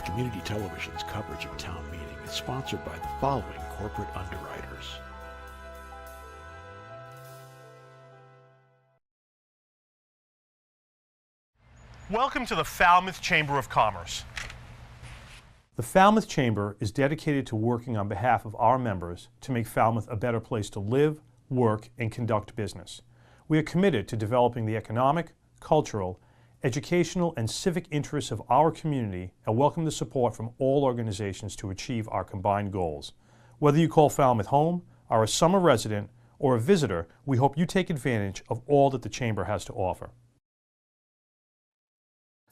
Community Television's coverage of town meeting is sponsored by the following corporate underwriters. Welcome to the Falmouth Chamber of Commerce. The Falmouth Chamber is dedicated to working on behalf of our members to make Falmouth a better place to live, work, and conduct business. We are committed to developing the economic, cultural, educational, and civic interests of our community and welcome the support from all organizations to achieve our combined goals. Whether you call Falmouth home, are a summer resident, or a visitor, we hope you take advantage of all that the Chamber has to offer.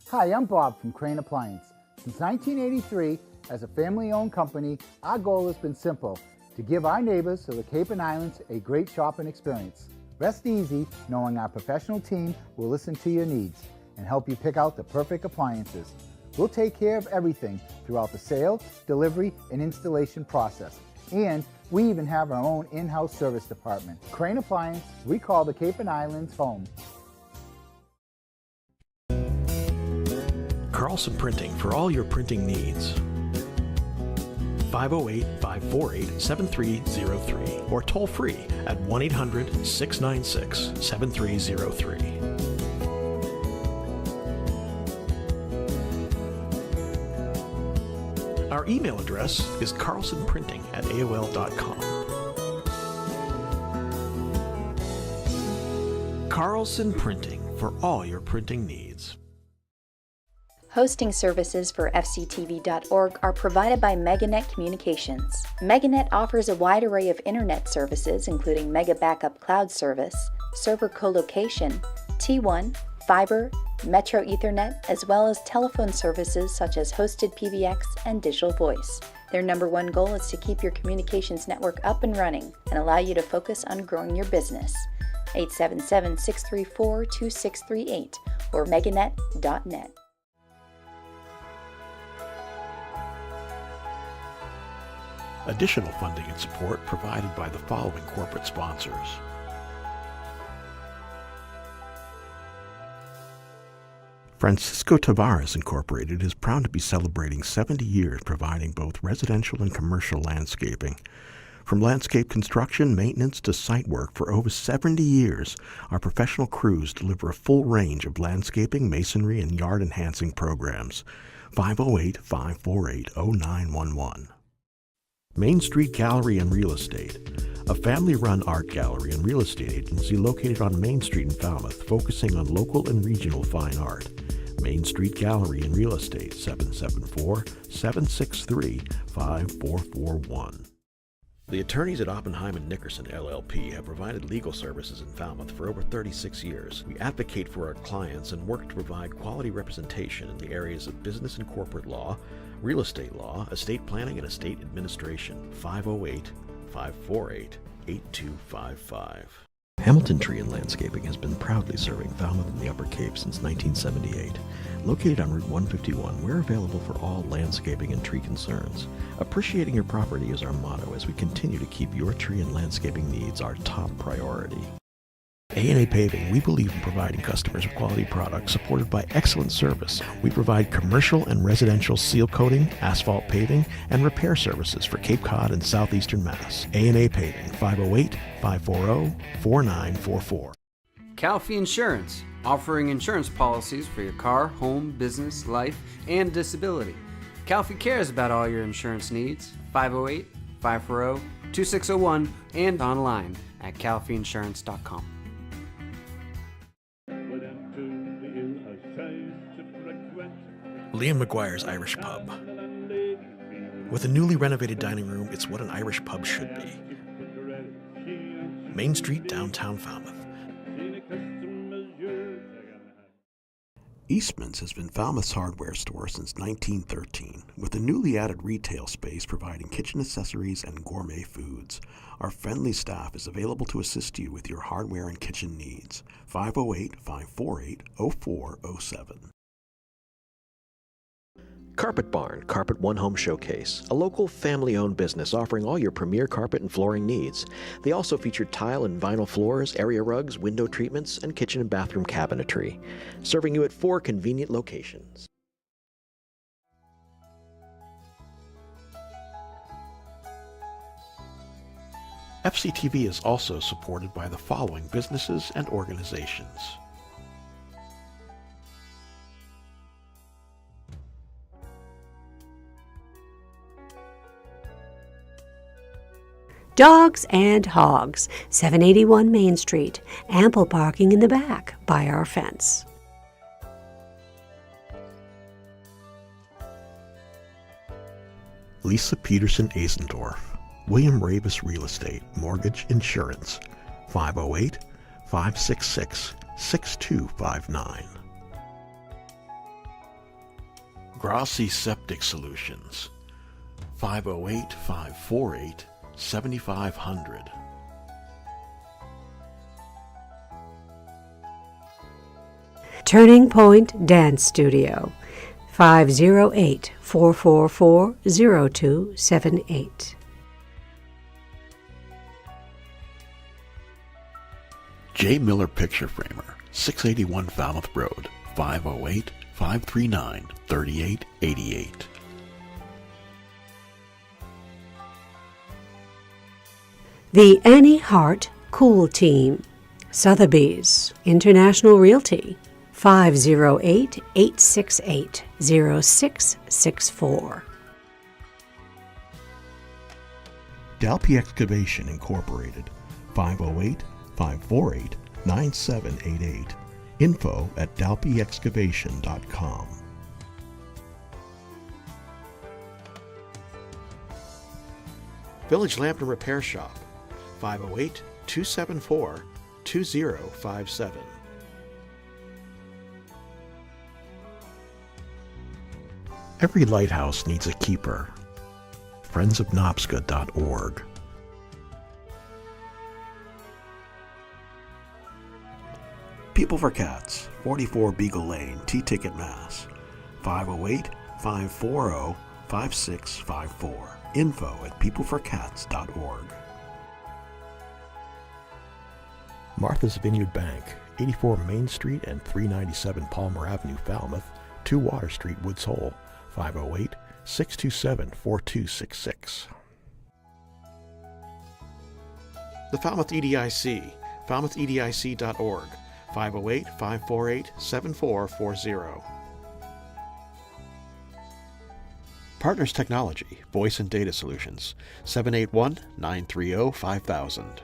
Hi, I'm Bob from Crane Appliance. Since 1983, as a family-owned company, our goal has been simple: to give our neighbors of the Cape and Islands a great shopping experience. Rest easy knowing our professional team will listen to your needs and help you pick out the perfect appliances. We'll take care of everything throughout the sale, delivery, and installation process. And we even have our own in-house service department. Crane Appliance, we call the Cape and Islands home. Carlson Printing for all your printing needs. 508-548-7303 or toll free at 1-800-696-7303. Our email address is carlsonprinting@aol.com. Carlson Printing for all your printing needs. Hosting services for fctv.org are provided by MegaNet Communications. MegaNet offers a wide array of internet services including Mega Backup Cloud Service, server colocation, T1, fiber, Metro Ethernet, as well as telephone services such as hosted PBX and digital voice. Their number one goal is to keep your communications network up and running and allow you to focus on growing your business. 877-634-2638 or meganet.net. Additional funding and support provided by the following corporate sponsors. Francisco Tavares Incorporated is proud to be celebrating 70 years providing both residential and commercial landscaping. From landscape construction, maintenance to site work for over 70 years, our professional crews deliver a full range of landscaping, masonry, and yard enhancing programs. 508-548-0911. Main Street Gallery and Real Estate, a family-run art gallery and real estate agency located on Main Street in Falmouth, focusing on local and regional fine art. Main Street Gallery and Real Estate, 774-763-5441. The attorneys at Oppenheim & Nickerson LLP have provided legal services in Falmouth for over 36 years. We advocate for our clients and work to provide quality representation in the areas of business and corporate law, real estate law, estate planning, and estate administration. 508-548-8255. Hamilton Tree and Landscaping has been proudly serving Falmouth and the Upper Cape since 1978. Located on Route 151, we're available for all landscaping and tree concerns. Appreciating your property is our motto as we continue to keep your tree and landscaping needs our top priority. A&A Paving, we believe in providing customers with quality products supported by excellent service. We provide commercial and residential seal coating, asphalt paving, and repair services for Cape Cod and southeastern Mass. A&A Paving, 508-540-4944. Calfee Insurance, offering insurance policies for your car, home, business, life, and disability. Calfee cares about all your insurance needs. 508-540-2601 and online at calfeeinsurance.com. Liam McGuire's Irish Pub. With a newly renovated dining room, it's what an Irish pub should be. Main Street, downtown Falmouth. Eastman's has been Falmouth's hardware store since 1913, with a newly added retail space providing kitchen accessories and gourmet foods. Our friendly staff is available to assist you with your hardware and kitchen needs. 508-548-0407. Carpet Barn, Carpet One Home Showcase, a local family-owned business offering all your premier carpet and flooring needs. They also feature tile and vinyl floors, area rugs, window treatments, and kitchen and bathroom cabinetry, serving you at 4 convenient locations. FCTV is also supported by the following businesses and organizations. Dogs and Hogs, 781 Main Street. Ample parking in the back by our fence. Lisa Peterson Asendorf, William Ravis Real Estate, Mortgage Insurance, 508-566-6259. Grassi Septic Solutions, 508-548-7500. Turning Point Dance Studio, 508-444-0278. J. Miller Picture Framer, 681 Falmouth Road, 508-539-3888. The Annie Hart Cool Team, Sotheby's International Realty, 508-868-0664. Dalpy Excavation Incorporated, 508-548-9788. info@dalpyexcavation.com. Village Lamp and Repair Shop, 508-274-2057. Every lighthouse needs a keeper. friendsofnobska.org. People for Cats, 44 Beagle Lane, T-Ticket, Mass. 508-540-5654. info@peopleforcats.org. Martha's Vineyard Bank, 84 Main Street and 397 Palmer Avenue, Falmouth, 2 Water Street, Woods Hole, 508-627-4266. The Falmouth EDIC, falmouthedic.org, 508-548-7440. Partners Technology, Voice and Data Solutions, 781-930-5000.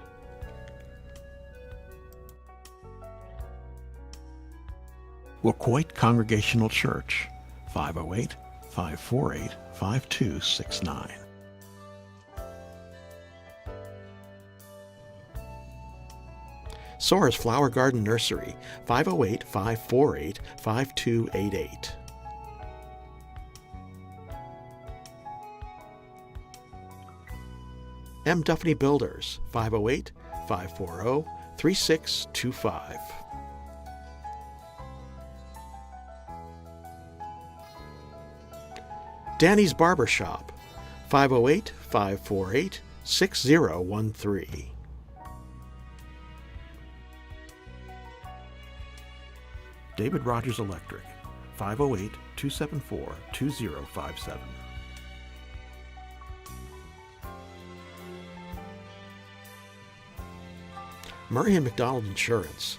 Wacoit Congregational Church, 508-548-5269. Soares Flower Garden Nursery, 508-548-5288. M. Duffney Builders, 508-540-3625. Danny's Barber Shop, 508-548-6013. David Rogers Electric, 508-274-2057. Murray & McDonald Insurance,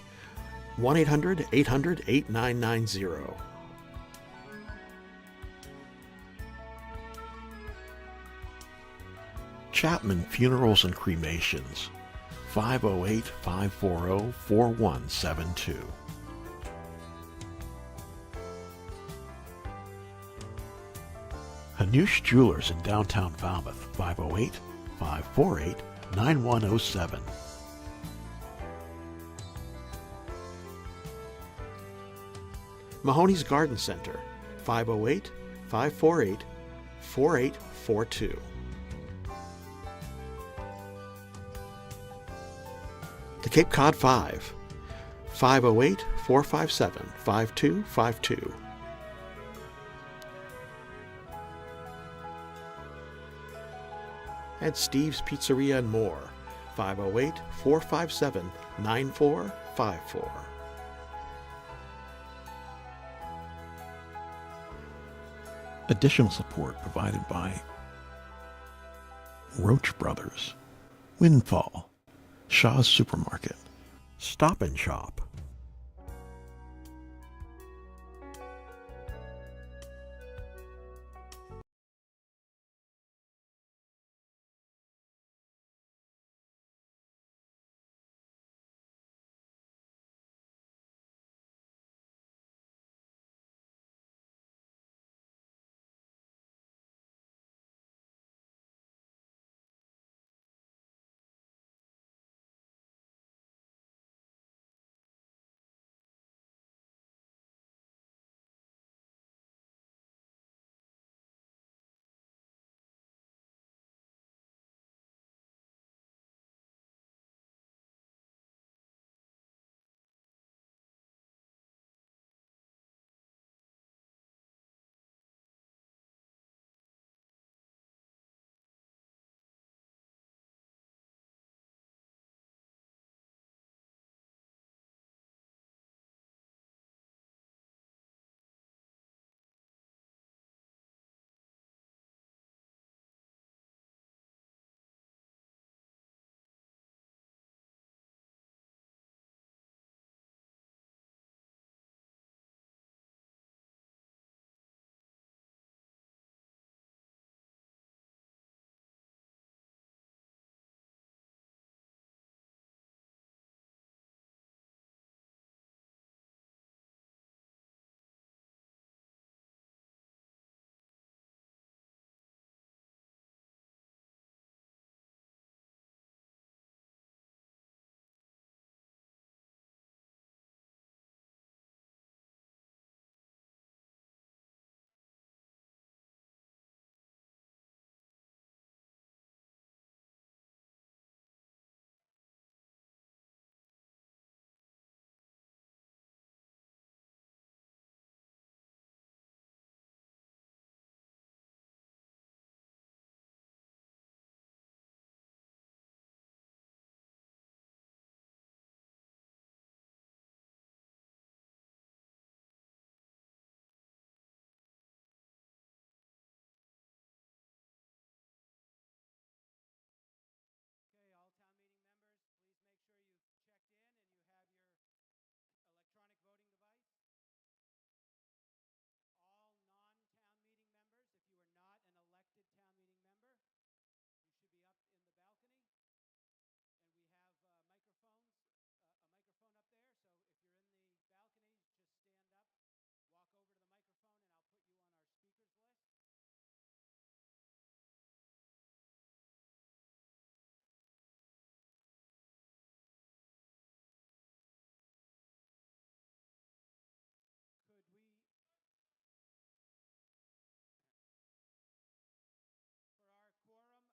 1-800-800-8990. Chapman Funerals and Cremations, 508-540-4172. Hanush Jewelers in downtown Falmouth, 508-548-9107. Mahoney's Garden Center, 508-548-4842. The Cape Cod 5, 508-457-5252. And Steve's Pizzeria and More, 508-457-9454. Additional support provided by Roach Brothers, Windfall, Shaw's Supermarket, Stop and Shop. Okay, all town meeting members, please make sure you've checked in and you have your electronic voting device. All non-town meeting members, if you are not an elected town meeting member, you should be up in the balcony. And we have microphones, a microphone up there, so if you're in the balcony, just stand up, walk over to the microphone, and I'll put you on our speakers list. Could we, for our quorum, could we put a 5-minute quorum? We're going to open up the quorum call, so all town meeting members present, please come forward, take your seat. Make sure you have your electronic voting device. Again, our roster is now in alphabetical order. It's not by precincts. Make it a little bit easier to find your names up there. Just by alphabetical order. All town meeting members present, please press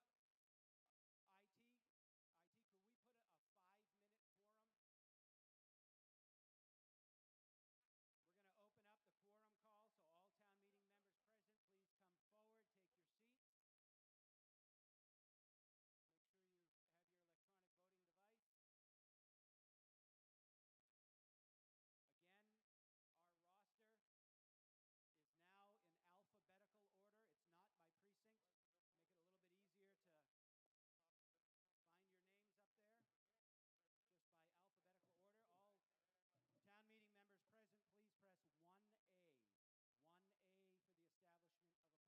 1A. 1A for the establishment of a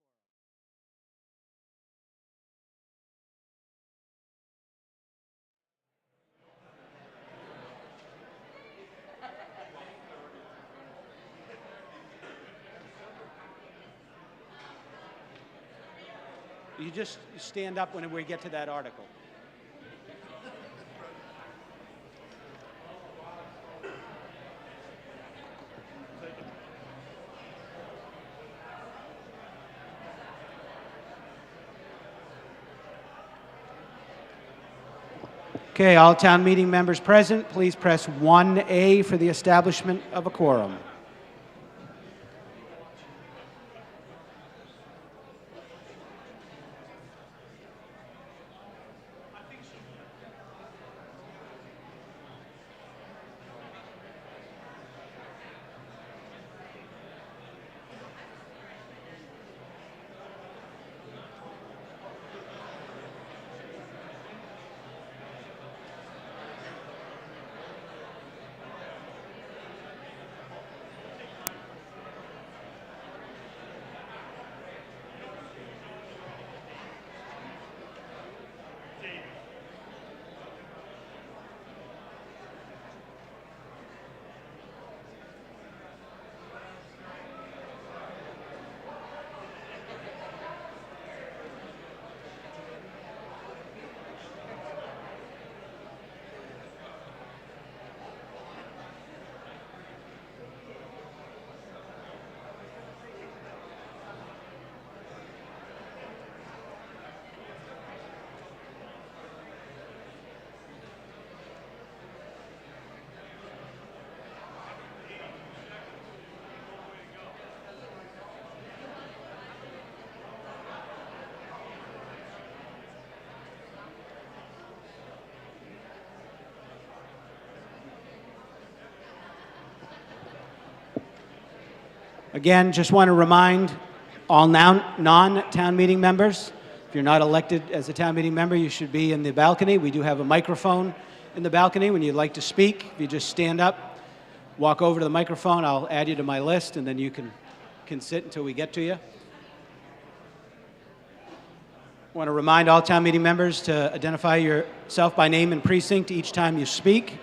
quorum. You just stand up when we get to that article. Okay, all town meeting members present, please press 1A for the establishment of a quorum. Again, just want to remind all non-town meeting members, if you're not elected as a town meeting member, you should be in the balcony. We do have a microphone in the balcony. When you'd like to speak, if you just stand up, walk over to the microphone, I'll add you to my list, and then you can sit until we get to you. I want to remind all town meeting members to identify yourself by name and precinct each time you speak.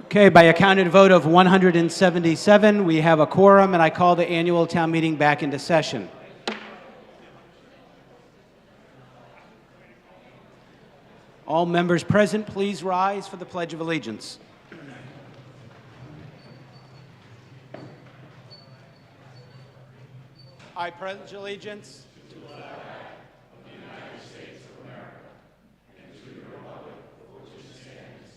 Okay, by a counted vote of 177, we have a quorum, and I call the annual town meeting back into session. All members present, please rise for the Pledge of Allegiance. I pledge allegiance to the flag of the United States of America and to the republic for which it stands,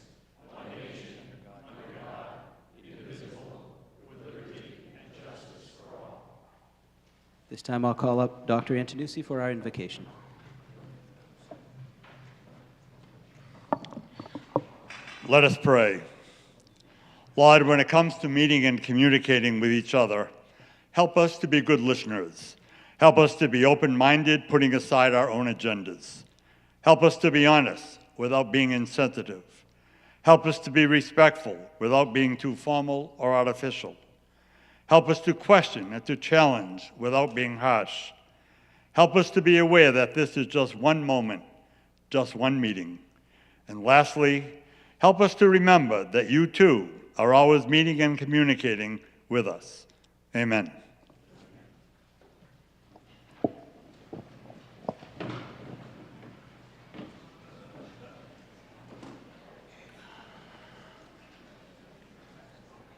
one nation, under God, indivisible, with liberty and justice for all. This time I'll call up Dr. Antonucci for our invocation. Let us pray. Lord, when it comes to meeting and communicating with each other, help us to be good listeners. Help us to be open-minded, putting aside our own agendas. Help us to be honest without being insensitive. Help us to be respectful without being too formal or artificial. Help us to question and to challenge without being harsh. Help us to be aware that this is just one moment, just one meeting. And lastly, help us to remember that you too are always meeting and communicating with us. Amen.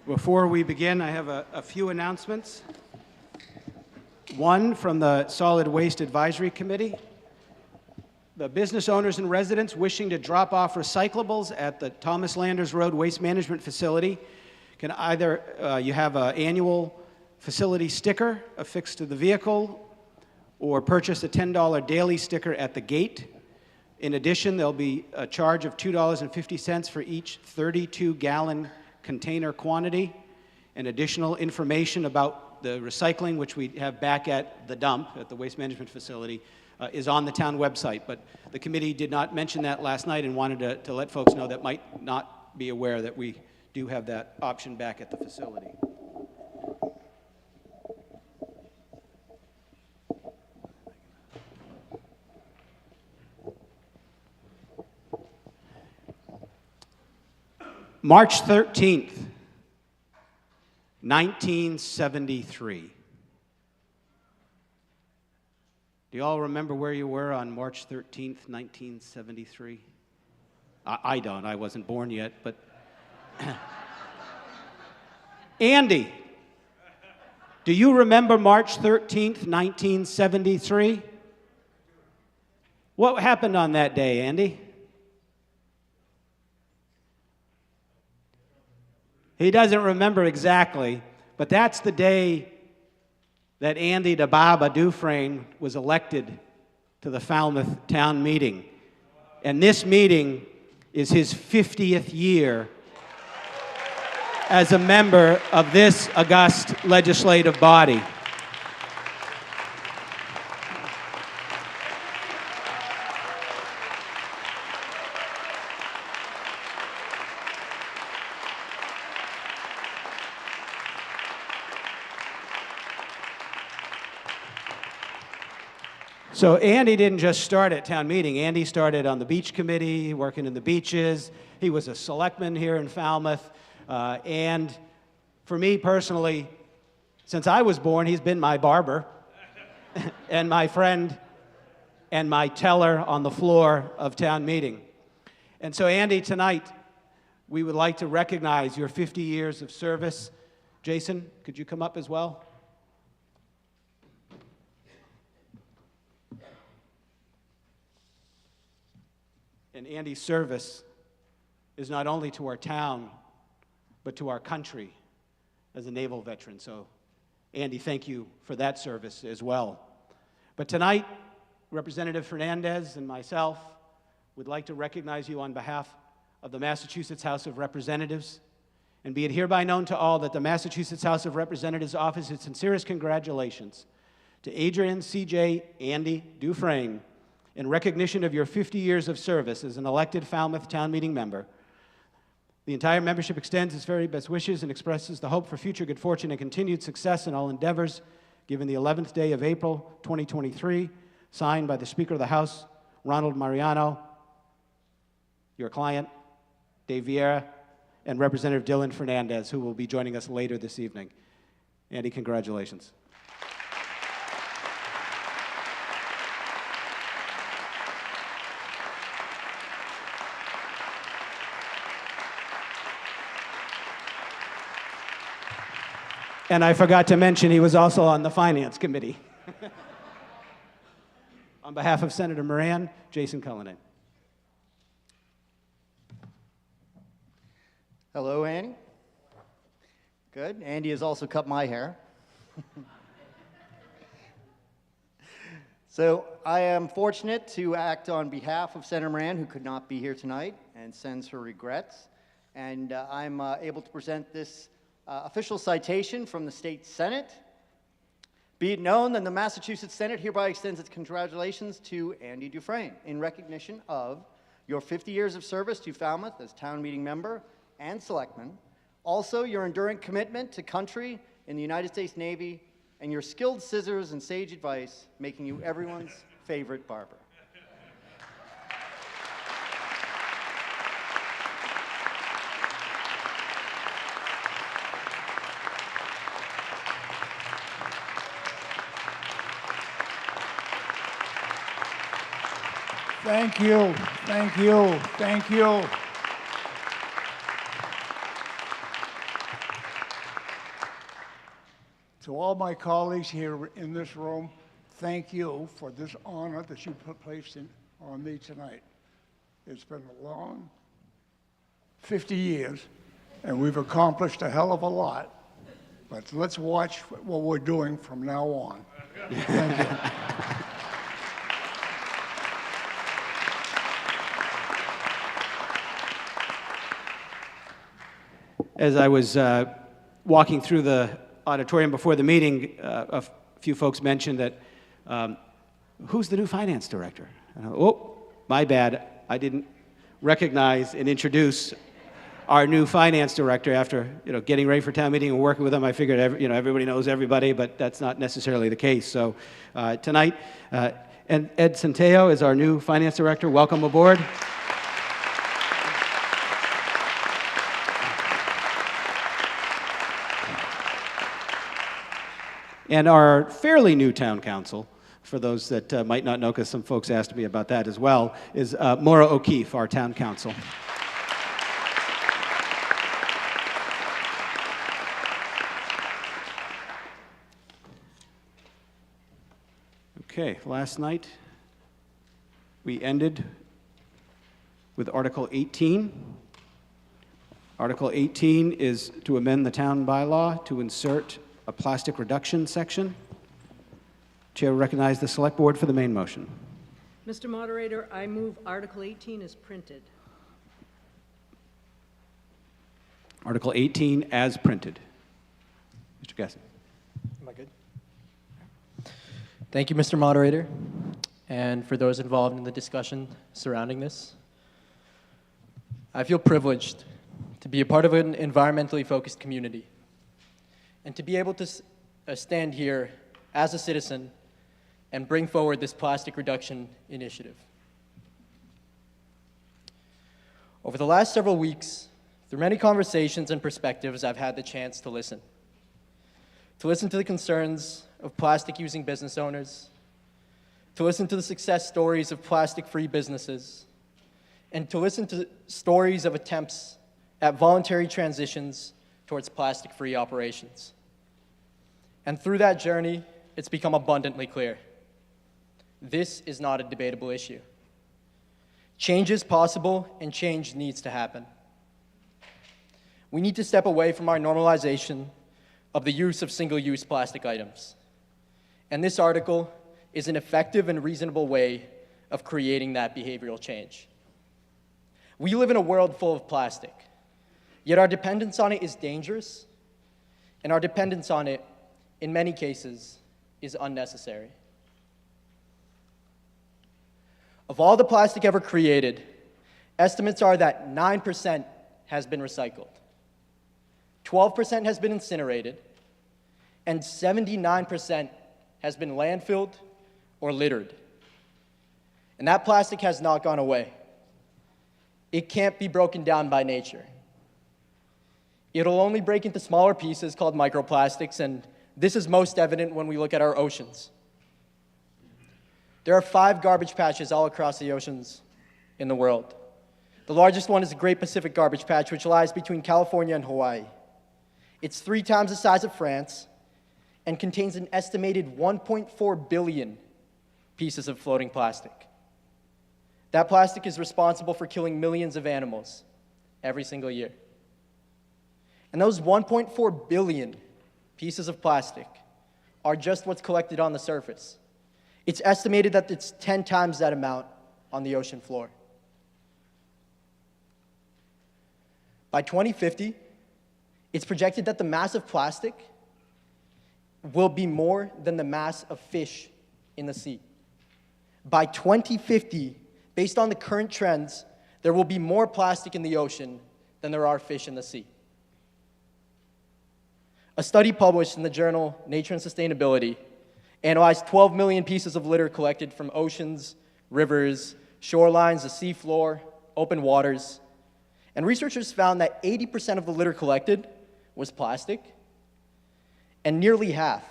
Before we begin, I have a few announcements. One from the Solid Waste Advisory Committee. The business owners and residents wishing to drop off recyclables at the Thomas Landers Road Waste Management Facility can either, you have an annual facility sticker affixed to the vehicle, or purchase a $10 daily sticker at the gate. In addition, there'll be a charge of $2.50 for each 32-gallon container quantity, and additional information about the recycling, which we have back at the dump at the waste management facility, is on the town website. But the committee did not mention that last night and wanted to let folks know that might not be aware that we do have that option back at the facility. March 13th, 1973. Do you all remember where you were on March 13th, 1973? I don't. I wasn't born yet, but... Andy, do you remember March 13th, 1973? What happened on that day, Andy? He doesn't remember exactly, but that's the day that Andy the Baba Dufresne was elected to the Falmouth town meeting. And this meeting is his 50th year as a member of this august legislative body. So Andy didn't just start at town meeting. Andy started on the beach committee, working in the beaches. He was a selectman here in Falmouth. And for me personally, since I was born, he's been my barber and my friend and my teller on the floor of town meeting. And so Andy, tonight, we would like to recognize your 50 years of service. Jason, could you come up as well? And Andy's service is not only to our town, but to our country as a naval veteran. So, Andy, thank you for that service as well. But tonight, Representative Fernandez and myself would like to recognize you on behalf of the Massachusetts House of Representatives, and be it hereby known to all that the Massachusetts House of Representatives offers its sincerest congratulations to Adrian C.J. Andy Dufresne in recognition of your 50 years of service as an elected Falmouth town meeting member. The entire membership extends its very best wishes and expresses the hope for future good fortune and continued success in all endeavors, given the 11th day of April 2023, signed by the Speaker of the House, Ronald Mariano, your client, Dave Vieira, and Representative Dylan Fernandez, who will be joining us later this evening. Andy, congratulations. And I forgot to mention he was also on the Finance Committee. On behalf of Senator Moran, Jason Cullinan. Hello, Andy. Good. Andy has also cut my hair. So I am fortunate to act on behalf of Senator Moran, who could not be here tonight, and sends her regrets. And I'm able to present this official citation from the state Senate. Be it known that the Massachusetts Senate hereby extends its congratulations to Andy Dufresne in recognition of your 50 years of service to Falmouth as town meeting member and selectman, also your enduring commitment to country in the United States Navy, and your skilled scissors and sage advice, making you everyone's favorite barber. Thank you, thank you, thank you. To all my colleagues here in this room, thank you for this honor that you put placed on me tonight. It's been a long 50 years, and we've accomplished a hell of a lot. But let's watch what we're doing from now on. Thank you. As I was walking through the auditorium before the meeting, a few folks mentioned that who's the new finance director? Oh, my bad. I didn't recognize and introduce our new finance director after getting ready for town meeting and working with them. I figured everybody knows everybody, but that's not necessarily the case. So tonight, Ed Centeo is our new finance director. Welcome aboard. And our fairly new town council, for those that might not know, because some folks asked me about that as well, is Maura O'Keefe, our town council. Okay, last night we ended with Article 18. Article 18 is to amend the town bylaw to insert a plastic reduction section. Chair will recognize the Select Board for the main motion. Mr. Moderator, I move Article 18 is printed. Article 18 as printed. Mr. Gesson. Am I good? Thank you, Mr. Moderator, and for those involved in the discussion surrounding this. I feel privileged to be a part of an environmentally focused community and to be able to stand here as a citizen and bring forward this plastic reduction initiative. Over the last several weeks, through many conversations and perspectives, I've had the chance to listen to the concerns of plastic-using business owners, to listen to the success stories of plastic-free businesses, and to listen to stories of attempts at voluntary transitions towards plastic-free operations. And through that journey, it's become abundantly clear. This is not a debatable issue. Change is possible, and change needs to happen. We need to step away from our normalization of the use of single-use plastic items. And this article is an effective and reasonable way of creating that behavioral change. We live in a world full of plastic, yet our dependence on it is dangerous, and our dependence on it, in many cases, is unnecessary. Of all the plastic ever created, estimates are that 9% has been recycled, 12% has been incinerated, and 79% has been landfilled or littered. And that plastic has not gone away. It can't be broken down by nature. It'll only break into smaller pieces called microplastics, and this is most evident when we look at our oceans. There are 5 garbage patches all across the oceans in the world. The largest one is the Great Pacific Garbage Patch, which lies between California and Hawaii. It's 3 times the size of France and contains an estimated 1.4 billion pieces of floating plastic. That plastic is responsible for killing millions of animals every single year. And those 1.4 billion pieces of plastic are just what's collected on the surface. It's estimated that it's 10 times that amount on the ocean floor. By 2050, it's projected that the mass of plastic will be more than the mass of fish in the sea. By 2050, based on the current trends, there will be more plastic in the ocean than there are fish in the sea. A study published in the journal Nature and Sustainability analyzed 12 million pieces of litter collected from oceans, rivers, shorelines, the seafloor, open waters, and researchers found that 80% of the litter collected was plastic, and nearly half,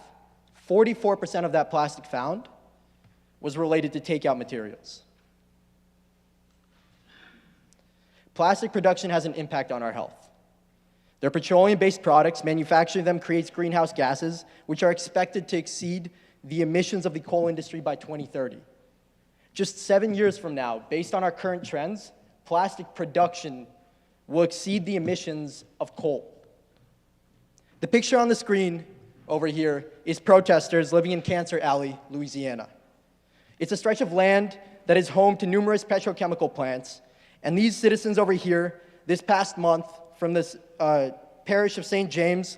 44% of that plastic found, was related to takeout materials. Plastic production has an impact on our health. They're petroleum-based products. Manufacturing them creates greenhouse gases, which are expected to exceed the emissions of the coal industry by 2030. Just 7 years from now, based on our current trends, plastic production will exceed the emissions of coal. The picture on the screen over here is protesters living in Cancer Alley, Louisiana. It's a stretch of land that is home to numerous petrochemical plants, and these citizens over here, this past month, from this parish of St. James,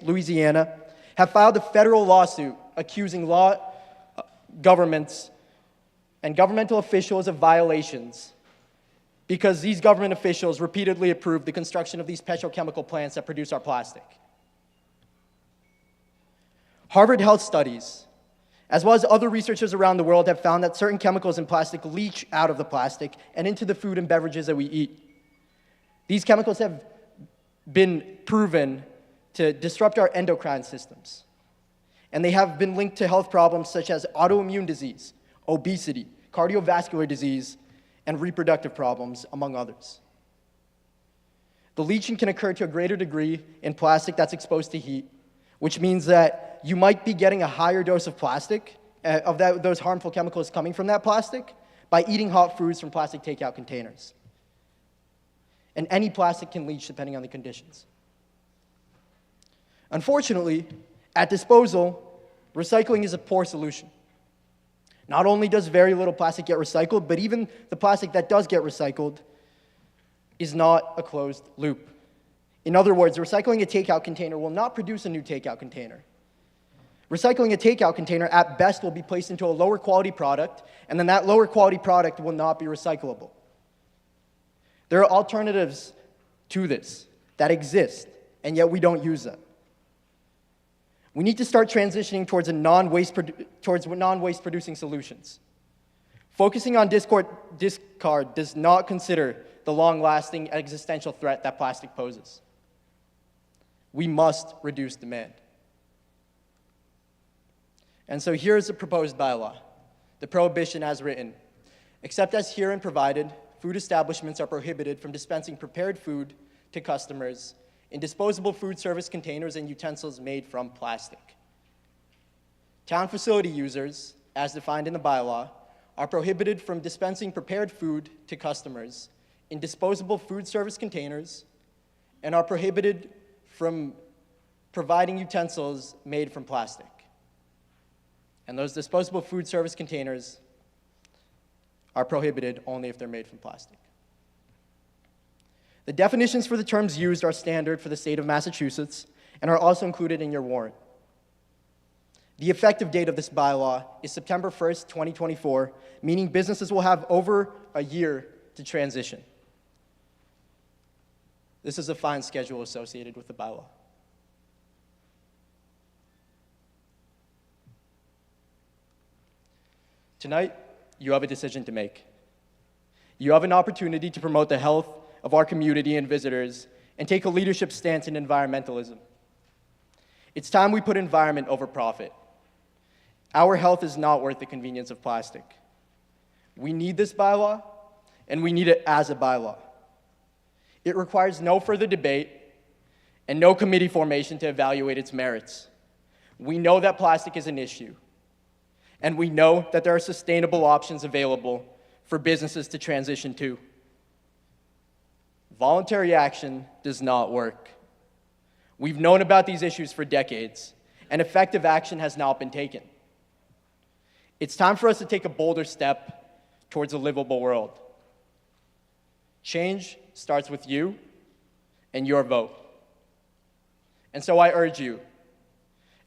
and governmental officials of violations because these government officials repeatedly approved the construction of these petrochemical plants that produce our plastic. Harvard Health Studies, as well as other researchers around the world, have found that certain chemicals in plastic leach out of the plastic and into the food and beverages that we eat. These chemicals have been proven to disrupt our endocrine systems, and they have been linked to health problems such as autoimmune disease, obesity, cardiovascular disease, and reproductive problems, among others. The leaching can occur to a greater degree in plastic that's exposed to heat, which means that you might be getting a higher dose of plastic, those harmful chemicals coming from that plastic, by eating hot foods from plastic takeout containers. And any plastic can leach depending on the conditions. Unfortunately, at disposal, recycling is a poor solution. Not only does very little plastic get recycled, but even the plastic that does get recycled is not a closed loop. In other words, recycling a takeout container will not produce a new takeout container. Recycling a takeout container, at best, will be placed into a lower quality product, and then that lower quality product will not be recyclable. There are alternatives to this that exist, and yet we don't use them. We need to start transitioning towards non-waste producing solutions. Focusing on discard does not consider the long-lasting existential threat that plastic poses. We must reduce demand. And so here's the proposed bylaw, the prohibition as written. Except as herein provided, food establishments are prohibited from dispensing prepared food to customers in disposable food service containers and utensils made from plastic. Town facility users, as defined in the bylaw, are prohibited from dispensing prepared food to customers in disposable food service containers and are prohibited from providing utensils made from plastic. And those disposable food service containers are prohibited only if they're made from plastic. The definitions for the terms used are standard for the state of Massachusetts and are also included in your warrant. The effective date of this bylaw is September 1st, 2024, meaning businesses will have over a year to transition. This is a fine schedule associated with the bylaw. Tonight, you have a decision to make. You have an opportunity to promote the health of our community and visitors and take a leadership stance in environmentalism. It's time we put environment over profit. Our health is not worth the convenience of plastic. We need this bylaw, and we need it as a bylaw. It requires no further debate and no committee formation to evaluate its merits. We know that plastic is an issue, and we know that there are sustainable options available for businesses to transition to. Voluntary action does not work. We've known about these issues for decades, and effective action has not been taken. It's time for us to take a bolder step towards a livable world. Change starts with you and your vote. And so I urge you,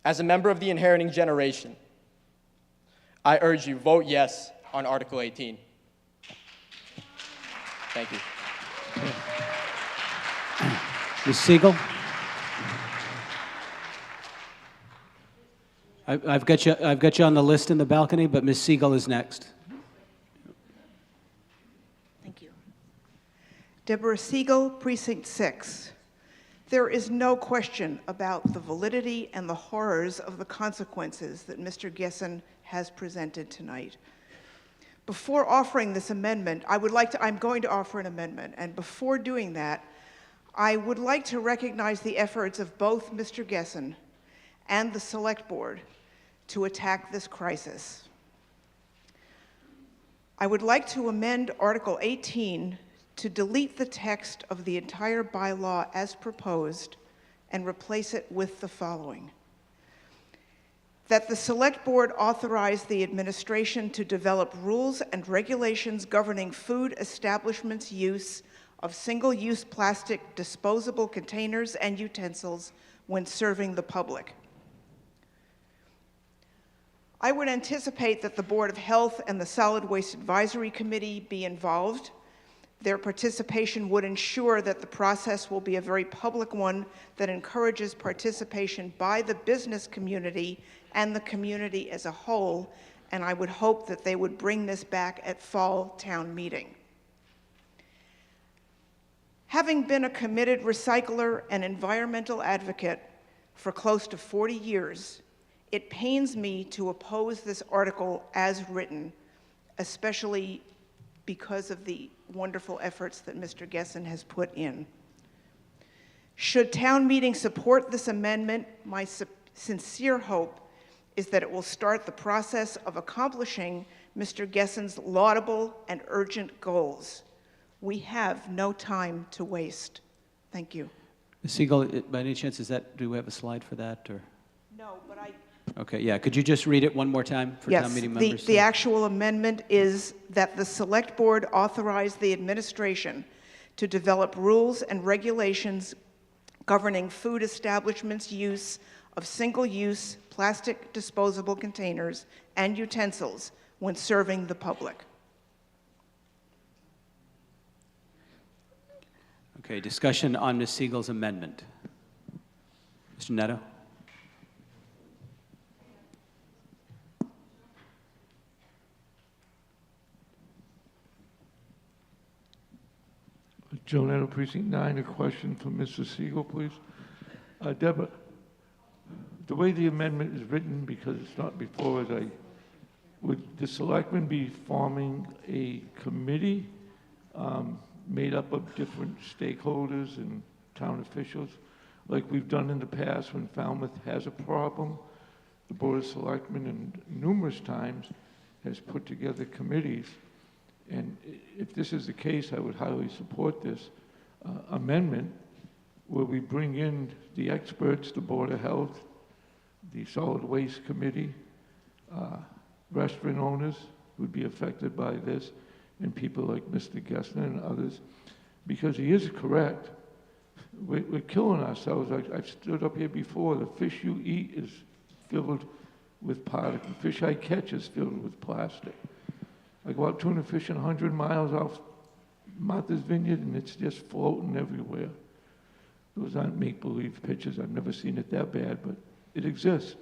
as a member of the inheriting generation, I urge you, vote yes on Article 18. Thank you. Ms. Siegel? I've got you on the list in the balcony, but Ms. Siegel is next. Thank you. Deborah Siegel, Precinct 6. There is no question about the validity and the horrors of the consequences that Mr. Gessen has presented tonight. Before offering this amendment, I'm going to offer an amendment, and before doing that, I would like to recognize the efforts of both Mr. Gessen and the Select Board to attack this crisis. I would like to amend Article 18 to delete the text of the entire bylaw as proposed and replace it with the following: that the Select Board authorize the administration to develop rules and regulations governing food establishments' use of single-use plastic disposable containers and utensils when serving the public. I would anticipate that the Board of Health and the Solid Waste Advisory Committee be involved. Their participation would ensure that the process will be a very public one that encourages participation by the business community and the community as a whole, and I would hope that they would bring this back at fall town meeting. Having been a committed recycler and environmental advocate for close to 40 years, it pains me to oppose this article as written, especially because of the wonderful efforts that Mr. Gessen has put in. Should town meeting support this amendment, my sincere hope is that it will start the process of accomplishing Mr. Gessen's laudable and urgent goals. We have no time to waste. Thank you. Ms. Siegel, by any chance, do we have a slide for that? Or? No, but I... Okay, yeah. Could you just read it one more time for town meeting members? Yes, the actual amendment is that the Select Board authorize the administration to develop rules and regulations governing food establishments' use of single-use plastic disposable containers and utensils when serving the public. Okay, discussion on Ms. Siegel's amendment. Mr. Netto? Joe Netto, Precinct 9, a question for Mr. Siegel, please. Deborah, the way the amendment is written, because it's not before us, would the selectmen be forming a committee made up of different stakeholders and town officials, like we've done in the past when Falmouth has a problem? The Board of Selectmen, and numerous times, has put together committees. And if this is the case, I would highly support this amendment, where we bring in the experts, the Board of Health, the Solid Waste Committee, restaurant owners would be affected by this, and people like Mr. Gessner and others, because he is correct. We're killing ourselves. I've stood up here before. The fish you eat is filled with particles. The fish I catch is filled with plastic. I go out tuna fishing 100 miles off Martha's Vineyard, and it's just floating everywhere. Those aren't make-believe pictures. I've never seen it that bad, but it exists.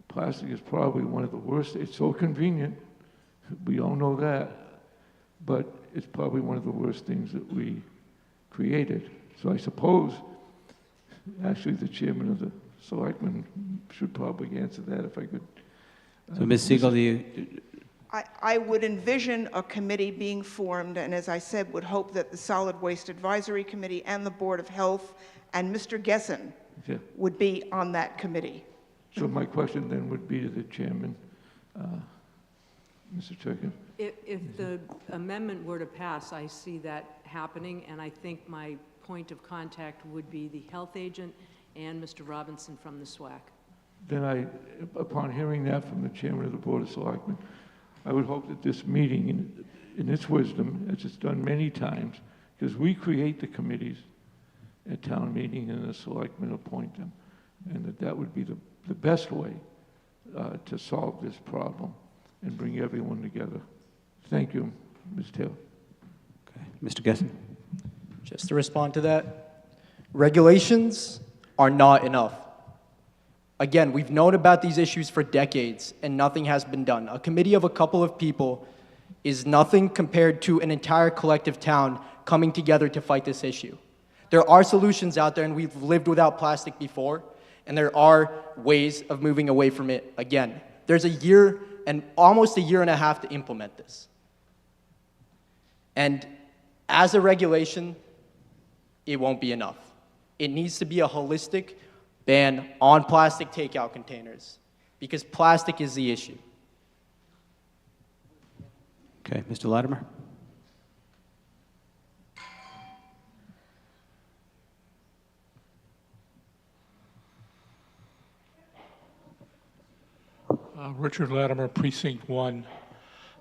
Plastic is probably one of the worst. It's so convenient. We all know that. But it's probably one of the worst things that we created. So I suppose, actually, the chairman of the selectmen should probably answer that if I could. So, Ms. Siegel, do you... I would envision a committee being formed, and as I said, would hope that the Solid Waste Advisory Committee and the Board of Health and Mr. Gessen would be on that committee. So my question then would be to the chairman, Mr. Turkin. If the amendment were to pass, I see that happening, and I think my point of contact would be the health agent and Mr. Robinson from the SWAC. Then upon hearing that from the chairman of the Board of Selectmen, I would hope that this meeting, in its wisdom, as it's done many times, because we create the committees at town meeting and the selectmen appoint them, and that would be the best way to solve this problem and bring everyone together. Thank you, Ms. Taylor. Okay. Mr. Gessen? Just to respond to that, regulations are not enough. Again, we've known about these issues for decades, and nothing has been done. A committee of a couple of people is nothing compared to an entire collective town coming together to fight this issue. There are solutions out there, and we've lived without plastic before, and there are ways of moving away from it again. There's a year and almost a year and a half to implement this. And as a regulation, it won't be enough. It needs to be a holistic ban on plastic takeout containers, because plastic is the issue. Okay, Mr. Latimer? Richard Latimer, Precinct 1.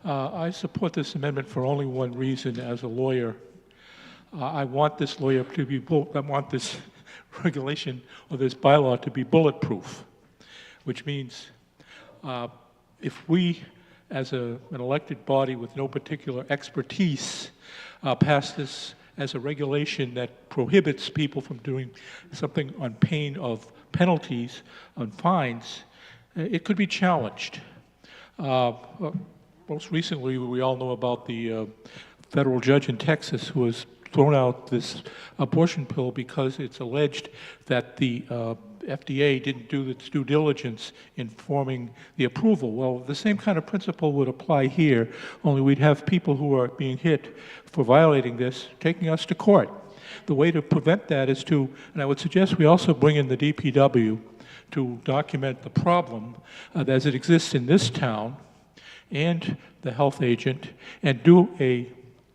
I support this amendment for only one reason as a lawyer. I want this regulation or this bylaw to be bulletproof, which means if we, as an elected body with no particular expertise, pass this as a regulation that prohibits people from doing something on pain of penalties, on fines, it could be challenged. Most recently, we all know about the federal judge in Texas who has thrown out this abortion pill because it's alleged that the FDA didn't do its due diligence in forming the approval. Well, the same kind of principle would apply here, only we'd have people who are being hit for violating this taking us to court. The way to prevent that is to, and I would suggest we also bring in the DPW to document the problem as it exists in this town, and the health agent, and do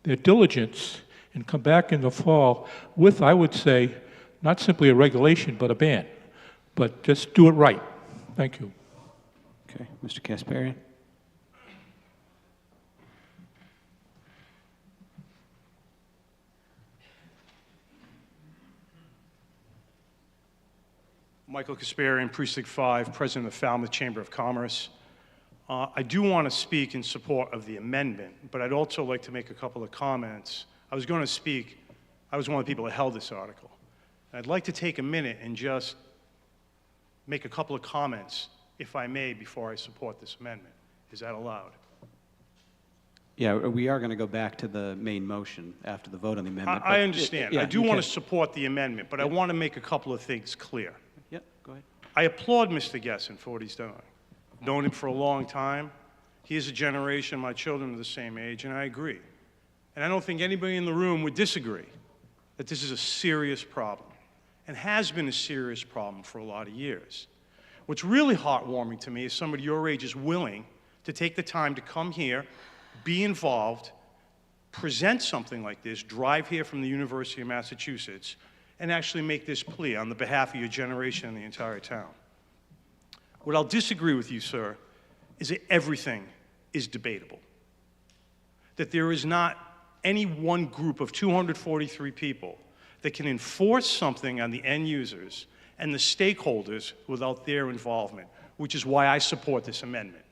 their diligence and come back in the fall with, I would say, not simply a regulation, but a ban. But just do it right. Thank you. Okay, Mr. Kasparian. Michael Kasparian, Precinct 5, President of the Falmouth Chamber of Commerce. I do want to speak in support of the amendment, but I'd also like to make a couple of comments. I was going to speak, I was one of the people that held this article. I'd like to take a minute and just make a couple of comments, if I may, before I support this amendment. Is that allowed? Yeah, we are going to go back to the main motion after the vote on the amendment. I understand. Yeah, I do want to support the amendment, but I want to make a couple of things clear. Yeah, go ahead. I applaud Mr. Gessen for what he's doing. I've known him for a long time. He is a generation, my children are the same age, and I agree. And I don't think anybody in the room would disagree that this is a serious problem and has been a serious problem for a lot of years. What's really heartwarming to me is somebody your age is willing to take the time to come here, be involved, present something like this, drive here from the University of Massachusetts, and actually make this plea on the behalf of your generation and the entire town. What I'll disagree with you, sir, is that everything is debatable. That there is not any one group of 243 people that can enforce something on the end users and the stakeholders without their involvement, which is why I support this amendment.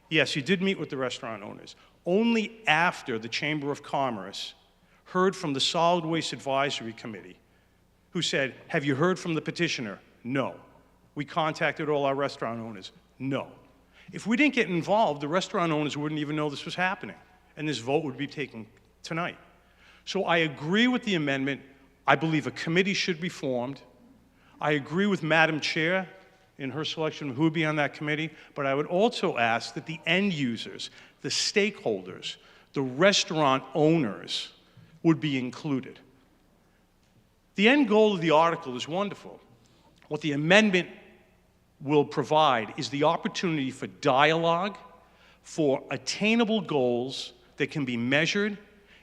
Yes, you did meet with the restaurant owners. Only after the Chamber of Commerce heard from the Solid Waste Advisory Committee, who said, have you heard from the petitioner? No. We contacted all our restaurant owners. No. If we didn't get involved, the restaurant owners wouldn't even know this was happening, and this vote would be taken tonight. So I agree with the amendment. I believe a committee should be formed. I agree with Madam Chair in her selection of who would be on that committee, but I would also ask that the end users, the stakeholders, the restaurant owners would be included. The end goal of the article is wonderful. What the amendment will provide is the opportunity for dialogue, for attainable goals that can be measured.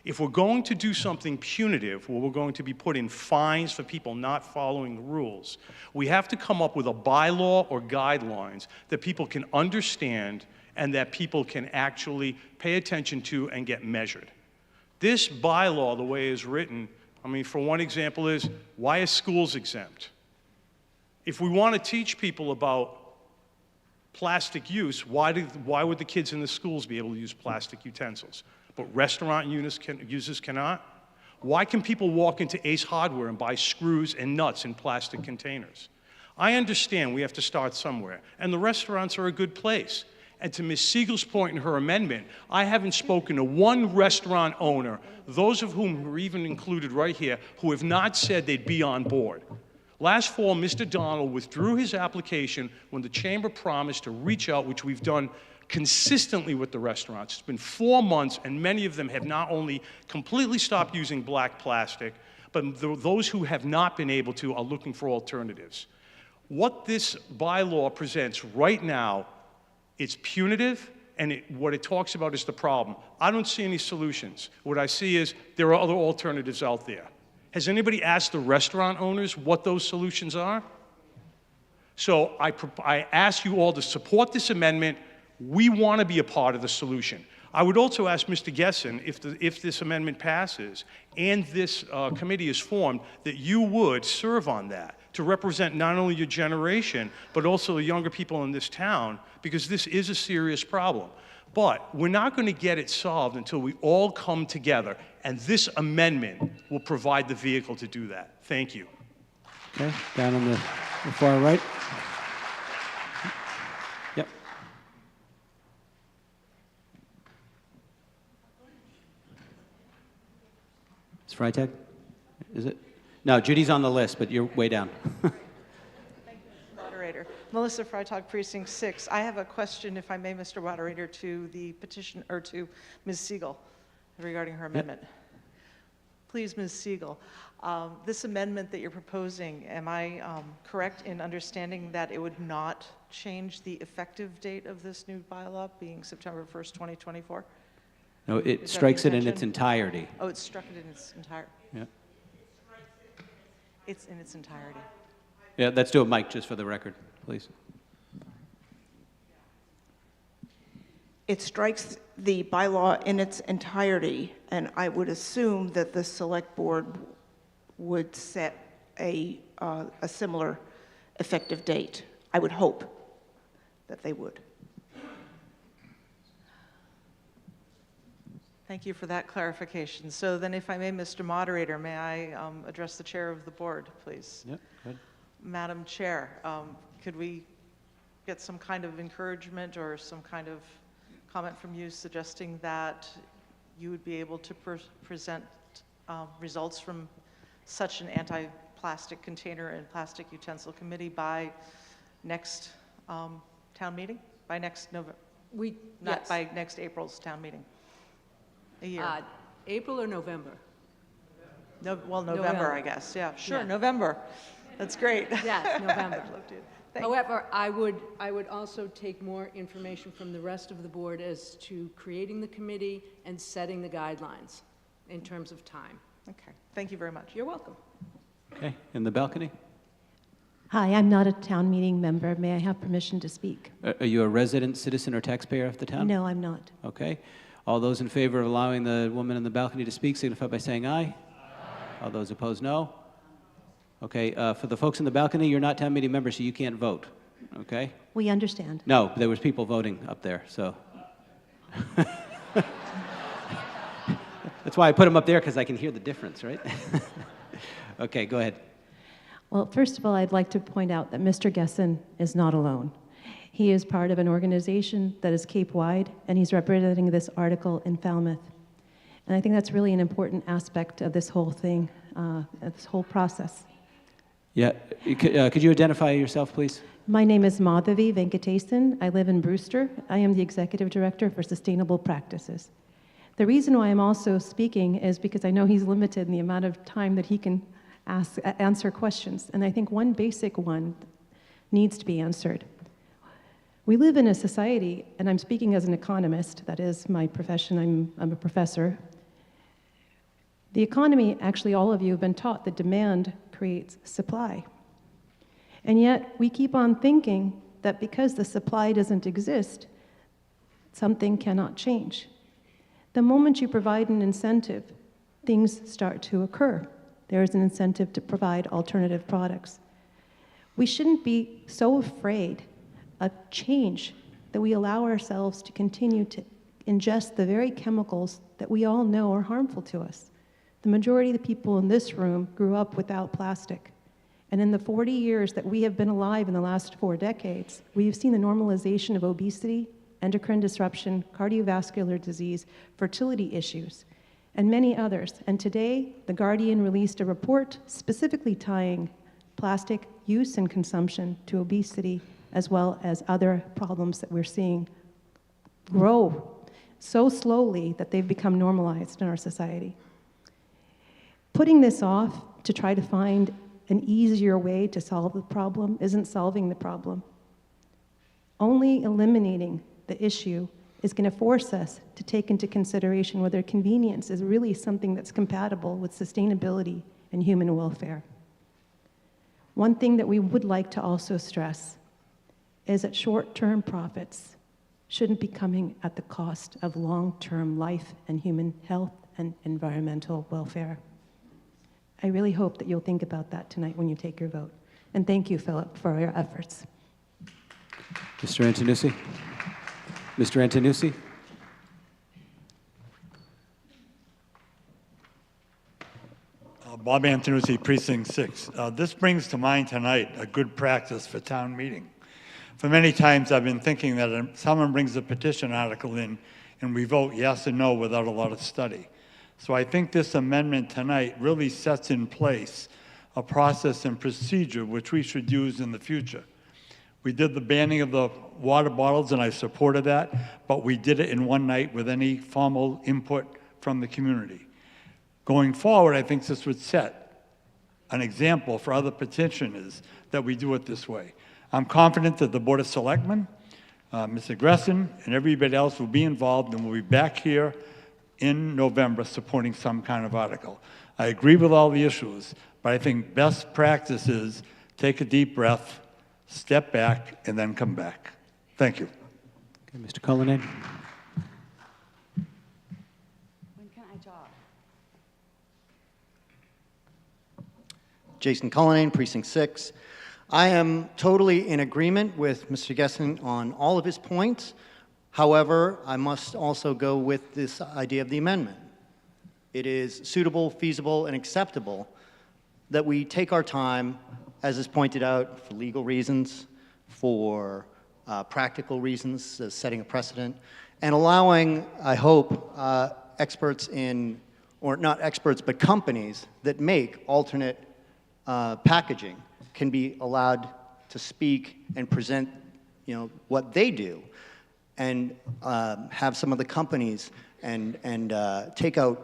If we're going to do something punitive, where we're going to be putting fines for people not following the rules, we have to come up with a bylaw or guidelines that people can understand and that people can actually pay attention to and get measured. This bylaw, the way it's written, I mean, for one example is, why are schools exempt? If we want to teach people about plastic use, why would the kids in the schools be able to use plastic utensils? But restaurant users cannot? Why can people walk into Ace Hardware and buy screws and nuts in plastic containers? I understand we have to start somewhere, and the restaurants are a good place. And to Ms. Siegel's point in her amendment, I haven't spoken to one restaurant owner, those of whom were even included right here, who have not said they'd be on board. Last fall, Mr. Donald withdrew his application when the Chamber promised to reach out, which we've done consistently with the restaurants. It's been 4 months, and many of them have not only completely stopped using black plastic, but those who have not been able to are looking for alternatives. What this bylaw presents right now, it's punitive, and what it talks about is the problem. I don't see any solutions. What I see is there are other alternatives out there. Has anybody asked the restaurant owners what those solutions are? So I ask you all to support this amendment. We want to be a part of the solution. I would also ask Mr. Gessen, if this amendment passes and this committee is formed, that you would serve on that to represent not only your generation, but also the younger people in this town, because this is a serious problem. But we're not going to get it solved until we all come together, and this amendment will provide the vehicle to do that. Thank you. Okay, down on the far right. Yep. Is Freitag? Is it? No, Judy's on the list, but you're way down. Moderator. Melissa Freitag, Precinct 6. I have a question, if I may, Mr. Moderator, to the petition, or to Ms. Siegel regarding her amendment. Please, Ms. Siegel, this amendment that you're proposing, am I correct in understanding that it would not change the effective date of this new bylaw being September 1st, 2024? No, it strikes it in its entirety. Oh, it struck it in its entirety. Yeah. It's in its entirety. Yeah, let's do it, Mike, just for the record, please. It strikes the bylaw in its entirety, and I would assume that the select board would set a similar effective date. I would hope that they would. Thank you for that clarification. So then, if I may, Mr. Moderator, may I address the chair of the board, please? Yep, go ahead. Madam Chair, could we get some kind of encouragement or some kind of comment from you suggesting that you would be able to present results from such an anti-plastic container and plastic utensil committee by next town meeting? By next November? Not yes. by next April's town meeting? A year? April or November? November, I guess. Yeah, sure, Yeah. November. That's great. Yes, November. I'd love to. However, I would also take more information from the rest of the board as to creating the committee and setting the guidelines in terms of time. Okay, thank you very much. You're welcome. Okay, in the balcony. Hi, I'm not a town meeting member. May I have permission to speak? Are you a resident, citizen, or taxpayer of the town? No, I'm not. Okay. All those in favor of allowing the woman in the balcony to speak signify by saying aye. Aye. All those opposed, no. Okay, for the folks in the balcony, you're not town meeting members, so you can't vote, okay? We understand. No, there was people voting up there, so. That's why I put them up there, because I can hear the difference, right? Okay, go ahead. Well, first of all, I'd like to point out that Mr. Gessen is not alone. He is part of an organization that is Cape-wide, and he's representing this article in Falmouth. And I think that's really an important aspect of this whole thing, this whole process. Yeah, could you identify yourself, please? My name is Madhavi Venkatesan. I live in Brewster. I am the Executive Director for Sustainable Practices. The reason why I'm also speaking is because I know he's limited in the amount of time that he can answer questions. And I think one basic one needs to be answered. We live in a society, and I'm speaking as an economist, that is my profession, I'm a professor. The economy, actually all of you have been taught that demand creates supply. And yet we keep on thinking that because the supply doesn't exist, something cannot change. The moment you provide an incentive, things start to occur. There is an incentive to provide alternative products. We shouldn't be so afraid of change that we allow ourselves to continue to ingest the very chemicals that we all know are harmful to us. The majority of the people in this room grew up without plastic. And in the 40 years that we have been alive in the last 4 decades, we've seen the normalization of obesity, endocrine disruption, cardiovascular disease, fertility issues, and many others. And today, The Guardian released a report specifically tying plastic use and consumption to obesity, as well as other problems that we're seeing grow so slowly that they've become normalized in our society. Putting this off to try to find an easier way to solve the problem isn't solving the problem. Only eliminating the issue is going to force us to take into consideration whether convenience is really something that's compatible with sustainability and human welfare. One thing that we would like to also stress is that short-term profits shouldn't be coming at the cost of long-term life and human health and environmental welfare. I really hope that you'll think about that tonight when you take your vote. And thank you, Philip, for your efforts. Mr. Antonucci? Mr. Antonucci? Bob Antonucci, Precinct 6. This brings to mind tonight a good practice for town meeting. For many times I've been thinking that someone brings a petition article in and we vote yes or no without a lot of study. So I think this amendment tonight really sets in place a process and procedure which we should use in the future. We did the banning of the water bottles and I supported that, but we did it in one night with any formal input from the community. Going forward, I think this would set an example for other petitioners that we do it this way. I'm confident that the Board of Selectmen, Mr. Gresson, and everybody else will be involved, and we'll be back here in November supporting some kind of article. I agree with all the issues, but I think best practice is take a deep breath, step back, and then come back. Thank you. Okay, Mr. Cullinan? When can I talk? Jason Cullinan, Precinct 6. I am totally in agreement with Mr. Gessen on all of his points. However, I must also go with this idea of the amendment. It is suitable, feasible, and acceptable that we take our time, as is pointed out, for legal reasons, for practical reasons, setting a precedent, and allowing, I hope, experts in, or not experts, but companies that make alternate packaging can be allowed to speak and present, what they do, and have some of the companies and takeout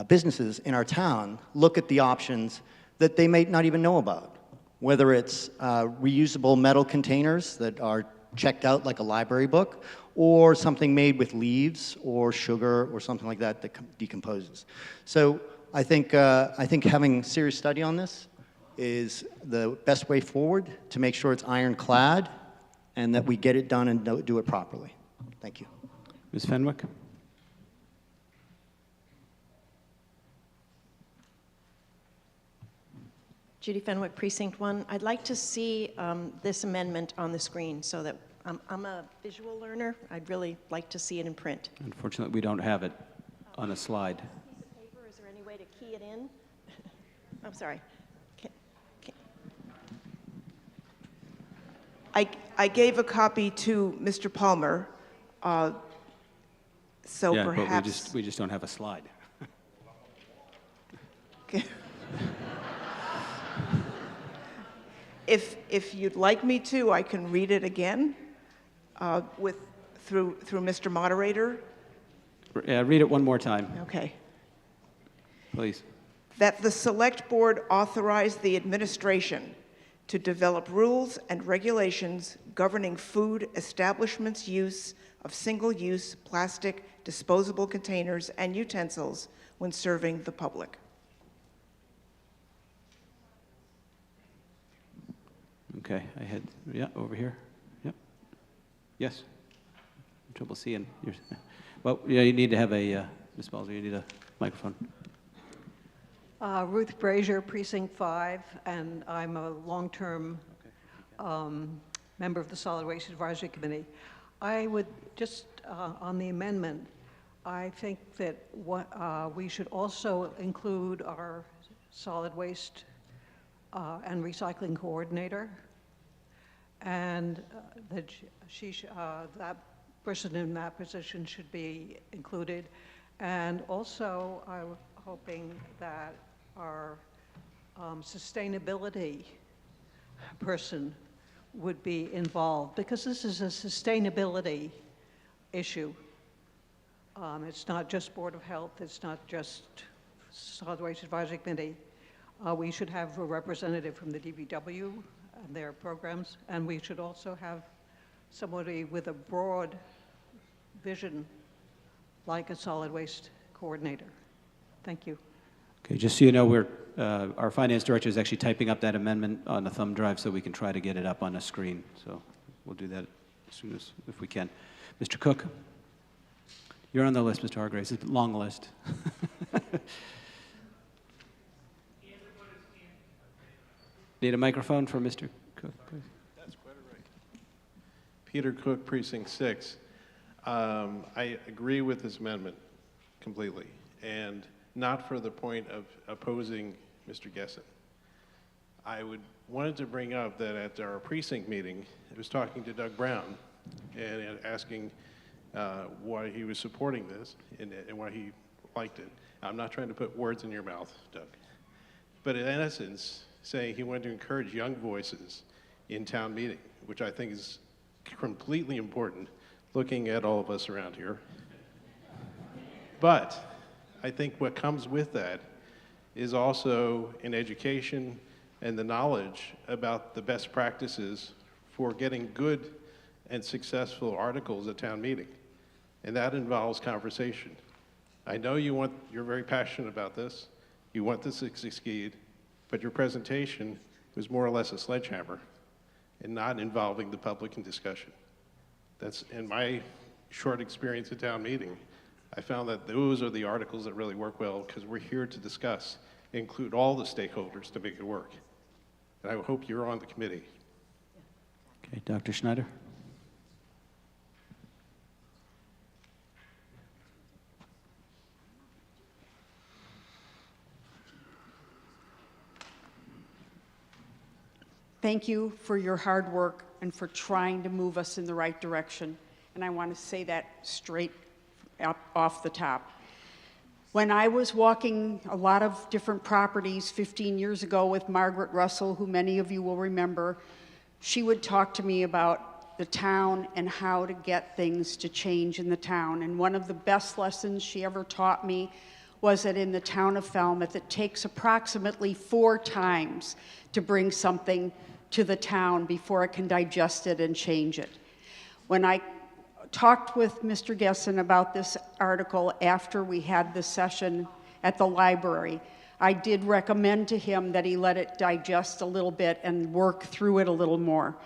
businesses in our town look at the options that they may not even know about, whether it's reusable metal containers that are checked out like a library book, or something made with leaves or sugar or something like that that decomposes. So I think having serious study on this is the best way forward to make sure it's ironclad and that we get it done and do it properly. Thank you. Ms. Fenwick? Judy Fenwick, Precinct 1. I'd like to see this amendment on the screen so that I'm a visual learner. I'd really like to see it in print. Unfortunately, we don't have it on a slide. Piece of paper, is there any way to key it in? I'm sorry. I gave a copy to Mr. Palmer, so yeah, perhaps... but we just don't have a slide. Okay. If you'd like me to, I can read it again through Mr. Moderator. Read it one more time. Okay. Please. That the Select Board authorize the administration to develop rules and regulations governing food establishments' use of single-use plastic disposable containers and utensils when serving the public. Okay, I had, over here. Yep. Yes. Trouble seeing. Well, yeah, you need to have a, Ms. Balzer, you need a microphone. Ruth Brazier, Precinct 5, and I'm a long-term member of the Solid Waste Advisory Committee. I would just, on the amendment, I think that we should also include our solid waste and recycling coordinator, and that that person in that position should be included. And also, I'm hoping that our sustainability person would be involved, because this is a sustainability issue. It's not just Board of Health, it's not just Solid Waste Advisory Committee. We should have a representative from the DPW and their programs, and we should also have somebody with a broad vision like a solid waste coordinator. Thank you. Okay, just so you know, our finance director is actually typing up that amendment on a thumb drive so we can try to get it up on a screen. So we'll do that as soon as, if we can. Mr. Cook, you're on the list, Mr. Hargraves. It's a long list. Need a microphone for Mr. Cook, please? That's quite all right. Peter Cook, Precinct 6. I agree with this amendment completely, and not for the point of opposing Mr. Gessen. I wanted to bring up that at our precinct meeting, I was talking to Doug Brown and asking why he was supporting this and why he liked it. I'm not trying to put words in your mouth, Doug, but in essence, saying he wanted to encourage young voices in town meeting, which I think is completely important, looking at all of us around here. But I think what comes with that is also an education and the knowledge about the best practices for getting good and successful articles at town meeting. And that involves conversation. I know you're very passionate about this. You want this to succeed, but your presentation was more or less a sledgehammer and not involving the public in discussion. That's, in my short experience at town meeting, I found that those are the articles that really work well because we're here to discuss, include all the stakeholders to make it work. And I hope you're on the committee. Okay, Dr. Schneider. Thank you for your hard work and for trying to move us in the right direction. And I want to say that straight up off the top. When I was walking a lot of different properties 15 years ago with Margaret Russell, who many of you will remember, she would talk to me about the town and how to get things to change in the town. And one of the best lessons she ever taught me was that in the town of Falmouth, it takes approximately 4 times to bring something to the town before it can digest it and change it. When I talked with Mr. Gessen about this article after we had the session at the library, I did recommend to him that he let it digest a little bit and work through it a little more.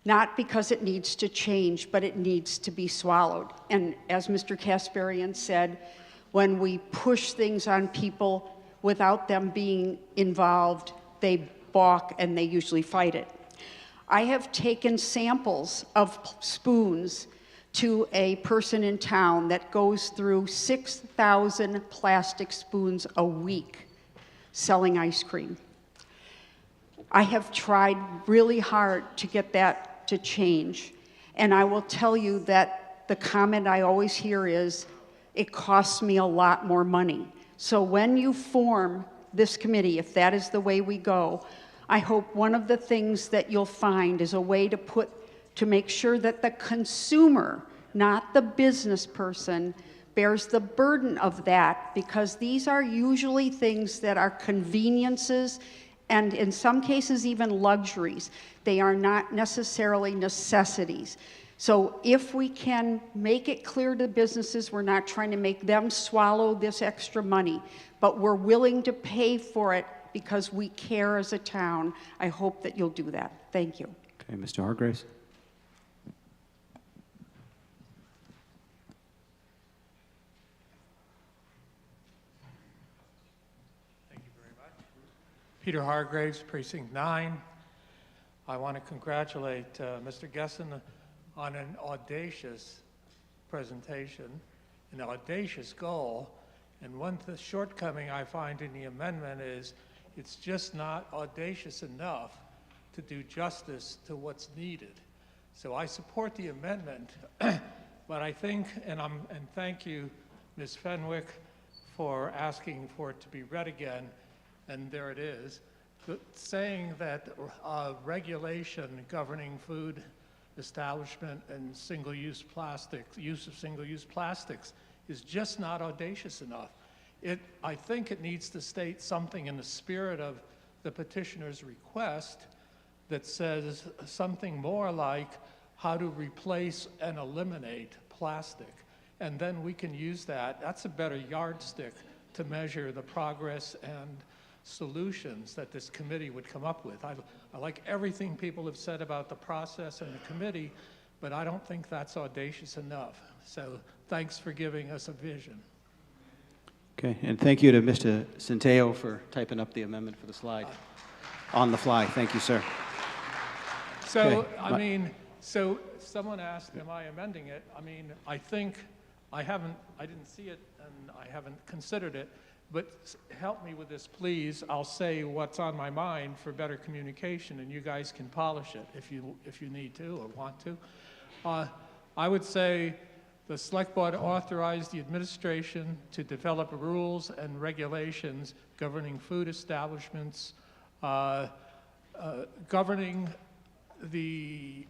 Not because it needs to change, but it needs to be swallowed. And as Mr. Kasparian said, when we push things on people without them being involved, they balk and they usually fight it. I have taken samples of spoons to a person in town that goes through 6,000 plastic spoons a week selling ice cream. I have tried really hard to get that to change, and I will tell you that the comment I always hear is, it costs me a lot more money. So when you form this committee, if that is the way we go, I hope one of the things that you'll find is a way to make sure that the consumer, not the business person, bears the burden of that, because these are usually things that are conveniences and in some cases even luxuries. They are not necessarily necessities. So if we can make it clear to businesses, we're not trying to make them swallow this extra money, but we're willing to pay for it because we care as a town. I hope that you'll do that. Thank you. Okay, Mr. Hargraves. Peter Hargraves, Precinct 9. I want to congratulate Mr. Gessen on an audacious presentation, an audacious goal, and one shortcoming I find in the amendment is it's just not audacious enough to do justice to what's needed. So I support the amendment, but I think, and thank you, Ms. Fenwick, for asking for it to be read again, and there it is, saying that regulation governing food establishment and single-use plastics, use of single-use plastics, is just not audacious enough. I think it needs to state something in the spirit of the petitioner's request that says something more like how to replace and eliminate plastic. And then we can use that. That's a better yardstick to measure the progress and solutions that this committee would come up with. I like everything people have said about the process and the committee, but I don't think that's audacious enough. So thanks for giving us a vision. Okay, and thank you to Mr. Centeo for typing up the amendment for the slide. On the fly. Thank you, sir. So, Okay. I mean, so someone asked, am I amending it? I mean, I think I didn't see it and I haven't considered it, but help me with this, please. I'll say what's on my mind for better communication, and you guys can polish it if you need to or want to. I would say the Select Board authorized the administration to develop rules and regulations governing food establishments, governing the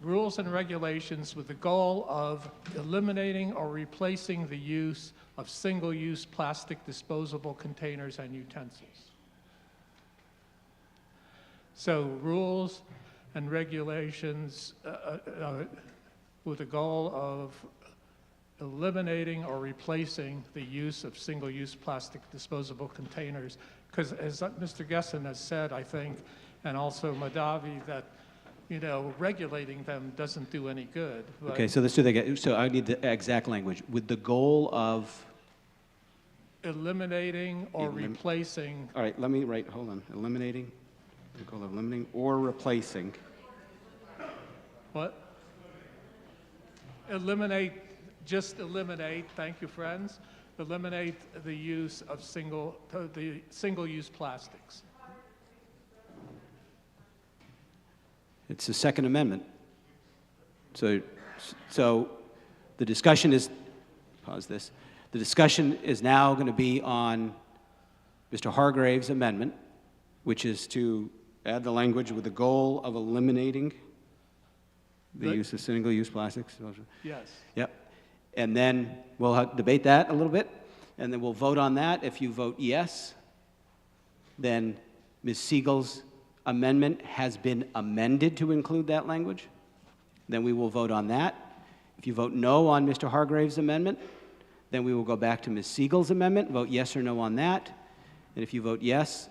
rules and regulations with the goal of eliminating or replacing the use of single-use plastic disposable containers and utensils. So rules and regulations with the goal of eliminating or replacing the use of single-use plastic disposable containers. Because as Mr. Gessen has said, I think, and also Madavi, that regulating them doesn't do any good. Okay, so let's do that again. So I need the exact language. With the goal of? Eliminating or replacing. All right, let me write, hold on. Eliminating, the goal of eliminating or replacing. What? Just eliminate, thank you, friends. Eliminate the use of single-use plastics. It's the Second Amendment. So the discussion is, pause this. The discussion is now going to be on Mr. Hargrave's amendment, which is to add the language with the goal of eliminating the use of single-use plastics. Yes. Yep. And then we'll debate that a little bit, and then we'll vote on that. If you vote yes, then Ms. Siegel's amendment has been amended to include that language. Then we will vote on that. If you vote no on Mr. Hargrave's amendment, then we will go back to Ms. Siegel's amendment, vote yes or no on that. And if you vote yes,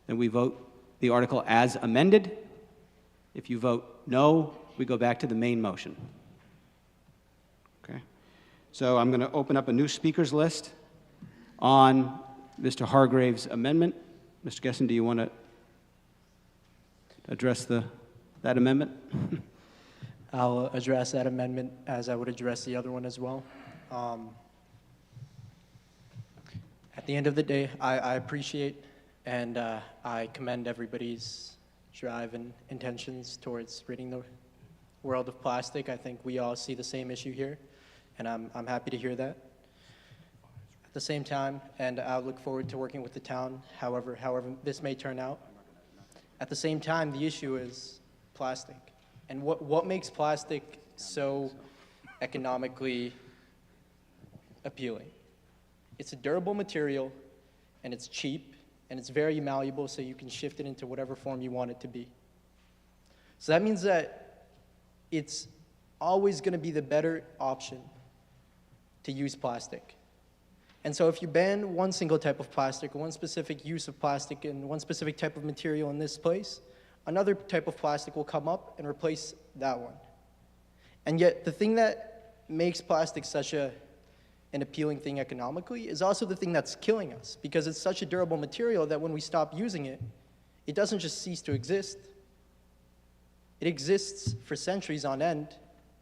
then we vote the article as amended. If you vote no, we go back to the main motion. Okay? So I'm going to open up a new speakers list on Mr. Hargrave's amendment. Mr. Gessen, do you want to address that amendment? I'll address that amendment as I would address the other one as well. At the end of the day, I appreciate and I commend everybody's drive and intentions towards ridding the world of plastic. I think we all see the same issue here, and I'm happy to hear that. At the same time, and I look forward to working with the town, however this may turn out. At the same time, the issue is plastic. And what makes plastic so economically appealing? It's a durable material, and it's cheap, and it's very malleable, so you can shift it into whatever form you want it to be. So that means that it's always going to be the better option to use plastic. And so if you ban one single type of plastic, or one specific use of plastic, and one specific type of material in this place, another type of plastic will come up and replace that one. And yet, the thing that makes plastic such an appealing thing economically is also the thing that's killing us, because it's such a durable material that when we stop using it, it doesn't just cease to exist. It exists for centuries on end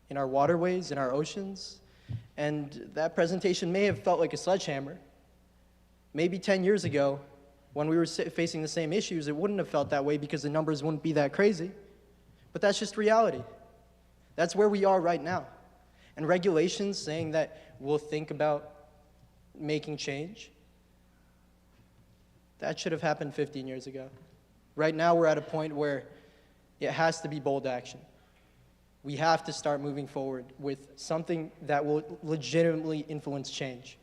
in our waterways, in our oceans, and that presentation may have felt like a sledgehammer. Maybe 10 years ago, when we were facing the same issues, it wouldn't have felt that way because the numbers wouldn't be that crazy. But that's just reality. That's where we are right now. And regulations saying that we'll think about making change, that should have happened 15 years ago. Right now, we're at a point where it has to be bold action. We have to start moving forward with something that will legitimately influence change.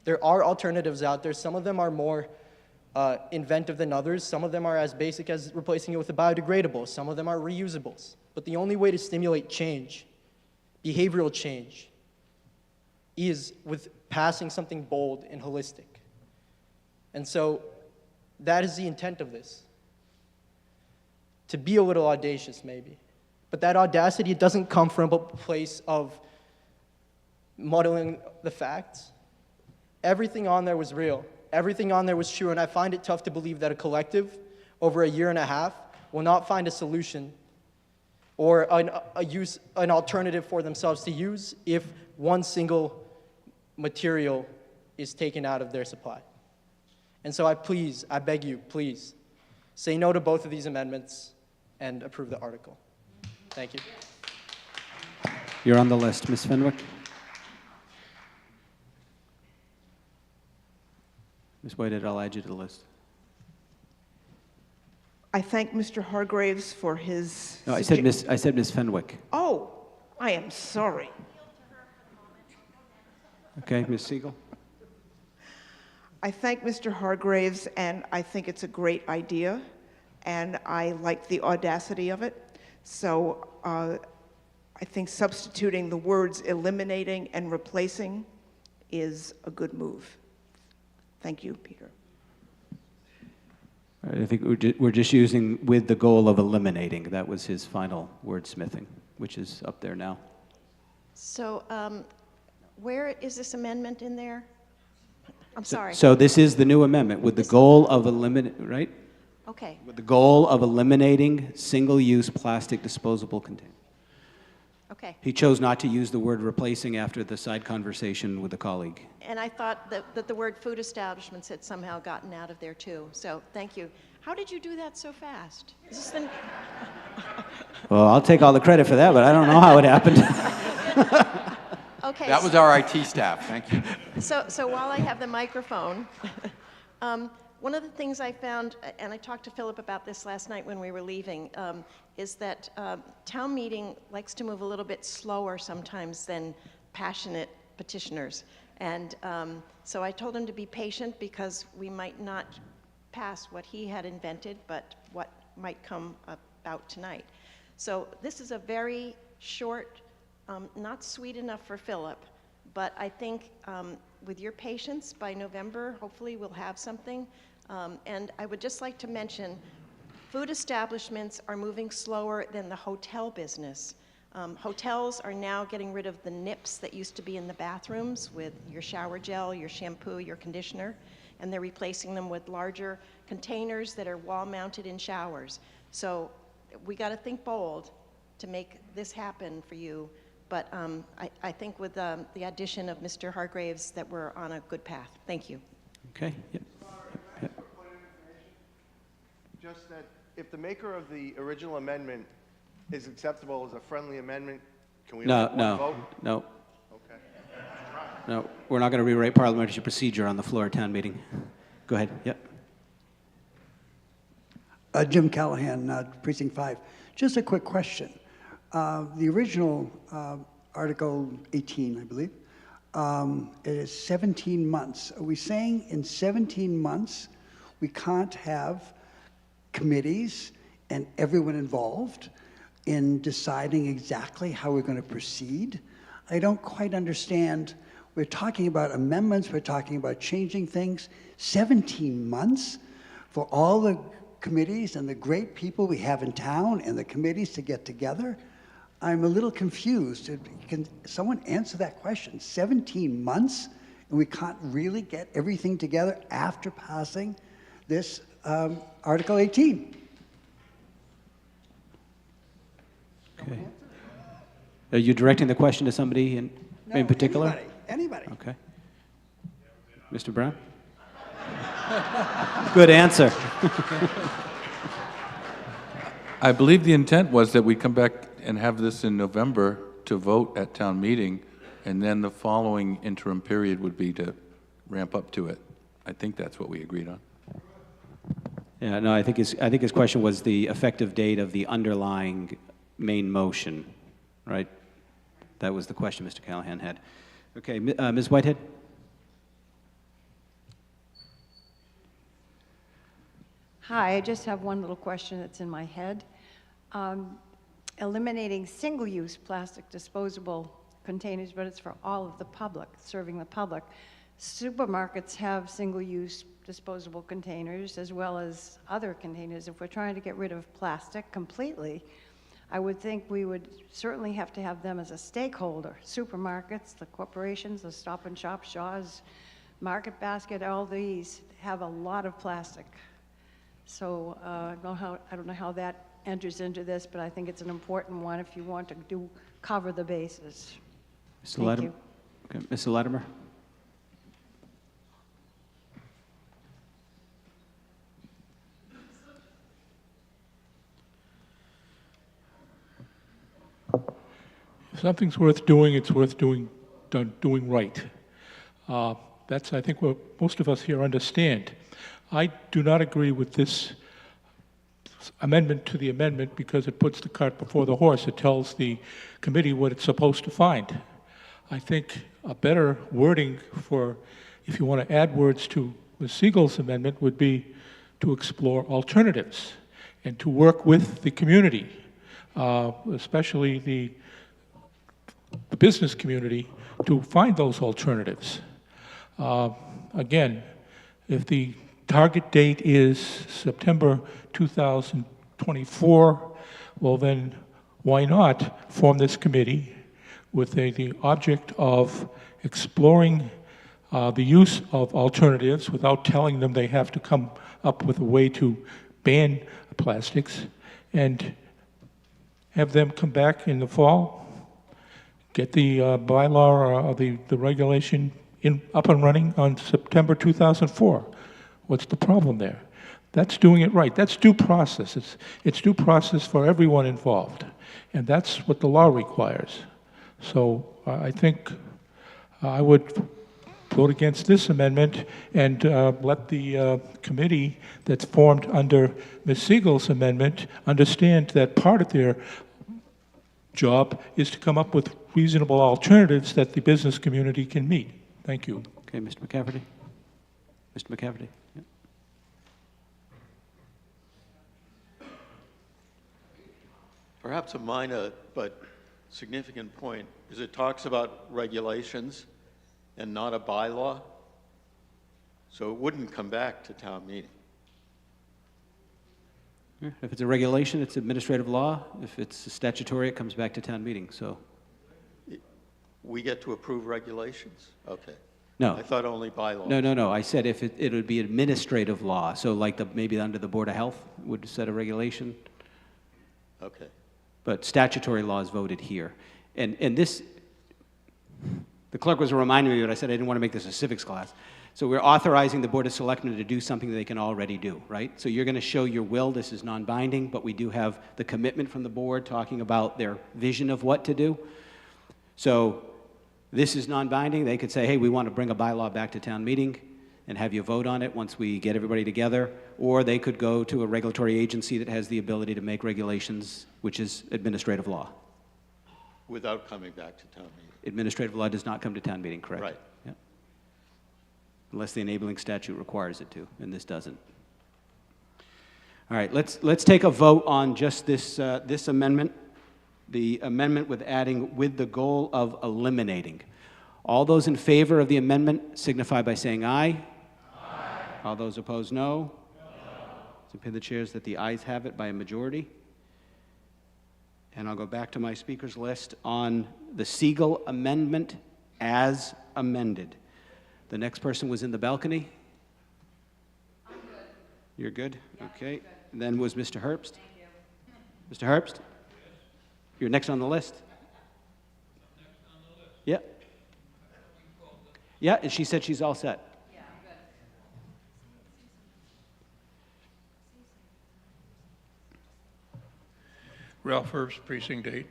There are alternatives out there. Some of them are more inventive than others. Some of them are as basic as replacing it with a biodegradable. Some of them are reusables. But the only way to stimulate change, behavioral change, is with passing something bold and holistic. And so that is the intent of this. To be a little audacious, maybe. But that audacity, it doesn't come from a place of muddling the facts. Everything on there was real. everything on there was true, and I find it tough to believe that a collective over a year and a half will not find a solution or an alternative for themselves to use if one single material is taken out of their supply. And so I beg you, please, say no to both of these amendments and approve the article. Thank you. You're on the list, Ms. Fenwick. Ms. Whitehead, I'll add you to the list. I thank Mr. Hargraves for his... No, I said Ms. Fenwick. Oh, I am sorry. Okay, Ms. Siegel. I thank Mr. Hargraves, and I think it's a great idea, and I like the audacity of it. So I think substituting the words eliminating and replacing is a good move. Thank you, Peter. I think we're just using with the goal of eliminating. That was his final wordsmithing, which is up there now. So where is this amendment in there? I'm sorry. So this is the new amendment with the goal of eliminating, right? Okay. With the goal of eliminating single-use plastic disposable containers. Okay. He chose not to use the word replacing after the side conversation with a colleague. And I thought that the word food establishments had somehow gotten out of there too. So thank you. How did you do that so fast? Is this the... Well, I'll take all the credit for that, but I don't know how it happened. Okay. That was our IT staff. Thank you. So while I have the microphone, one of the things I found, and I talked to Philip about this last night when we were leaving, is that town meeting likes to move a little bit slower sometimes than passionate petitioners. And so I told him to be patient because we might not pass what he had invented, but what might come about tonight. So this is a very short, not sweet enough for Philip, but I think with your patience, by November, hopefully we'll have something. And I would just like to mention, food establishments are moving slower than the hotel business. Hotels are now getting rid of the nips that used to be in the bathrooms with your shower gel, your shampoo, your conditioner, and they're replacing them with larger containers that are wall-mounted in showers. So we got to think bold to make this happen for you. But I think with the addition of Mr. Hargraves that we're on a good path. Thank you. Okay. Yep. Just that if the maker of the original amendment is acceptable as a friendly amendment, can we only vote? No. Okay. No, we're not going to rewrite parliamentary procedure on the floor of town meeting. Go ahead. Yep. Jim Callahan, Precinct 5. Just a quick question. The original Article 18, I believe, it is 17 months. Are we saying in 17 months we can't have committees and everyone involved in deciding exactly how we're going to proceed? I don't quite understand. We're talking about amendments, we're talking about changing things. 17 months for all the committees and the great people we have in town and the committees to get together? I'm a little confused. Can someone answer that question? 17 months and we can't really get everything together after passing this Article 18? Okay. Are you directing the question to somebody in particular? Anybody. Okay. Mr. Brown? Good answer. I believe the intent was that we come back and have this in November to vote at town meeting, and then the following interim period would be to ramp up to it. I think that's what we agreed on. Yeah, no, I think his question was the effective date of the underlying main motion, right? That was the question Mr. Callahan had. Okay, Ms. Whitehead? Hi, I just have one little question that's in my head. Eliminating single-use plastic disposable containers, but it's for all of the public, serving the public. Supermarkets have single-use disposable containers as well as other containers. If we're trying to get rid of plastic completely, I would think we would certainly have to have them as a stakeholder. Supermarkets, the corporations, the Stop and Shop, Shaw's, Market Basket, all these have a lot of plastic. So I don't know how that enters into this, but I think it's an important one if you want to cover the bases. Mr. Latimer? Okay, Mr. Latimer? If something's worth doing, it's worth doing right. That's, I think, what most of us here understand. I do not agree with this amendment to the amendment because it puts the cart before the horse. It tells the committee what it's supposed to find. I think a better wording for, if you want to add words to Ms. Siegel's amendment, would be to explore alternatives and to work with the community, especially the business community, to find those alternatives. Again, if the target date is September 2024, well then why not form this committee with the object of exploring the use of alternatives without telling them they have to come up with a way to ban plastics, and have them come back in the fall, get the bylaw or the regulation up and running on September 2004. What's the problem there? That's doing it right. That's due process. It's due process for everyone involved. And that's what the law requires. So I think I would vote against this amendment and let the committee that's formed under Ms. Siegel's amendment understand that part of their job is to come up with reasonable alternatives that the business community can meet. Thank you. Okay, Mr. McCafferty. Mr. McCafferty. Yeah. Perhaps a minor but significant point is it talks about regulations and not a bylaw, so it wouldn't come back to town meeting. Yeah, if it's a regulation, it's administrative law. If it's statutory, it comes back to town meeting. So We get to approve regulations? Okay. no, I thought only bylaws. no. I said if it would be administrative law. So like maybe under the Board of Health would set a regulation. Okay. But statutory law is voted here. And this, the clerk was reminding me, but I said I didn't want to make this a civics class. So we're authorizing the Board of Selectmen to do something that they can already do, right? So you're going to show your will. This is non-binding, but we do have the commitment from the board talking about their vision of what to do. So this is non-binding. They could say, hey, we want to bring a bylaw back to town meeting and have you vote on it once we get everybody together. Or they could go to a regulatory agency that has the ability to make regulations, which is administrative law. Without coming back to town meeting. Administrative law does not come to town meeting, correct? Right. Yeah. Unless the enabling statute requires it to, and this doesn't. All right, let's take a vote on just this amendment. The amendment with adding with the goal of eliminating. All those in favor of the amendment signify by saying aye. Aye. All those opposed, no. No. So pin the chairs that the ayes have it by a majority. And I'll go back to my speakers list on the Siegel amendment as amended. The next person was in the balcony. I'm good. You're good? Yeah, okay. Good. And then was Mr. Herbst. Thank you. Mr. Herbst? Yes. You're next on the list. Next on the list. Yeah. Yeah, and she said she's all set. Yeah, I'm good. Ralph Herbst, Precinct 8.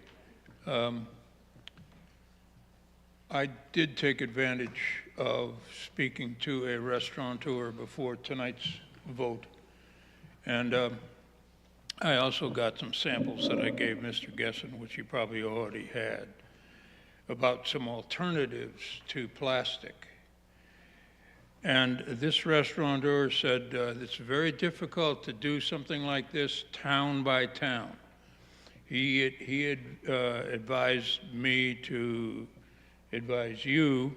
I did take advantage of speaking to a restaurateur before tonight's vote. And I also got some samples that I gave Mr. Gessen, which he probably already had, about some alternatives to plastic. And this restaurateur said it's very difficult to do something like this town by town. He had advised me to advise you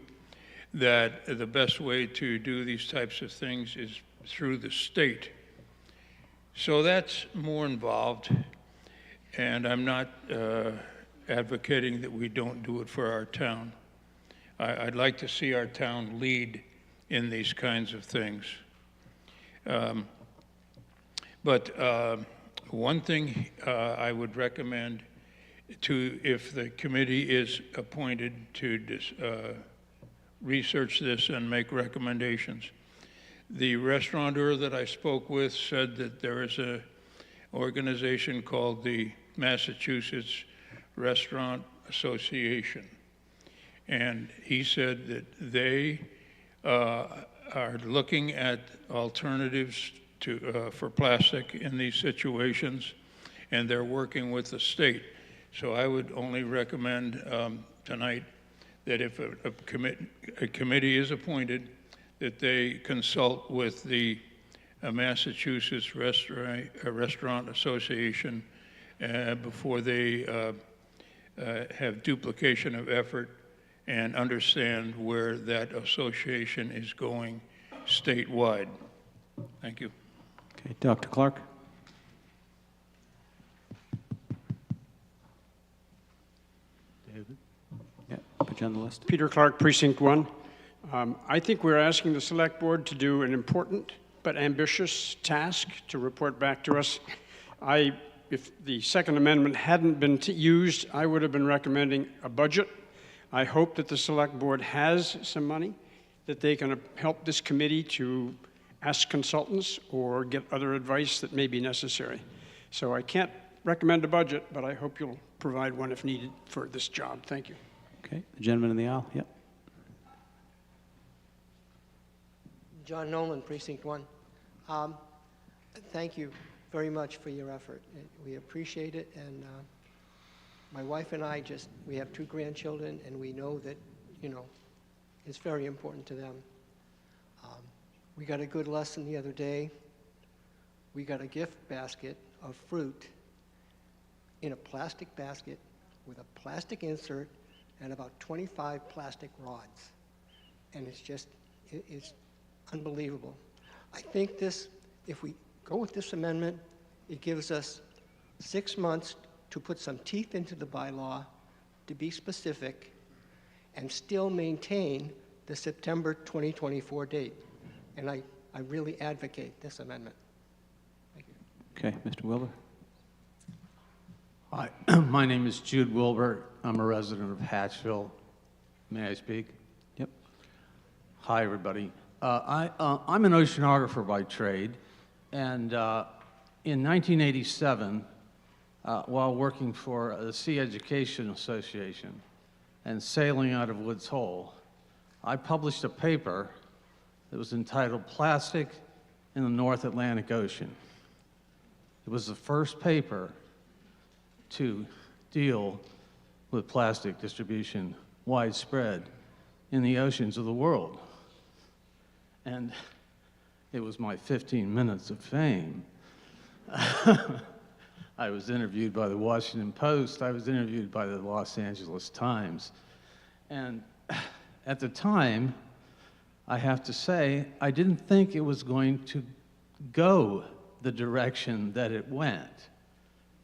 that the best way to do these types of things is through the state. So that's more involved, and I'm not advocating that we don't do it for our town. I'd like to see our town lead in these kinds of things. But one thing I would recommend if the committee is appointed to research this and make recommendations. The restaurateur that I spoke with said that there is an organization called the Massachusetts Restaurant Association. And he said that they are looking at alternatives for plastic in these situations, and they're working with the state. So I would only recommend tonight that if a committee is appointed, that they consult with the Massachusetts Restaurant Association before they have duplication of effort and understand where that association is going statewide. Thank you. Okay, Dr. Clark. David? Yeah, put you on the list. Peter Clark, Precinct 1. I think we're asking the Select Board to do an important but ambitious task to report back to us. If the Second Amendment hadn't been used, I would have been recommending a budget. I hope that the Select Board has some money that they can help this committee to ask consultants or get other advice that may be necessary. So I can't recommend a budget, but I hope you'll provide one if needed for this job. Thank you. Okay, the gentleman in the aisle, yep. John Nolan, Precinct 1. Thank you very much for your effort. We appreciate it, and my wife and I we have 2 grandchildren, and we know that, it's very important to them. We got a good lesson the other day. We got a gift basket of fruit in a plastic basket with a plastic insert and about 25 plastic rods. And it's unbelievable. I think if we go with this amendment, it gives us 6 months to put some teeth into the bylaw, to be specific, and still maintain the September 2024 date. And I really advocate this amendment. Thank you. Okay, Mr. Wilbur. Hi, my name is Jude Wilbur. I'm a resident of Hatchville. May I speak? Yep. Hi, everybody. I'm an oceanographer by trade, and in 1987, while working for the Sea Education Association and sailing out of Woods Hole, I published a paper that was entitled Plastic in the North Atlantic Ocean. It was the first paper to deal with plastic distribution widespread in the oceans of the world. And it was my 15 minutes of fame. I was interviewed by the Washington Post. I was interviewed by the Los Angeles Times. And at the time, I have to say, I didn't think it was going to go the direction that it went.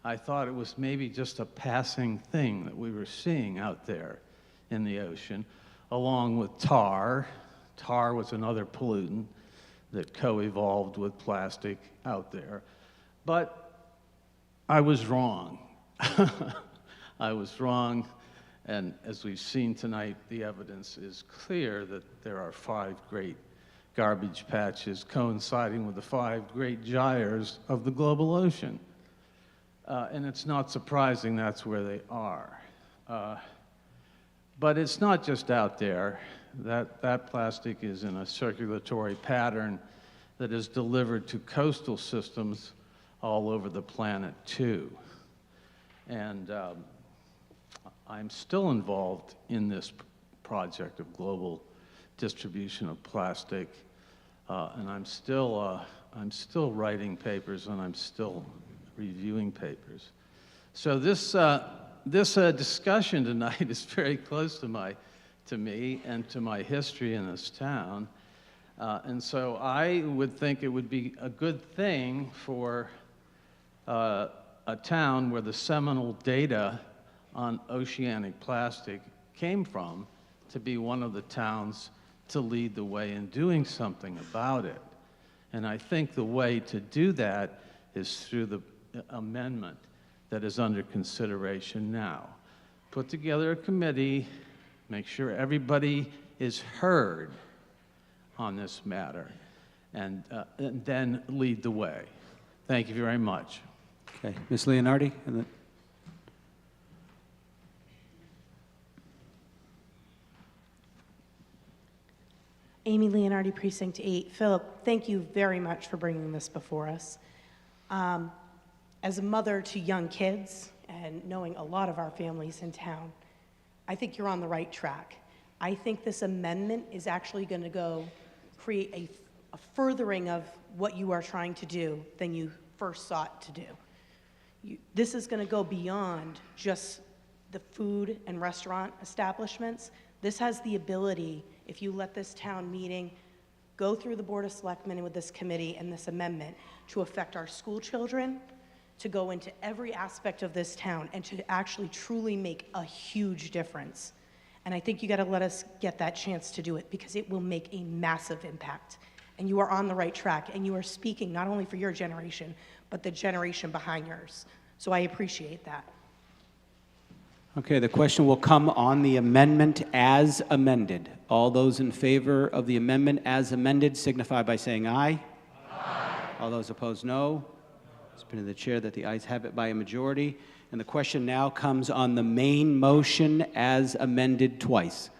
I thought it was maybe just a passing thing that we were seeing out there in the ocean, along with tar. Tar was another pollutant that co-evolved with plastic out there. But I was wrong. I was wrong, and as we've seen tonight, the evidence is clear that there are 5 great garbage patches coinciding with the 5 great gyres of the global ocean. And it's not surprising that's where they are. But it's not just out there. That plastic is in a circulatory pattern that is delivered to coastal systems all over the planet too. And I'm still involved in this project of global distribution of plastic, and I'm still writing papers, and I'm still reviewing papers. So this discussion tonight is very close to me and to my history in this town. And so I would think it would be a good thing for a town where the seminal data on oceanic plastic came from to be one of the towns to lead the way in doing something about it. And I think the way to do that is through the amendment that is under consideration now. Put together a committee, make sure everybody is heard on this matter, and then lead the way. Thank you very much. Okay, Ms. Leonardi? And then Amy Leonardi, Precinct 8. Philip, thank you very much for bringing this before us. As a mother to young kids and knowing a lot of our families in town, I think you're on the right track. I think this amendment is actually going to go create a furthering of what you are trying to do than you first sought to do. This is going to go beyond just the food and restaurant establishments. This has the ability, if you let this town meeting go through the Board of Selectmen with this committee and this amendment, to affect our school children, to go into every aspect of this town, and to actually truly make a huge difference. And I think you got to let us get that chance to do it, because it will make a massive impact. And you are on the right track, and you are speaking not only for your generation, but the generation behind yours. So I appreciate that. okay, the question will come on the amendment as amended. All those in favor of the amendment as amended signify by saying aye. Aye. All those opposed, no. It's been in the chair that the ayes have it by a majority. And the question now comes on the main motion as amended twice.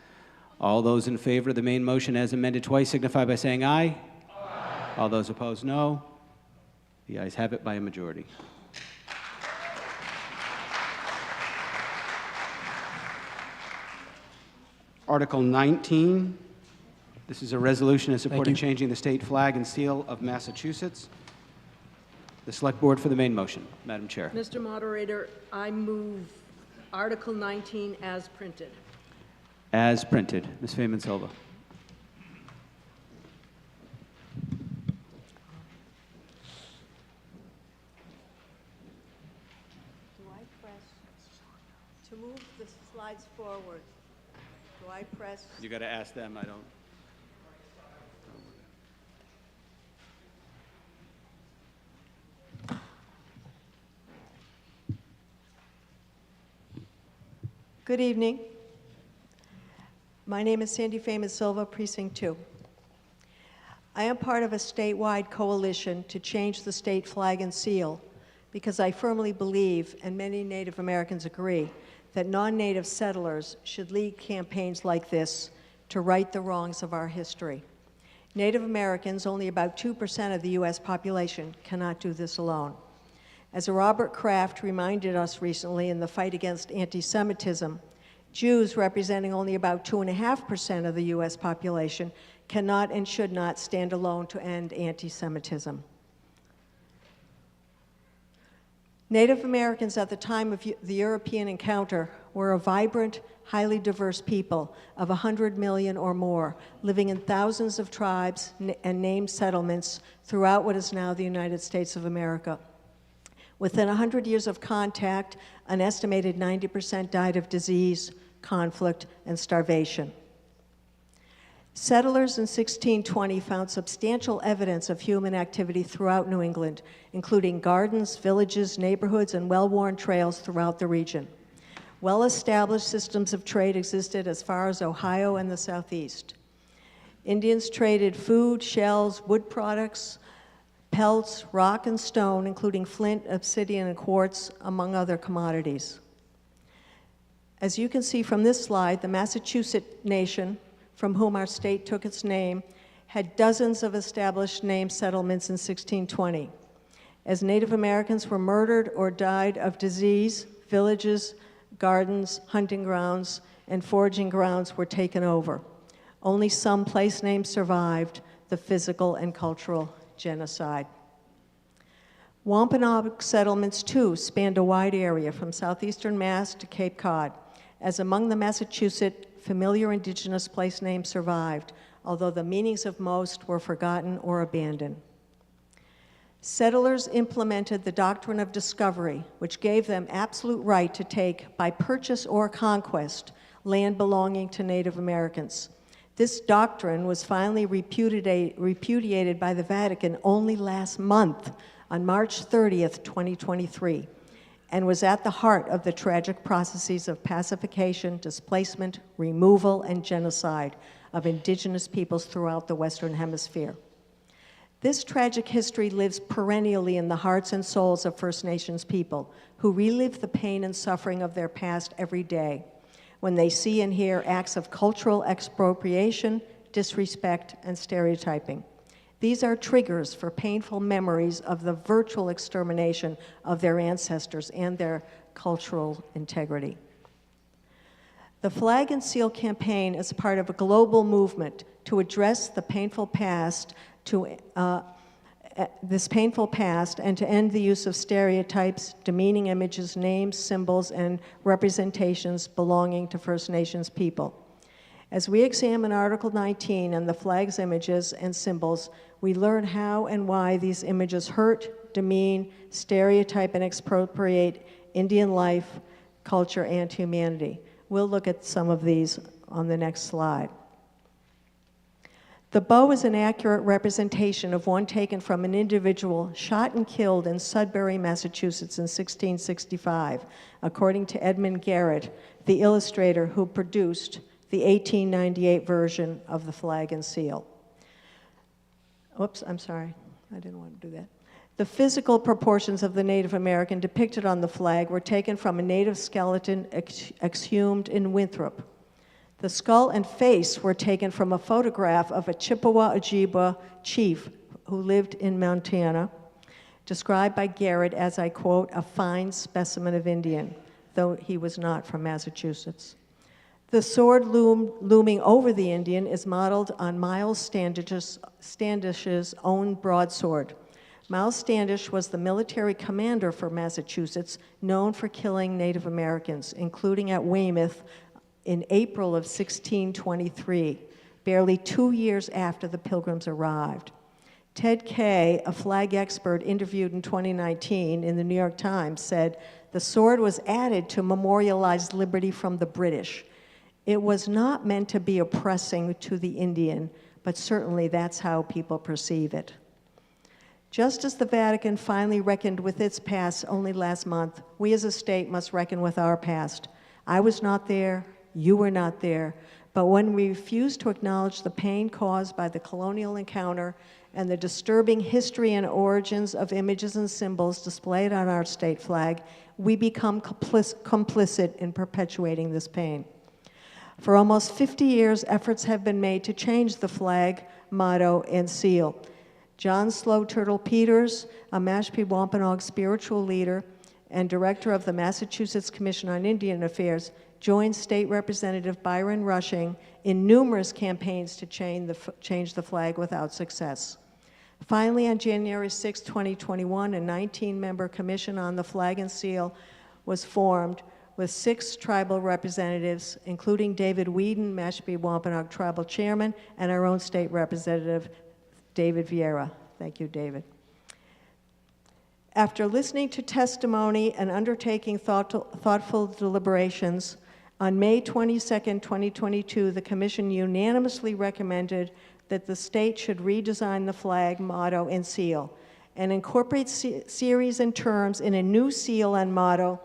All those in favor of the main motion as amended twice signify by saying aye. Aye. All those opposed, no. The ayes have it by a majority. Article 19, this is a resolution in support of changing the state flag and seal of Massachusetts. The Select Board for the main motion. Madam Chair. Mr. Moderator, I move Article 19 as printed. As printed. Ms. Feynman Silva. Do I press to move the slides forward? Do I press? You got to ask them. I don't. Good evening. My name is Sandy Feynman Silva, Precinct 2. I am part of a statewide coalition to change the state flag and seal because I firmly believe, and many Native Americans agree, that non-Native settlers should lead campaigns like this to right the wrongs of our history. Native Americans, only about 2% of the U.S. population, cannot do this alone. As Robert Kraft reminded us recently in the fight against anti-Semitism, Jews, representing only about 2.5% of the U.S. population, cannot and should not stand alone to end anti-Semitism. Native Americans at the time of the European encounter were a vibrant, highly diverse people of 100 million or more, living in thousands of tribes and named settlements throughout what is now the United States of America. Within 100 years of contact, an estimated 90% died of disease, conflict, and starvation. Settlers in 1620 found substantial evidence of human activity throughout New England, including gardens, villages, neighborhoods, and well-worn trails throughout the region. Well-established systems of trade existed as far as Ohio and the Southeast. Indians traded food, shells, wood products, pelts, rock and stone, including flint, obsidian, and quartz, among other commodities. As you can see from this slide, the Massachusetts nation, from whom our state took its name, had dozens of established named settlements in 1620. As Native Americans were murdered or died of disease, villages, gardens, hunting grounds, and foraging grounds were taken over. Only some place names survived the physical and cultural genocide. Wampanoag settlements, too, spanned a wide area from southeastern Mass to Cape Cod. As among the Massachusetts, familiar indigenous place names survived, although the meanings of most were forgotten or abandoned. Settlers implemented the doctrine of discovery, which gave them absolute right to take, by purchase or conquest, land belonging to Native Americans. This doctrine was finally repudiated by the Vatican only last month, on March 30th, 2023, and was at the heart of the tragic processes of pacification, displacement, removal, and genocide of indigenous peoples throughout the Western Hemisphere. This tragic history lives perennially in the hearts and souls of First Nations people, who relive the pain and suffering of their past every day when they see and hear acts of cultural expropriation, disrespect, and stereotyping. These are triggers for painful memories of the virtual extermination of their ancestors and their cultural integrity. The Flag and Seal campaign is part of a global movement to address the painful past, this painful past, and to end the use of stereotypes, demeaning images, names, symbols, and representations belonging to First Nations people. As we examine Article 19 and the flag's images and symbols, we learn how and why these images hurt, demean, stereotype, and expropriate Indian life, culture, and humanity. We'll look at some of these on the next slide. The bow is an accurate representation of one taken from an individual shot and killed in Sudbury, Massachusetts in 1665, according to Edmund Garrett, the illustrator who produced the 1898 version of the Flag and Seal. Oops, I'm sorry, I didn't want to do that. The physical proportions of the Native American depicted on the flag were taken from a native skeleton exhumed in Winthrop. The skull and face were taken from a photograph of a Chippewa Ojibwa chief who lived in Montana, described by Garrett as, I quote, a fine specimen of Indian, though he was not from Massachusetts. The sword looming over the Indian is modeled on Miles Standish's own broadsword. Miles Standish was the military commander for Massachusetts, known for killing Native Americans, including at Weymouth in April of 1623, barely 2 years after the Pilgrims arrived. Ted Kay, a flag expert interviewed in 2019 in the New York Times, said, "The sword was added to memorialize liberty from the British. It was not meant to be oppressing to the Indian, but certainly that's how people perceive it." Just as the Vatican finally reckoned with its past only last month, we as a state must reckon with our past. I was not there, you were not there, but when we refuse to acknowledge the pain caused by the colonial encounter and the disturbing history and origins of images and symbols displayed on our state flag, we become complicit in perpetuating this pain. For almost 50 years, efforts have been made to change the flag, motto, and seal. John Slow Turtle Peters, a Mashpee Wampanoag spiritual leader and director of the Massachusetts Commission on Indian Affairs, joined State Representative Byron Rushing in numerous campaigns to change the flag without success. Finally, on January 6, 2021, a 19-member commission on the flag and seal was formed with 6 tribal representatives, including David Whedon, Mashpee Wampanoag Tribal Chairman, and our own state representative, David Vieira. Thank you, David. After listening to testimony and undertaking thoughtful deliberations, on May 22, 2022, the Commission unanimously recommended that the state should redesign the flag, motto, and seal, and incorporate series and terms in a new seal and motto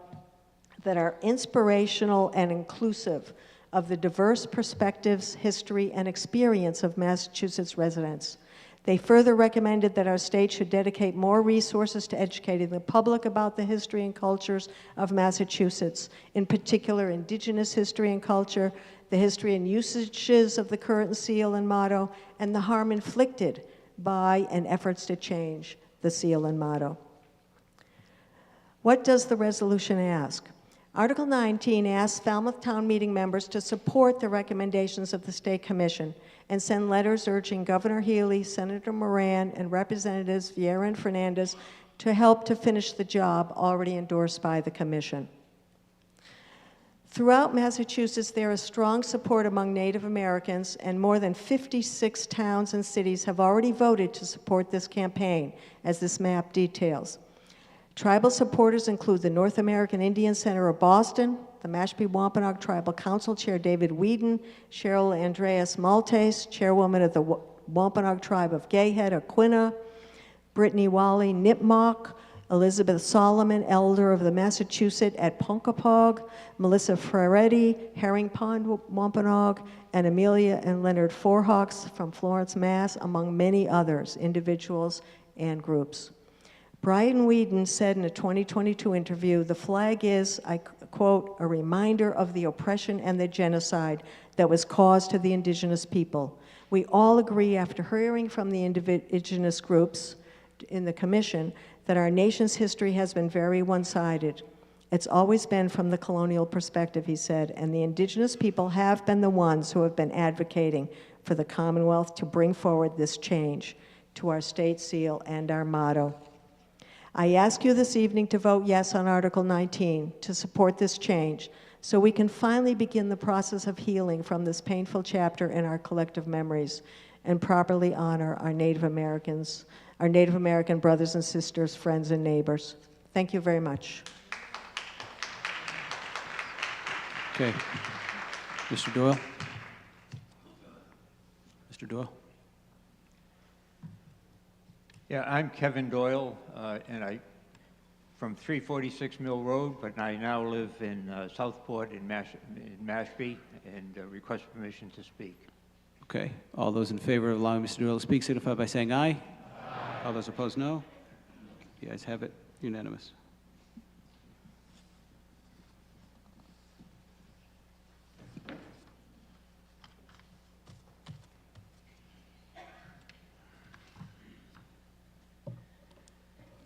that are inspirational and inclusive of the diverse perspectives, history, and experience of Massachusetts residents. They further recommended that our state should dedicate more resources to educating the public about the history and cultures of Massachusetts, in particular Indigenous history and culture, the history and usages of the current seal and motto, and the harm inflicted by and efforts to change the seal and motto. What does the resolution ask? Article 19 asks Falmouth Town Meeting members to support the recommendations of the State Commission and send letters urging Governor Healy, Senator Moran, and Representatives Vieira and Fernandez to help to finish the job already endorsed by the Commission. Throughout Massachusetts, there is strong support among Native Americans, and more than 56 towns and cities have already voted to support this campaign, as this map details. Tribal supporters include the North American Indian Center of Boston, the Mashpee Wampanoag Tribal Council Chair David Whedon, Cheryl Andreas Maltese, Chairwoman of the Wampanoag Tribe of Gayhead, Aquina, Brittany Wally, Nipmuc, Elizabeth Solomon, Elder of the Massachusetts at Ponkapog, Melissa Ferretti, Herring Pond Wampanoag, and Amelia and Leonard Forhawks from Florence, Mass., among many others, individuals and groups. Brian Whedon said in a 2022 interview, "The flag is," I quote, "a reminder of the oppression and the genocide that was caused to the indigenous people. We all agree after hearing from the indigenous groups in the commission that our nation's history has been very one-sided. It's always been from the colonial perspective," he said, "and the indigenous people have been the ones who have been advocating for the Commonwealth to bring forward this change to our state seal and our motto. I ask you this evening to vote yes on Article 19 to support this change so we can finally begin the process of healing from this painful chapter in our collective memories and properly honor our Native Americans, our Native American brothers and sisters, friends and neighbors. Thank you very much. Okay. Mr. Doyle? Mr. Doyle? Yeah, I'm Kevin Doyle, and from 346 Mill Road, but I now live in Southport in Mashpee, and request permission to speak. Okay. All those in favor of allowing Mr. Doyle to speak signify by saying aye. Aye. All those opposed, no. You guys have it. Unanimous.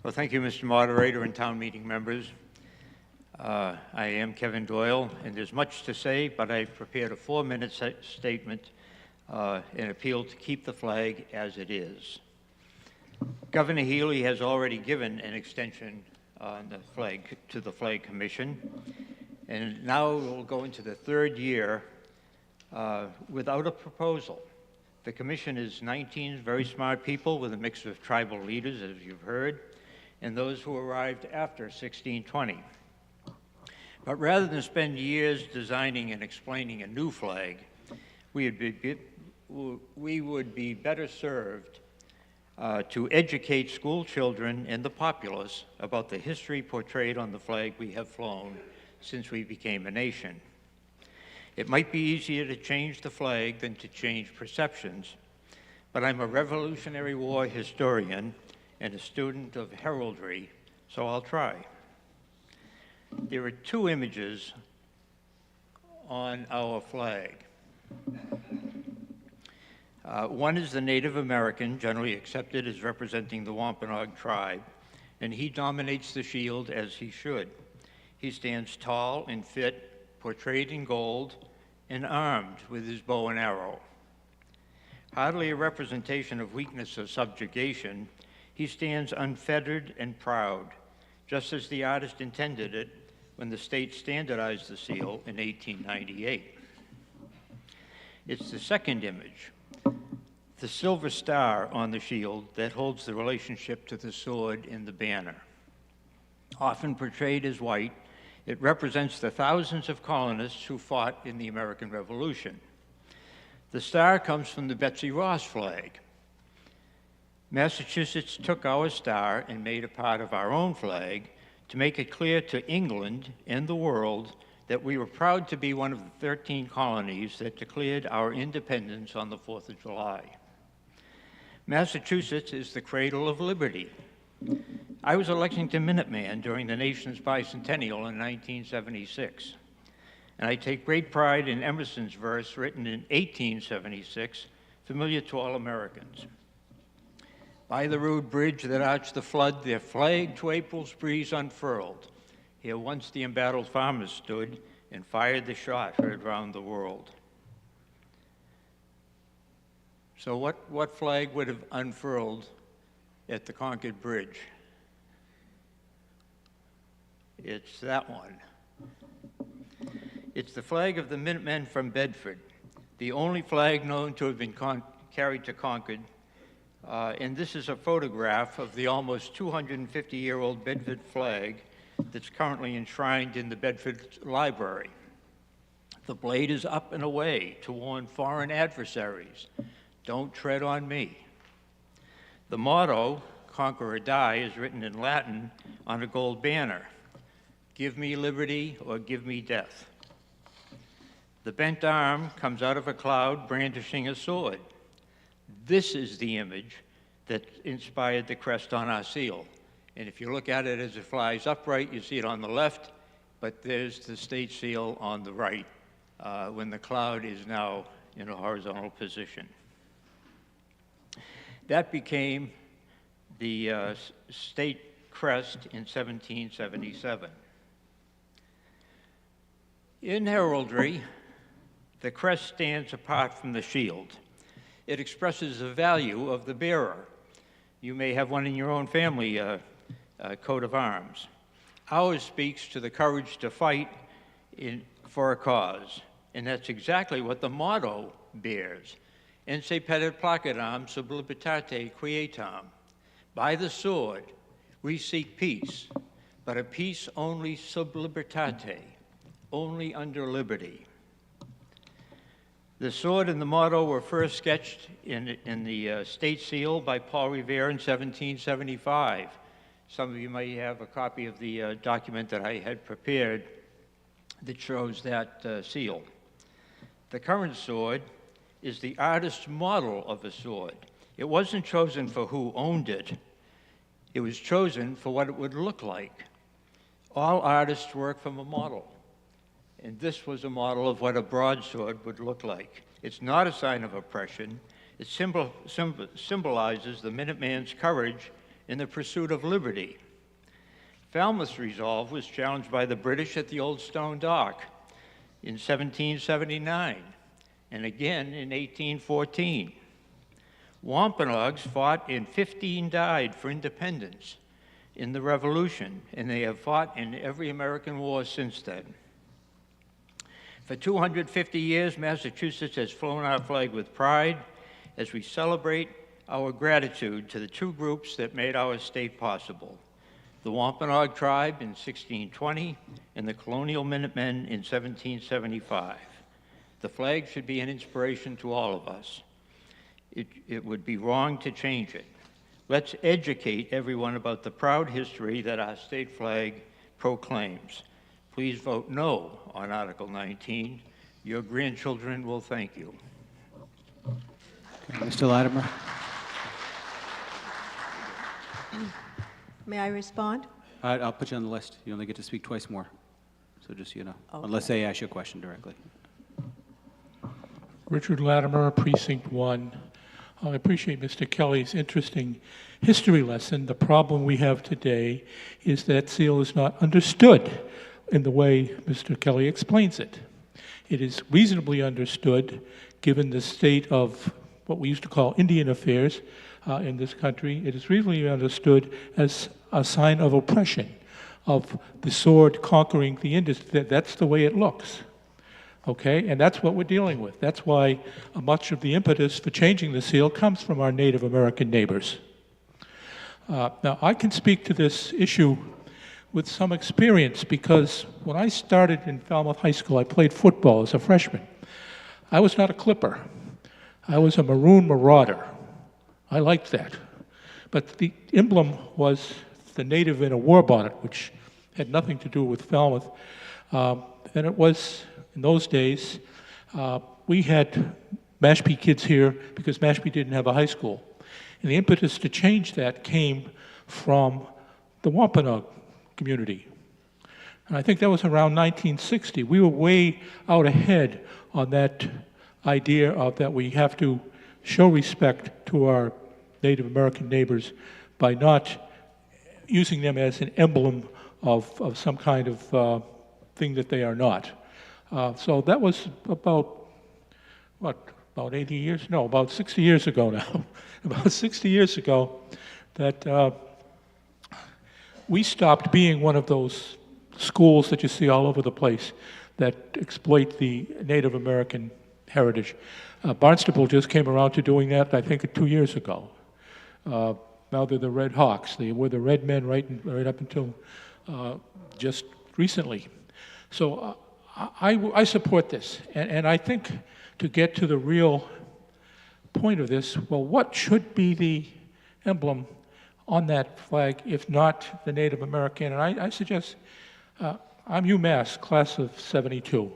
Well, thank you, Mr. Moderator and town meeting members. I am Kevin Doyle, and there's much to say, but I've prepared a 4-minute statement and appeal to keep the flag as it is. Governor Healy has already given an extension on the flag to the Flag Commission, and now we'll go into the 3rd year without a proposal. The commission is 19 very smart people with a mix of tribal leaders, as you've heard, and those who arrived after 1620. But rather than spend years designing and explaining a new flag, we would be better served to educate school children and the populace about the history portrayed on the flag we have flown since we became a nation. It might be easier to change the flag than to change perceptions, but I'm a Revolutionary War historian and a student of heraldry, so I'll try. There are 2 images on our flag. One is the Native American, generally accepted as representing the Wampanoag tribe, and he dominates the shield as he should. He stands tall and fit, portrayed in gold, and armed with his bow and arrow. Hardly a representation of weakness or subjugation, he stands unfettered and proud, just as the artist intended it when the state standardized the seal in 1898. It's the second image, the silver star on the shield that holds the relationship to the sword in the banner. Often portrayed as white, it represents the thousands of colonists who fought in the American Revolution. The star comes from the Betsy Ross flag. Massachusetts took our star and made it part of our own flag to make it clear to England and the world that we were proud to be one of the 13 colonies that declared our independence on the 4th of July. Massachusetts is the cradle of liberty. I was a Lexington Minuteman during the nation's bicentennial in 1976, and I take great pride in Emerson's verse written in 1876, familiar to all Americans. By the rude bridge that arched the flood, their flag to April's breeze unfurled. Here once the embattled farmers stood and fired the shot heard round the world. So what flag would have unfurled at the Concord Bridge? It's that one. It's the flag of the Minutemen from Bedford, the only flag known to have been carried to Concord. And this is a photograph of the almost 250-year-old Bedford flag that's currently enshrined in the Bedford Library. The blade is up and away to warn foreign adversaries, "Don't tread on me." The motto, "Conquer or Die," is written in Latin on a gold banner, "Give me liberty or give me death." The bent arm comes out of a cloud brandishing a sword. This is the image that inspired the crest on our seal. And if you look at it as it flies upright, you see it on the left, but there's the state seal on the right when the cloud is now in a horizontal position. That became the state crest in 1777. In heraldry, the crest stands apart from the shield. It expresses the value of the bearer. You may have one in your own family coat of arms. Ours speaks to the courage to fight for a cause, and that's exactly what the motto bears. Ense pedet placidam sub libertate quietam. By the sword, we seek peace, but a peace only sub libertate, only under liberty. The sword and the motto were first sketched in the state seal by Paul Revere in 1775. Some of you may have a copy of the document that I had prepared that shows that seal. The current sword is the artist's model of a sword. It wasn't chosen for who owned it. It was chosen for what it would look like. All artists work from a model. And this was a model of what a broadsword would look like. It's not a sign of oppression. It symbolizes the Minuteman's courage in the pursuit of liberty. Falmouth's resolve was challenged by the British at the Old Stone Dock in 1779, and again in 1814. Wampanoags fought and 15 died for independence in the Revolution, and they have fought in every American war since then. For 250 years, Massachusetts has flown our flag with pride as we celebrate our gratitude to the two groups that made our state possible, the Wampanoag tribe in 1620 and the Colonial Minutemen in 1775. The flag should be an inspiration to all of us. It would be wrong to change it. Let's educate everyone about the proud history that our state flag proclaims. Please vote no on Article 19. Your grandchildren will thank you. Okay, Mr. Latimer. May I respond? All right, I'll put you on the list. You only get to speak twice more. So just so you know, Okay. unless they ask you a question directly. Richard Latimer, Precinct 1. I appreciate Mr. Kelly's interesting history lesson. The problem we have today is that seal is not understood in the way Mr. Kelly explains it. It is reasonably understood given the state of what we used to call Indian affairs in this country. It is reasonably understood as a sign of oppression, of the sword conquering the Indians. That's the way it looks. Okay, and that's what we're dealing with. That's why much of the impetus for changing the seal comes from our Native American neighbors. Now, I can speak to this issue with some experience because when I started in Falmouth High School, I played football as a freshman. I was not a Clipper. I was a Maroon Marauder. I liked that. But the emblem was the native in a war bonnet, which had nothing to do with Falmouth. And it was, in those days, we had Mashpee kids here because Mashpee didn't have a high school. And the impetus to change that came from the Wampanoag community. And I think that was around 1960. We were way out ahead on that idea of that we have to show respect to our Native American neighbors by not using them as an emblem of some kind of thing that they are not. So that was about, about 80 years? No, about 60 years ago now. About 60 years ago that we stopped being one of those schools that you see all over the place that exploit the Native American heritage. Barnstable just came around to doing that, I think, 2 years ago. Now they're the Red Hawks. They were the Red Men right up until just recently. So I support this, and I think to get to the real point of this, well, what should be the emblem on that flag, if not the Native American? And I suggest, I'm UMass, class of '72,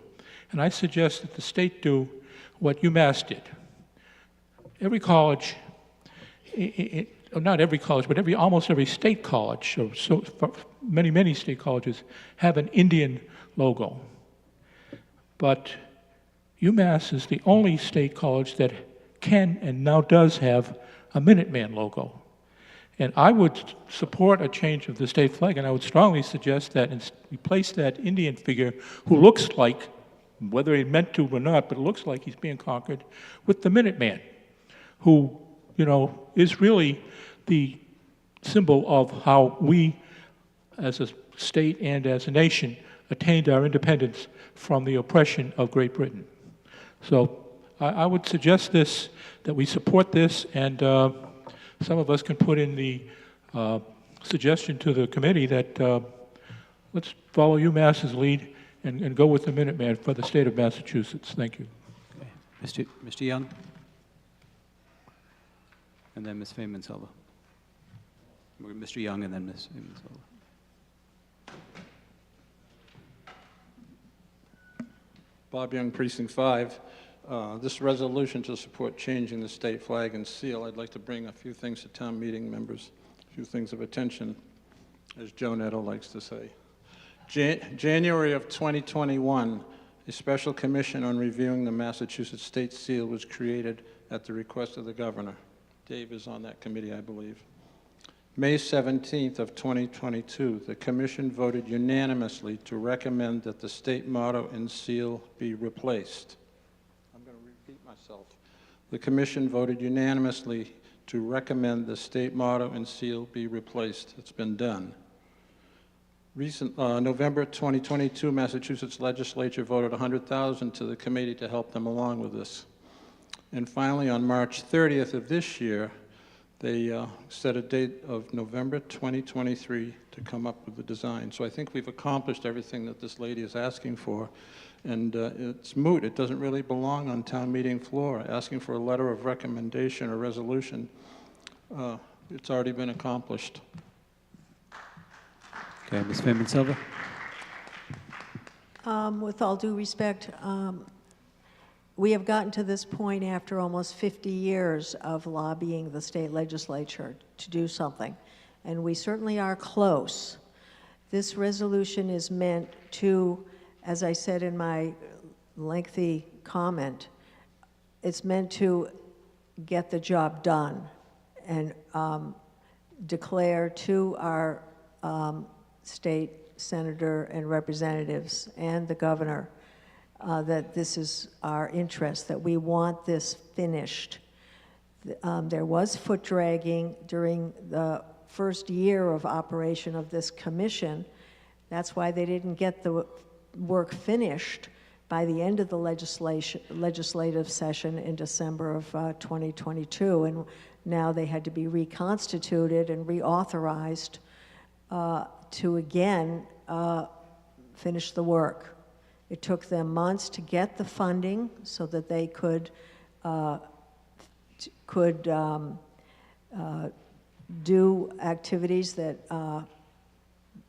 and I suggest that the state do what UMass did. Every college, not every college, but almost every state college, or so many state colleges, have an Indian logo. But UMass is the only state college that can and now does have a Minuteman logo. And I would support a change of the state flag, and I would strongly suggest that replace that Indian figure who looks like, whether he meant to or not, but it looks like he's being conquered, with the Minuteman, who, you know, is really the symbol of how we, as a state and as a nation, attained our independence from the oppression of Great Britain. So I would suggest this, that we support this, and some of us can put in the suggestion to the committee that let's follow UMass's lead and go with the Minuteman for the state of Massachusetts. Thank you. Okay. Mr. Young? And then Ms. Feynman-Silva. Mr. Young and then Ms. Feynman-Silva. Bob Young, Precinct 5. This resolution to support changing the state flag and seal, I'd like to bring a few things to town meeting members, a few things of attention, as Joe Netto likes to say. January of 2021, a special commission on reviewing the Massachusetts state seal was created at the request of the governor. Dave is on that committee, I believe. May 17th of 2022, the commission voted unanimously to recommend that the state motto and seal be replaced. I'm going to repeat myself. The commission voted unanimously to recommend the state motto and seal be replaced. It's been done. November 2022, Massachusetts legislature voted $100,000 to the committee to help them along with this. And finally, on March 30th of this year, they set a date of November 2023 to come up with the design. So I think we've accomplished everything that this lady is asking for. And it's moot. It doesn't really belong on town meeting floor. Asking for a letter of recommendation or resolution, it's already been accomplished. Okay, Ms. Feynman-Silva. With all due respect, we have gotten to this point after almost 50 years of lobbying the state legislature to do something, and we certainly are close. This resolution is meant to, as I said in my lengthy comment, it's meant to get the job done and declare to our state senator and representatives and the governor that this is our interest, that we want this finished. There was foot dragging during the first year of operation of this commission. That's why they didn't get the work finished by the end of the legislative session in December of 2022, and now they had to be reconstituted and reauthorized to again finish the work. It took them months to get the funding so that they could do activities that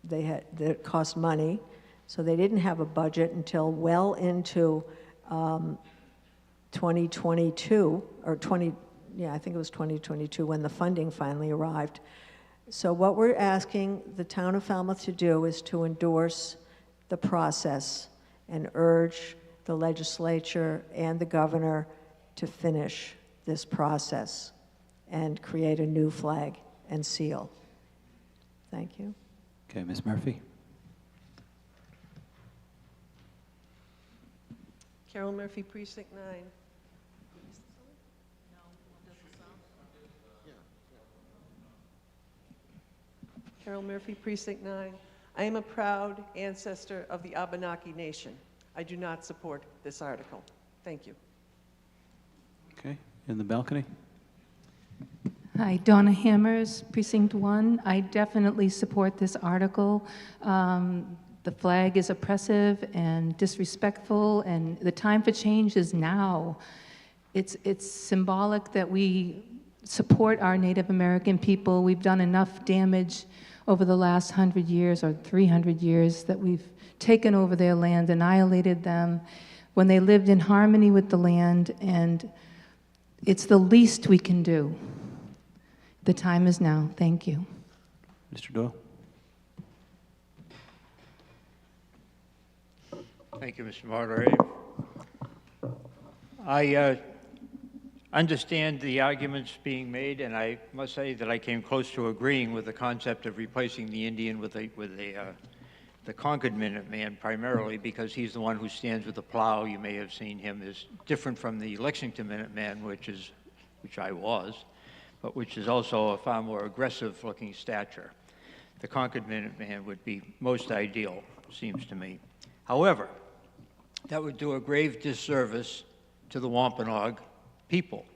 that cost money. So they didn't have a budget until well into 2022, or I think it was 2022 when the funding finally arrived. So what we're asking the town of Falmouth to do is to endorse the process and urge the legislature and the governor to finish this process and create a new flag and seal. Thank you. Okay, Ms. Murphy. Carol Murphy, Precinct 9. Carol Murphy, Precinct 9. I am a proud ancestor of the Abenaki Nation. I do not support this article. Thank you. Okay, in the balcony. Hi, Donna Hammers, Precinct 1. I definitely support this article. The flag is oppressive and disrespectful, and the time for change is now. It's symbolic that we support our Native American people. We've done enough damage over the last 100 years or 300 years that we've taken over their land, annihilated them when they lived in harmony with the land, and it's the least we can do. The time is now. Thank you. Mr. Doyle? Thank you, Mr. Moderator. I understand the arguments being made, and I must say that I came close to agreeing with the concept of replacing the Indian with the Concord Minuteman, primarily because he's the one who stands with the plow. You may have seen him as different from the Lexington Minuteman, which I was, but which is also a far more aggressive-looking stature. The Concord Minuteman would be most ideal, seems to me. However, that would do a grave disservice to the Wampanoag people.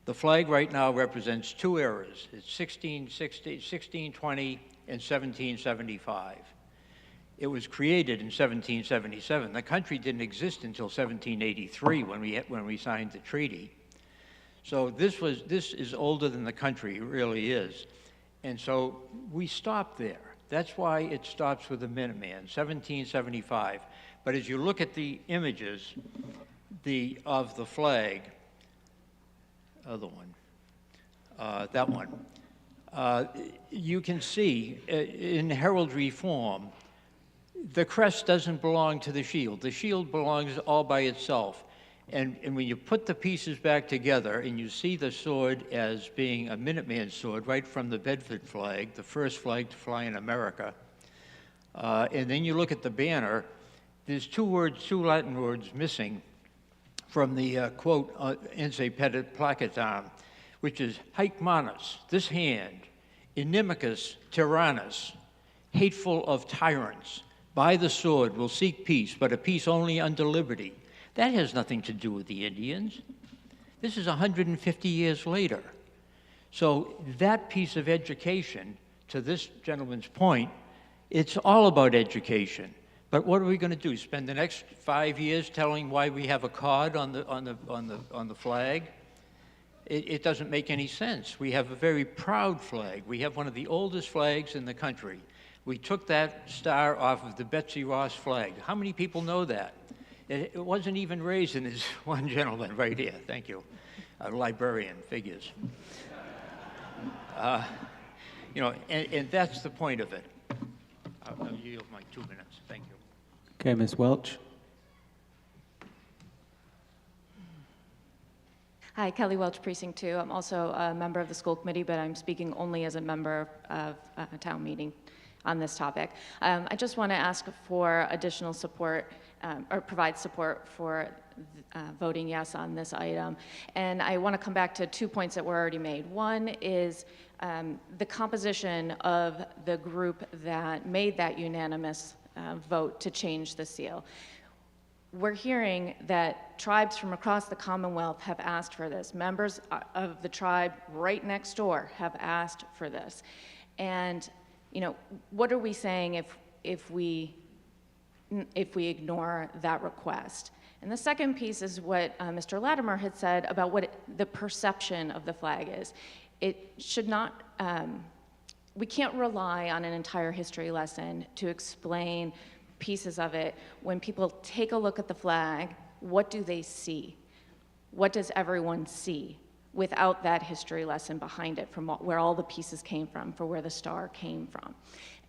The flag right now represents two eras. It's 1660, 1620, and 1775. It was created in 1777. The country didn't exist until 1783 when we signed the treaty. So this is older than the country, it really is. And so we stopped there. That's why it stops with the Minuteman, 1775. But as you look at the images of the flag, other one, that one, you can see in heraldry form, the crest doesn't belong to the shield. The shield belongs all by itself. And when you put the pieces back together and you see the sword as being a Minuteman sword right from the Bedford flag, the first flag to fly in America, and then you look at the banner, there's two Latin words missing from the quote, Ense Petit Placetam, which is haec manus, this hand, inimicus tyrannus, hateful of tyrants, by the sword will seek peace, but a peace only under liberty. That has nothing to do with the Indians. This is 150 years later. So that piece of education, to this gentleman's point, it's all about education. But what are we going to do? Spend the next 5 years telling why we have a cod on the flag? It doesn't make any sense. We have a very proud flag. We have one of the oldest flags in the country. We took that star off of the Betsy Ross flag. How many people know that? It wasn't even raised in this one gentleman right here. Thank you. A librarian, figures. You know, and that's the point of it. I'll yield my 2 minutes. Thank you. Okay, Ms. Welch. Hi, Kelly Welch, Precinct 2. I'm also a member of the school committee, but I'm speaking only as a member of a town meeting on this topic. I just want to ask for additional support or provide support for voting yes on this item. And I want to come back to 2 points that were already made. One is the composition of the group that made that unanimous vote to change the seal. We're hearing that tribes from across the Commonwealth have asked for this. Members of the tribe right next door have asked for this. And, you know, what are we saying if we ignore that request? And the second piece is what Mr. Latimer had said about what the perception of the flag is. It should not, we can't rely on an entire history lesson to explain pieces of it. When people take a look at the flag, what do they see? What does everyone see without that history lesson behind it, from where all the pieces came from, for where the star came from?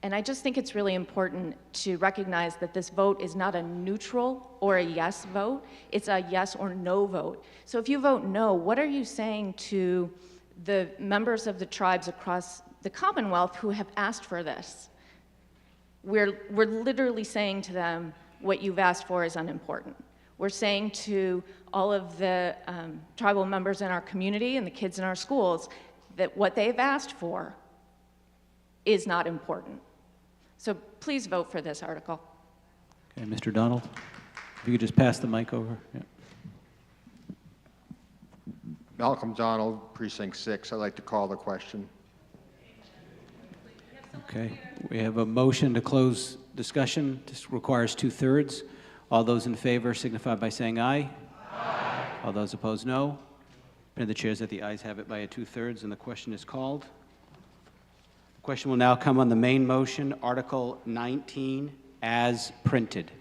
And I just think it's really important to recognize that this vote is not a neutral or a yes vote. It's a yes or no vote. So if you vote no, what are you saying to the members of the tribes across the Commonwealth who have asked for this? We're literally saying to them, what you've asked for is unimportant. We're saying to all of the tribal members in our community and the kids in our schools that what they've asked for is not important. So please vote for this article. Okay, Mr. Donald, if you could just pass the mic over. Yeah. Malcolm Donald, Precinct 6. I'd like to call the question. Okay, we have a motion to close discussion. This requires 2/3. All those in favor signify by saying aye. Aye. All those opposed, no. And the chair that the ayes have it by a 2/3, and the question is called. The question will now come on the main motion, Article 19, as printed.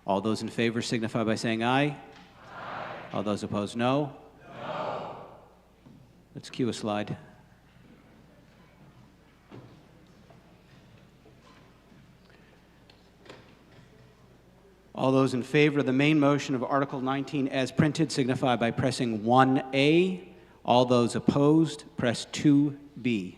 All those in favor signify by saying aye. Aye. All those opposed, no. No. Let's cue a slide. All those in favor of the main motion of Article 19 as printed signify by pressing 1A. All those opposed, press 2B.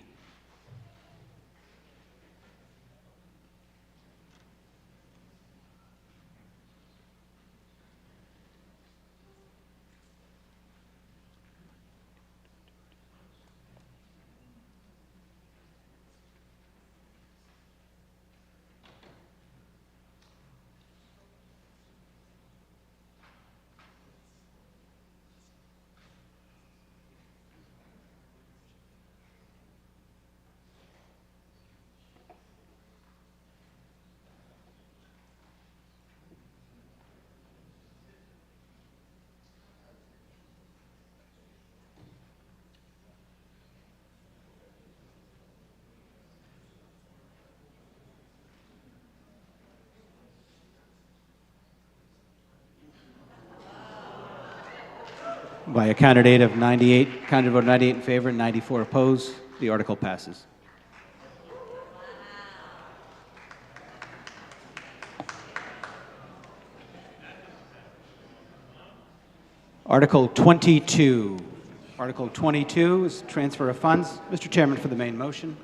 By a counted vote of 98 in favor and 94 opposed, the article passes. Article 22. Article 22 is transfer of funds. Mr. Chairman, for the main motion.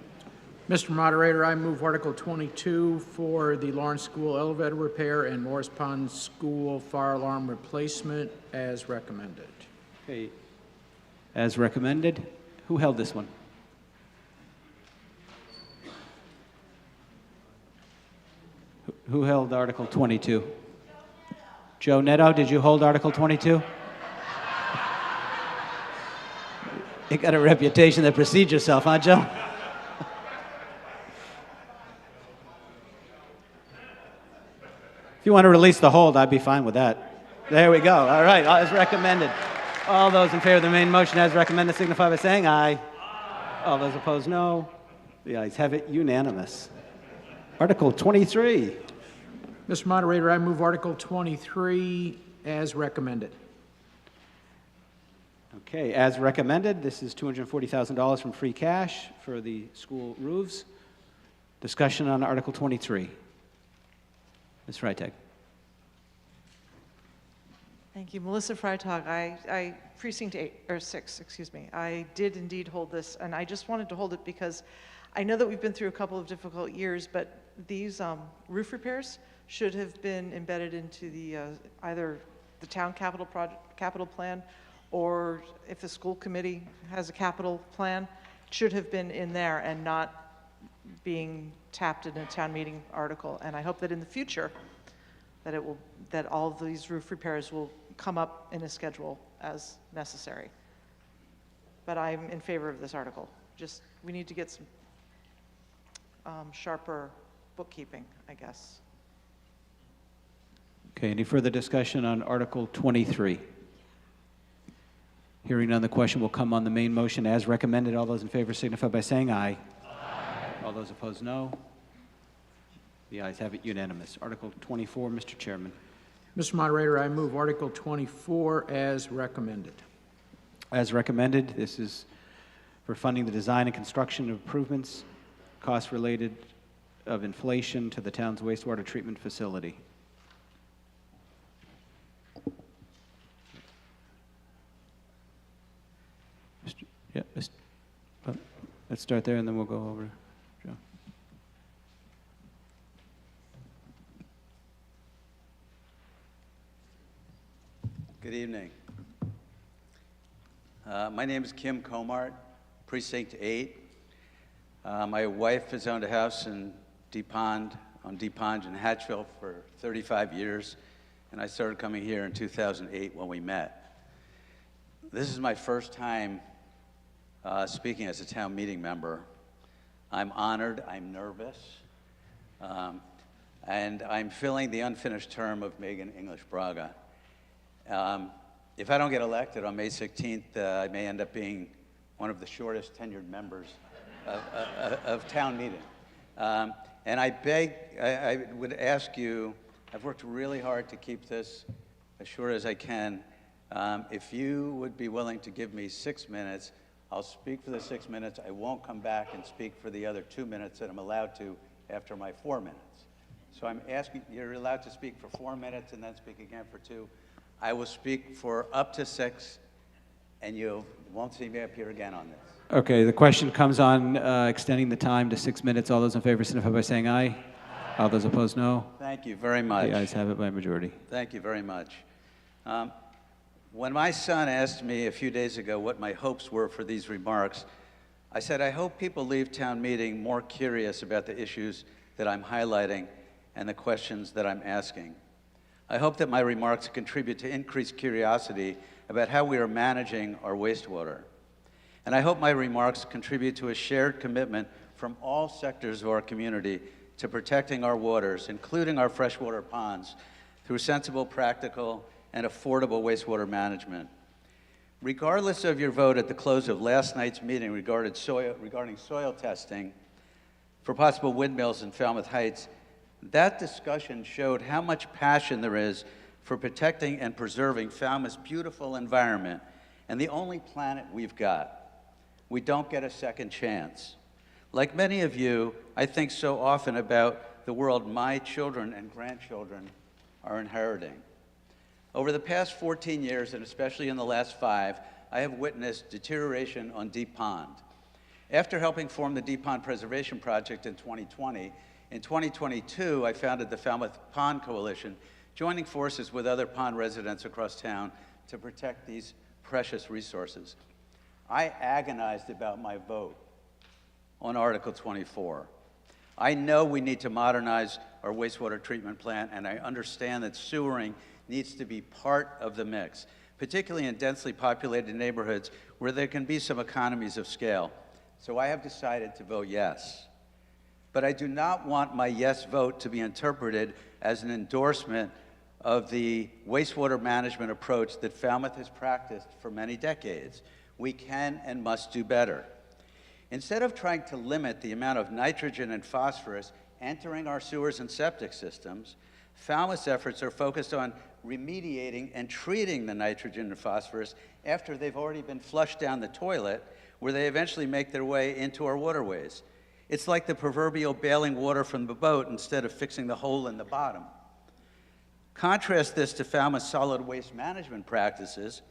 Mr. Moderator, I move Article 22 for the Lawrence School elevator repair and Morris Pond School fire alarm replacement as recommended. Okay. As recommended. Who held this one? Who held Article 22? Joe Netto, did you hold Article 22? You got a reputation that precedes yourself, huh, Joe? If you want to release the hold, I'd be fine with that. There we go. All right, as recommended. All those in favor of the main motion as recommended signify by saying aye. Aye. All those opposed, no. The ayes have it, unanimous. Article 23. Mr. Moderator, I move Article 23 as recommended. Okay, as recommended, this is $240,000 from free cash for the school roofs. Discussion on Article 23. Ms. Freitag. Thank you. Melissa Freitag. I Precinct 6, excuse me. I did indeed hold this, and I just wanted to hold it because I know that we've been through a couple of difficult years, but these roof repairs should have been embedded into the either the town capital plan, or if the school committee has a capital plan, it should have been in there and not being tapped in a town meeting article. And I hope that in the future that all of these roof repairs will come up in a schedule as necessary. But I'm in favor of this article. Just, we need to get some sharper bookkeeping, I guess. Okay, any further discussion on Article 23? Hearing none, the question will come on the main motion as recommended. All those in favor signify by saying aye. Aye. All those opposed, no. The ayes have it, unanimous. Article 24, Mr. Chairman. Mr. Moderator, I move Article 24 as recommended. As recommended, this is for funding the design and construction of improvements, costs related of inflation to the town's wastewater treatment facility. Yeah, let's start there and then we'll go over to Joe. Good evening. My name is Kim Comart, Precinct 8. My wife has owned a house in on Deep Pond in Hatchville for 35 years, and I started coming here in 2008 when we met. This is my first time speaking as a town meeting member. I'm honored, I'm nervous, and I'm filling the unfinished term of Megan English Braga. If I don't get elected on May 16th, I may end up being one of the shortest tenured members of town meeting. And I would ask you, I've worked really hard to keep this as short as I can. If you would be willing to give me 6 minutes, I'll speak for the 6 minutes. I won't come back and speak for the other 2 minutes that I'm allowed to after my 4 minutes. So I'm asking, you're allowed to speak for 4 minutes and then speak again for 2. I will speak for up to 6, and you won't see me up here again on this. Okay, the question comes on extending the time to 6 minutes. All those in favor signify by saying aye. All those opposed, no. Thank you very much. The ayes have it by majority. Thank you very much. When my son asked me a few days ago what my hopes were for these remarks, I said, I hope people leave town meeting more curious about the issues that I'm highlighting and the questions that I'm asking. I hope that my remarks contribute to increased curiosity about how we are managing our wastewater. And I hope my remarks contribute to a shared commitment from all sectors of our community to protecting our waters, including our freshwater ponds, through sensible, practical, and affordable wastewater management. Regardless of your vote at the close of last night's meeting regarding soil testing for possible windmills in Falmouth Heights, that discussion showed how much passion there is for protecting and preserving Falmouth's beautiful environment and the only planet we've got. We don't get a second chance. Like many of you, I think so often about the world my children and grandchildren are inheriting. Over the past 14 years, and especially in the last 5, I have witnessed deterioration on Deep Pond. After helping form the Deep Pond Preservation Project in 2020, in 2022, I founded the Falmouth Pond Coalition, joining forces with other pond residents across town to protect these precious resources. I agonized about my vote on Article 24. I know we need to modernize our wastewater treatment plant, and I understand that sewering needs to be part of the mix, particularly in densely populated neighborhoods where there can be some economies of scale. So I have decided to vote yes. But I do not want my yes vote to be interpreted as an endorsement of the wastewater management approach that Falmouth has practiced for many decades. We can and must do better. Instead of trying to limit the amount of nitrogen and phosphorus entering our sewers and septic systems, Falmouth's efforts are focused on remediating and treating the nitrogen and phosphorus after they've already been flushed down the toilet, where they eventually make their way into our waterways. It's like the proverbial bailing water from the boat instead of fixing the hole in the bottom. Contrast this to Falmouth's solid waste management practices,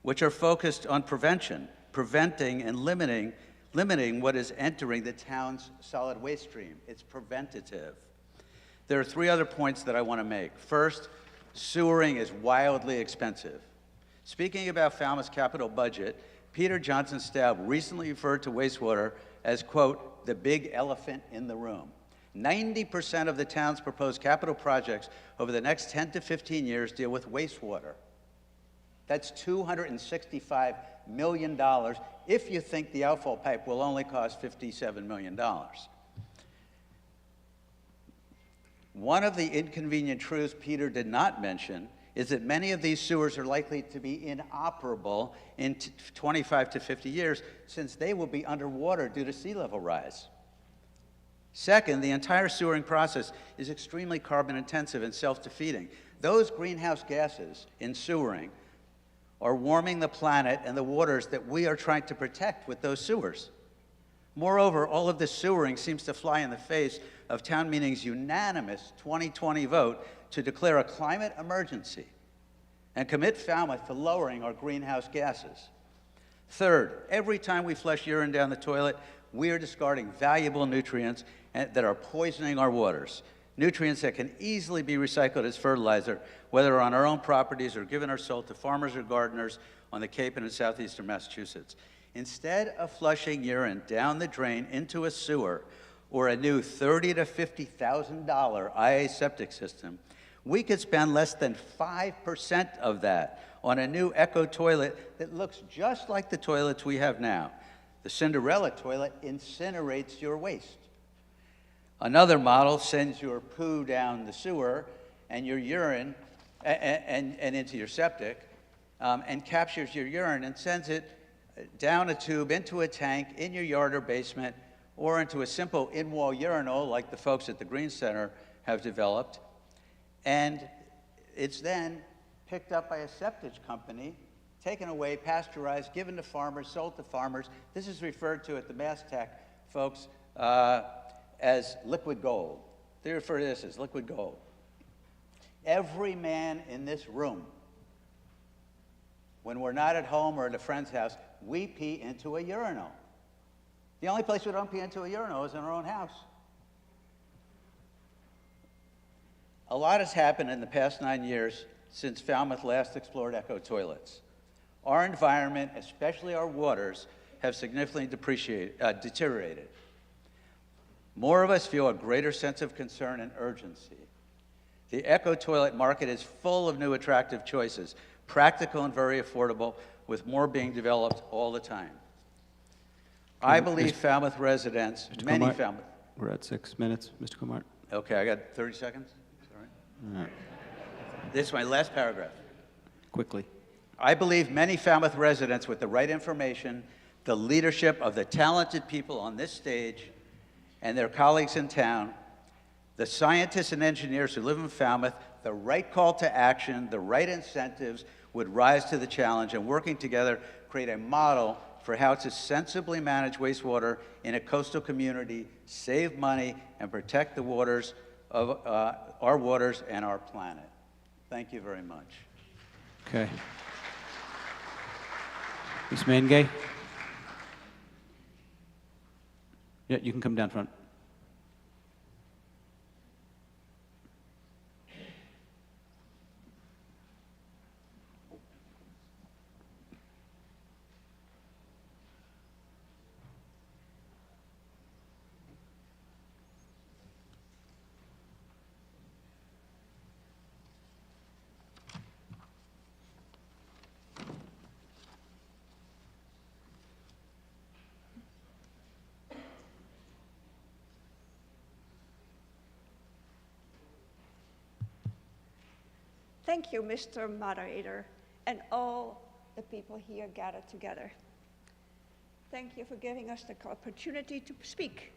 which are focused on prevention, preventing and limiting what is entering the town's solid waste stream. It's preventative. There are 3 other points that I want to make. First, sewering is wildly expensive. Speaking about Falmouth's capital budget, Peter Johnson Staub recently referred to wastewater as, quote, the big elephant in the room. 90% of the town's proposed capital projects over the next 10 to 15 years deal with wastewater. That's $265 million if you think the outfall pipe will only cost $57 million. One of the inconvenient truths Peter did not mention is that many of these sewers are likely to be inoperable in 25 to 50 years, since they will be underwater due to sea level rise. Second, the entire sewering process is extremely carbon intensive and self-defeating. Those greenhouse gases in sewering are warming the planet and the waters that we are trying to protect with those sewers. Moreover, all of this sewering seems to fly in the face of town meeting's unanimous 2020 vote to declare a climate emergency and commit Falmouth to lowering our greenhouse gases. Third, every time we flush urine down the toilet, we are discarding valuable nutrients that are poisoning our waters. Nutrients that can easily be recycled as fertilizer, whether on our own properties or given or sold to farmers or gardeners on the Cape and in southeastern Massachusetts. Instead of flushing urine down the drain into a sewer or a new $30,000 to $50,000 IA septic system, We could spend less than 5% of that on a new eco toilet that looks just like the toilets we have now. The Cinderella toilet incinerates your waste. Another model sends your poo down the sewer and your urine and into your septic and captures your urine and sends it down a tube into a tank in your yard or basement or into a simple in-wall urinal like the folks at the Green Center have developed. And it's then picked up by a septic company, taken away, pasteurized, given to farmers, sold to farmers. This is referred to at the Mass Tech, folks, as liquid gold. They refer to this as liquid gold. Every man in this room, when we're not at home or at a friend's house, we pee into a urinal. The only place we don't pee into a urinal is in our own house. A lot has happened in the past 9 years since Falmouth last explored eco toilets. Our environment, especially our waters, have significantly deteriorated. More of us feel a greater sense of concern and urgency. The eco toilet market is full of new attractive choices, practical and very affordable, with more being developed all the time. I believe Falmouth residents, many Falmouth... We're at 6 minutes, Mr. Kumar. Okay, I got 30 seconds? All right. This is my last paragraph. Quickly. I believe many Falmouth residents with the right information, the leadership of the talented people on this stage, and their colleagues in town, the scientists and engineers who live in Falmouth, the right call to action, the right incentives would rise to the challenge, and working together create a model for how to sensibly manage wastewater in a coastal community, save money, and protect the waters of our waters and our planet. Thank you very much. Okay. Ms. Maingay? Yeah, you can come down front. Thank you, Mr. Moderator, and all the people here gathered together. Thank you for giving us the opportunity to speak.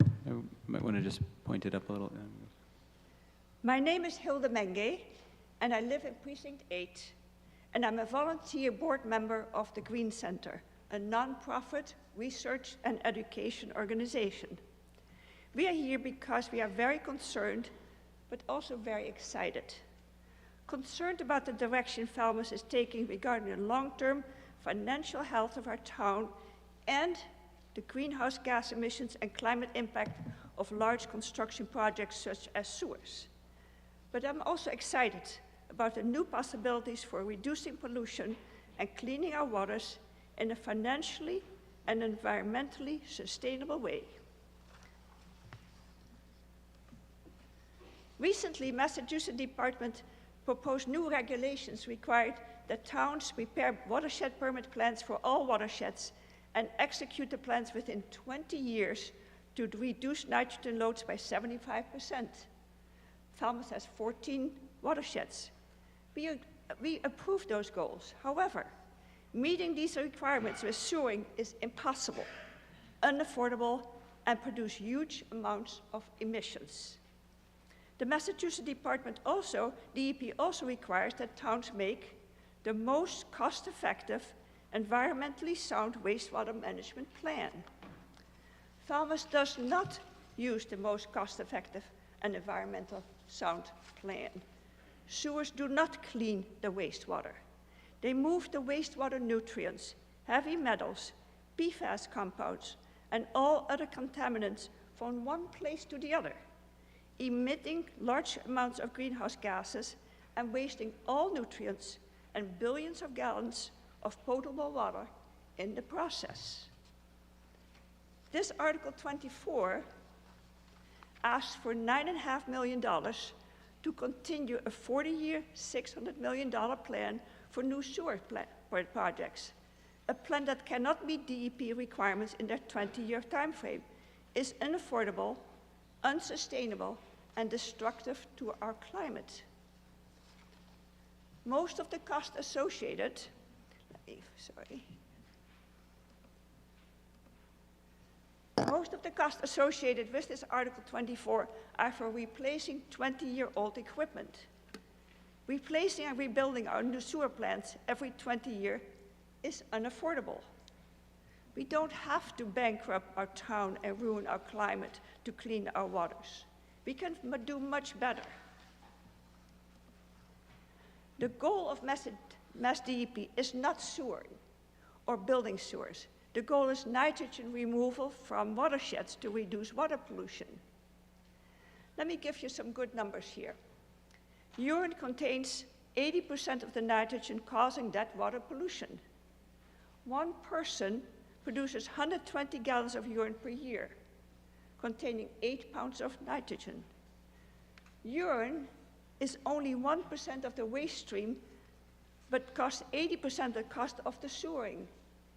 I might want to just point it up a little. My name is Hilde Menge, and I live in Precinct 8, and I'm a volunteer board member of the Green Center, a nonprofit research and education organization. We are here because we are very concerned, but also very excited. Concerned about the direction Falmouth is taking regarding the long-term financial health of our town and the greenhouse gas emissions and climate impact of large construction projects such as sewers. But I'm also excited about the new possibilities for reducing pollution and cleaning our waters in a financially and environmentally sustainable way. Recently, Massachusetts Department proposed new regulations required that towns prepare watershed permit plans for all watersheds and execute the plans within 20 years to reduce nitrogen loads by 75%. Falmouth has 14 watersheds. We approve those goals. However, meeting these requirements with sewering is impossible, unaffordable, and produce huge amounts of emissions. The Massachusetts Department DEP also requires that towns make the most cost-effective, environmentally sound wastewater management plan. Falmouth does not use the most cost-effective and environmental sound plan. Sewers do not clean the wastewater. They move the wastewater nutrients, heavy metals, PFAS compounds, and all other contaminants from one place to the other, emitting large amounts of greenhouse gases and wasting all nutrients and billions of gallons of potable water in the process. This Article 24 asks for $9.5 million to continue a 40-year, $600 million plan for new sewer projects. A plan that cannot meet DEP requirements in their 20-year timeframe is unaffordable, unsustainable, and destructive to our climate. Most of the cost associated, most of the costs associated with this Article 24 are for replacing 20-year-old equipment. Replacing and rebuilding our new sewer plants every 20 years is unaffordable. We don't have to bankrupt our town and ruin our climate to clean our waters. We can do much better. The goal of Mass DEP is not sewering or building sewers. The goal is nitrogen removal from watersheds to reduce water pollution. Let me give you some good numbers here. Urine contains 80% of the nitrogen causing that water pollution. One person produces 120 gallons of urine per year, containing 8 pounds of nitrogen. Urine is only 1% of the waste stream, but costs 80% the cost of the sewering.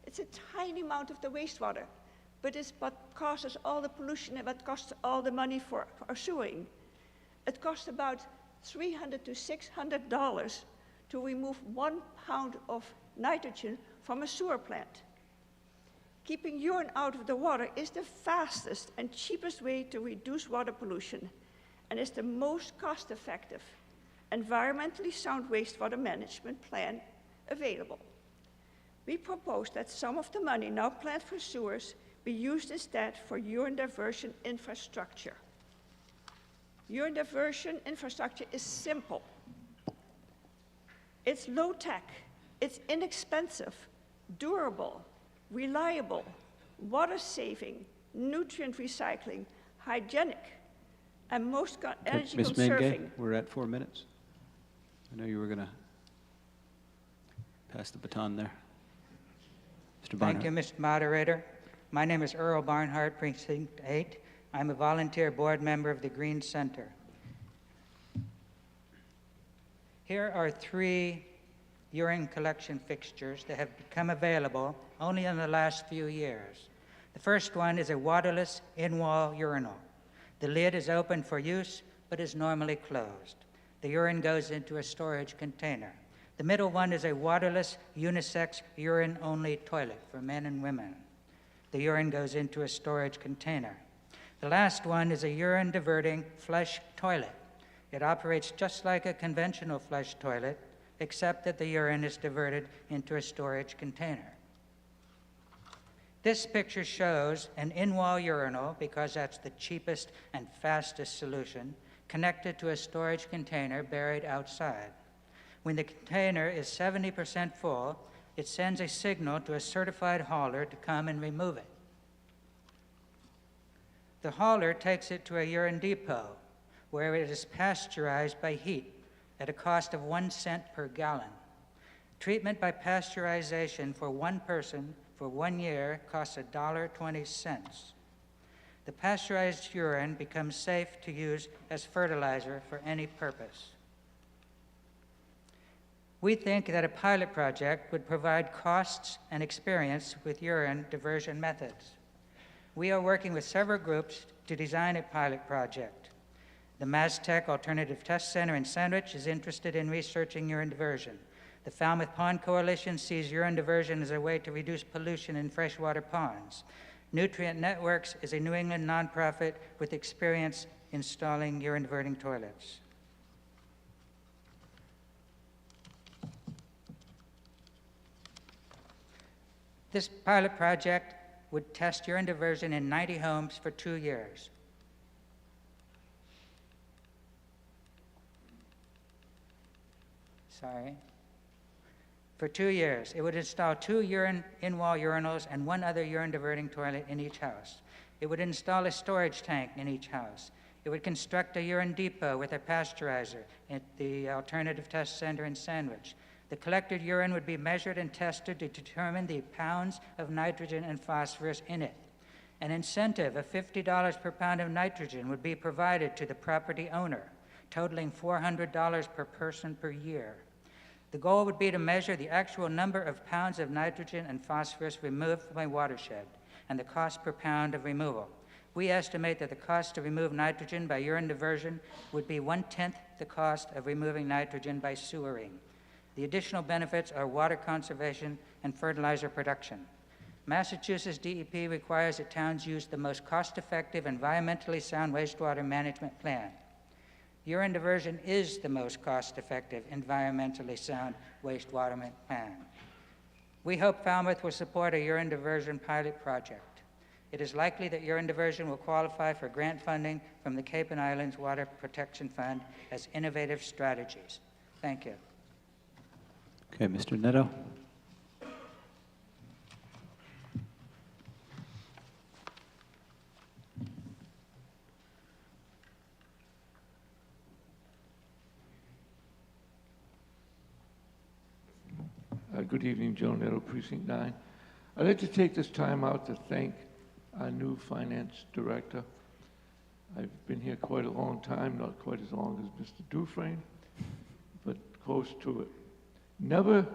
It's a tiny amount of the wastewater, but it's what causes all the pollution and what costs all the money for our sewering. It costs about $300 to $600 to remove 1 pound of nitrogen from a sewer plant. Keeping urine out of the water is the fastest and cheapest way to reduce water pollution, and is the most cost-effective, environmentally sound wastewater management plan available. We propose that some of the money now planned for sewers be used instead for urine diversion infrastructure. Urine diversion infrastructure is simple. It's low-tech, it's inexpensive, durable, reliable, water-saving, nutrient recycling, hygienic, and most energy Ms. conserving. Menge, we're at 4 minutes. I know you were going to pass the baton there. Mr. Barnhart. Thank you, Mr. Moderator. My name is Earl Barnhart, Precinct 8. I'm a volunteer board member of the Green Center. Here are 3 urine collection fixtures that have become available only in the last few years. The first one is a waterless in-wall urinal. The lid is open for use, but is normally closed. The urine goes into a storage container. The middle one is a waterless, unisex, urine-only toilet for men and women. The urine goes into a storage container. The last one is a urine-diverting flush toilet. It operates just like a conventional flush toilet, except that the urine is diverted into a storage container. This picture shows an in-wall urinal, because that's the cheapest and fastest solution, connected to a storage container buried outside. When the container is 70% full, it sends a signal to a certified hauler to come and remove it. The hauler takes it to a urine depot, where it is pasteurized by heat at a cost of 1 cent per gallon. Treatment by pasteurization for one person for 1 year costs $1.20. The pasteurized urine becomes safe to use as fertilizer for any purpose. We think that a pilot project would provide costs and experience with urine diversion methods. We are working with several groups to design a pilot project. The MassTech Alternative Test Center in Sandwich is interested in researching urine diversion. The Falmouth Pond Coalition sees urine diversion as a way to reduce pollution in freshwater ponds. Nutrient Networks is a New England nonprofit with experience installing urine diverting toilets. This pilot project would test urine diversion in 90 homes for 2 years. For 2 years. It would install 2 in-wall urinals and 1 other urine diverting toilet in each house. It would install a storage tank in each house. It would construct a urine depot with a pasteurizer at the Alternative Test Center in Sandwich. The collected urine would be measured and tested to determine the pounds of nitrogen and phosphorus in it. An incentive of $50 per pound of nitrogen would be provided to the property owner totaling $400 per person per year. The goal would be to measure the actual number of pounds of nitrogen and phosphorus removed from a watershed and the cost per pound of removal. We estimate that the cost to remove nitrogen by urine diversion would be 1/10 the cost of removing nitrogen by sewering. The additional benefits are water conservation and fertilizer production. Massachusetts DEP requires that towns use the most cost-effective, environmentally sound wastewater management plan. Urine diversion is the most cost-effective, environmentally sound wastewater plan. We hope Falmouth will support a urine diversion pilot project. It is likely that urine diversion will qualify for grant funding from the Cape and Islands Water Protection Fund as innovative strategies. Thank you. Okay, Mr. Netto. Good evening, Joe Netto, Precinct 9. I'd like to take this time out to thank our new finance director. I've been here quite a long time, not quite as long as Mr. Dufresne, but close to it. Never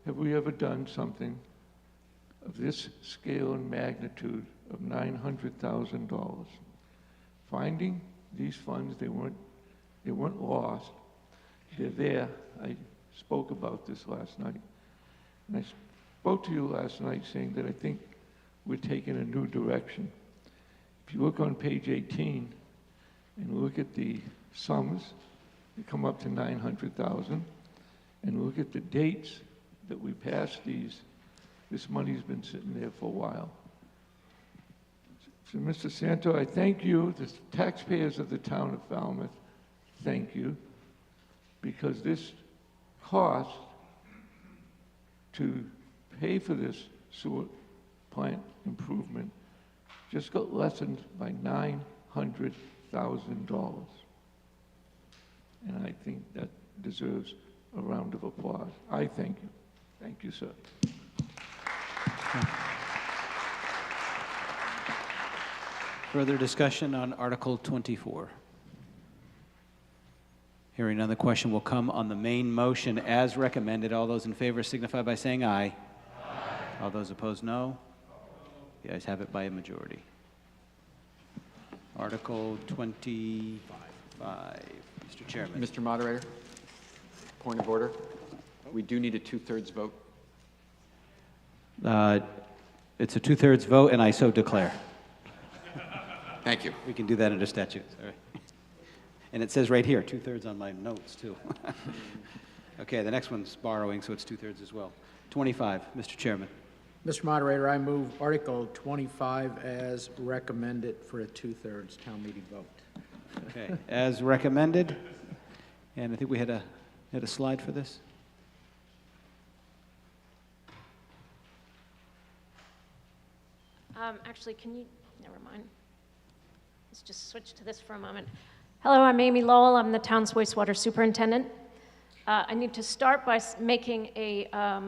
have we ever done something of this scale and magnitude of $900,000. Finding these funds, they weren't lost. They're there. I spoke about this last night. And I spoke to you last night saying that I think we're taking a new direction. If you look on page 18 and look at the sums, they come up to 900,000, and look at the dates that we passed these, this money's been sitting there for a while. So, Mr. Santo, I thank you, the taxpayers of the town of Falmouth, thank you, because this cost to pay for this sewer plant improvement just got lessened by $900,000. And I think that deserves a round of applause. I thank you. Thank you, sir. Further discussion on Article 24? Hearing none, the question will come on the main motion as recommended. All those in favor signify by saying aye. Aye. All those opposed, no. The ayes have it by a majority. Article 25. Mr. Chairman. Mr. Moderator, point of order. We do need a 2/3 vote. It's a 2/3 vote, and I so declare. Thank you. We can do that under statute. All right. And it says right here, 2/3 on my notes, too. Okay, the next one's borrowing, so it's 2/3 as well. 25, Mr. Chairman. Mr. Moderator, I move Article 25 as recommended for a 2/3 town meeting vote. Okay, as recommended. And I think we had a slide for this. Actually, can you, never mind. Let's just switch to this for a moment. Hello, I'm Amy Lowell. I'm the town's wastewater superintendent. I need to start by making a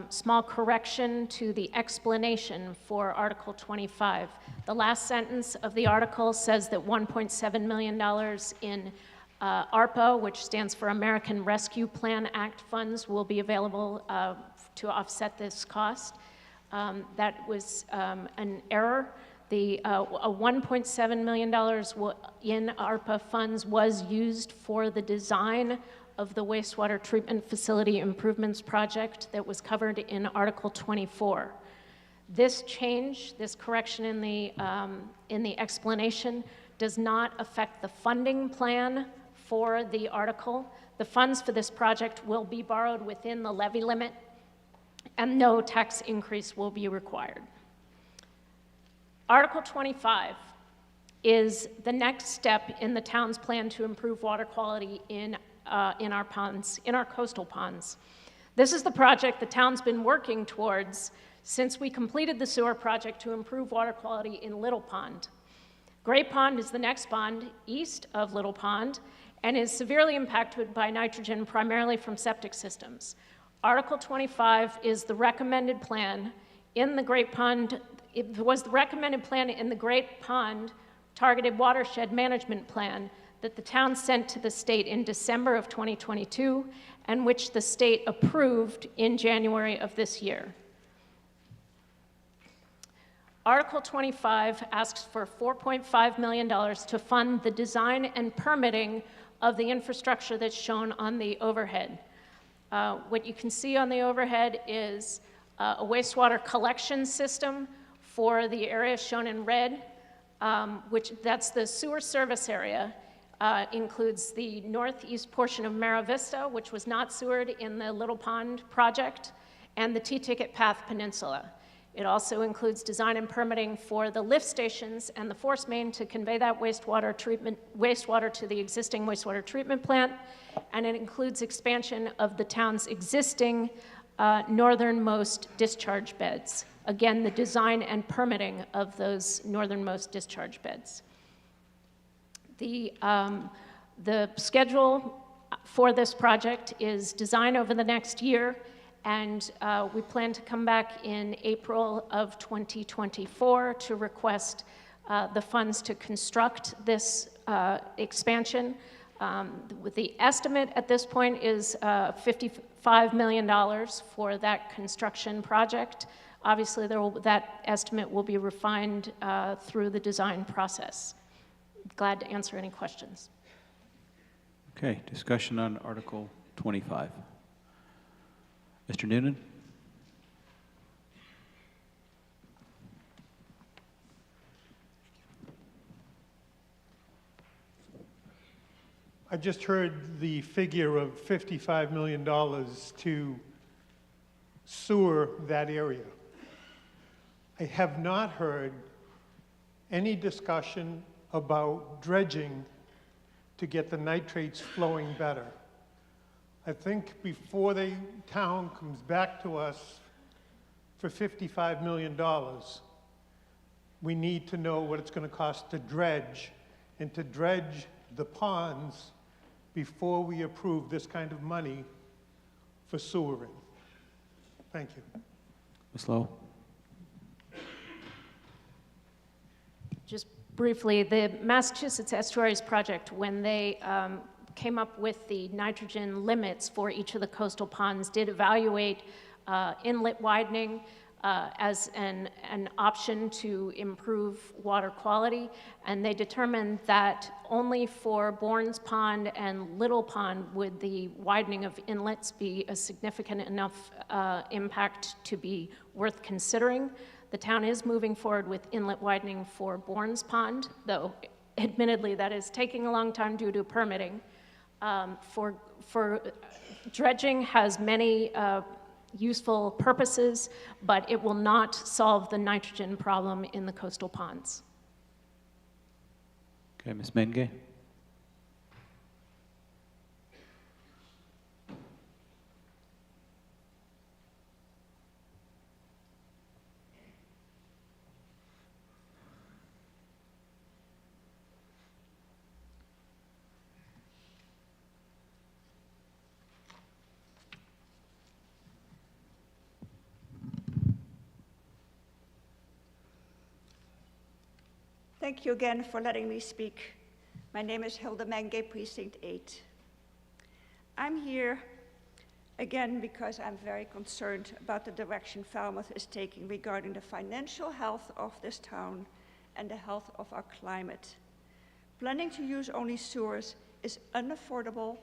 small correction to the explanation for Article 25. The last sentence of the article says that $1.7 million in ARPA, which stands for American Rescue Plan Act funds, will be available to offset this cost. That was an error. The $1.7 million in ARPA funds was used for the design of the wastewater treatment facility improvements project that was covered in Article 24. This change, this correction in the explanation, does not affect the funding plan for the article. The funds for this project will be borrowed within the levy limit, and no tax increase will be required. Article 25 is the next step in the town's plan to improve water quality in our ponds, in our coastal ponds. This is the project the town's been working towards since we completed the sewer project to improve water quality in Little Pond. Great Pond is the next pond east of Little Pond and is severely impacted by nitrogen, primarily from septic systems. Article 25 is the recommended plan in the Great Pond. It was the recommended plan in the Great Pond Targeted Watershed Management Plan that the town sent to the state in December of 2022 and which the state approved in January of this year. Article 25 asks for $4.5 million to fund the design and permitting of the infrastructure that's shown on the overhead. What you can see on the overhead is a wastewater collection system for the area shown in red, which that's the sewer service area. Includes the northeast portion of Mara Vista, which was not sewered in the Little Pond project, and the T-Ticket Path Peninsula. It also includes design and permitting for the lift stations and the force main to convey that wastewater to the existing wastewater treatment plant, and it includes expansion of the town's existing northernmost discharge beds. Again, the design and permitting of those northernmost discharge beds. The schedule for this project is design over the next year, and we plan to come back in April of 2024 to request the funds to construct this expansion. With the estimate at this point is $55 million for that construction project. Obviously, that estimate will be refined through the design process. Glad to answer any questions. Okay, discussion on Article 25. Mr. Noonan? I just heard the figure of $55 million to sewer that area. I have not heard any discussion about dredging to get the nitrates flowing better. I think before the town comes back to us for $55 million, we need to know what it's going to cost to dredge, and to dredge the ponds before we approve this kind of money for sewering. Thank you. Ms. Lowe? Just briefly, the Massachusetts Estuaries Project, when they came up with the nitrogen limits for each of the coastal ponds, did evaluate inlet widening as an option to improve water quality, and they determined that only for Bourne's Pond and Little Pond would the widening of inlets be a significant enough impact to be worth considering. The town is moving forward with inlet widening for Bourne's Pond, though admittedly that is taking a long time due to permitting. For dredging has many useful purposes, but it will not solve the nitrogen problem in the coastal ponds. Okay, Ms. Menge? Thank you again for letting me speak. My name is Hilde Menge, Precinct 8. I'm here again because I'm very concerned about the direction Falmouth is taking regarding the financial health of this town and the health of our climate. Planning to use only sewers is unaffordable,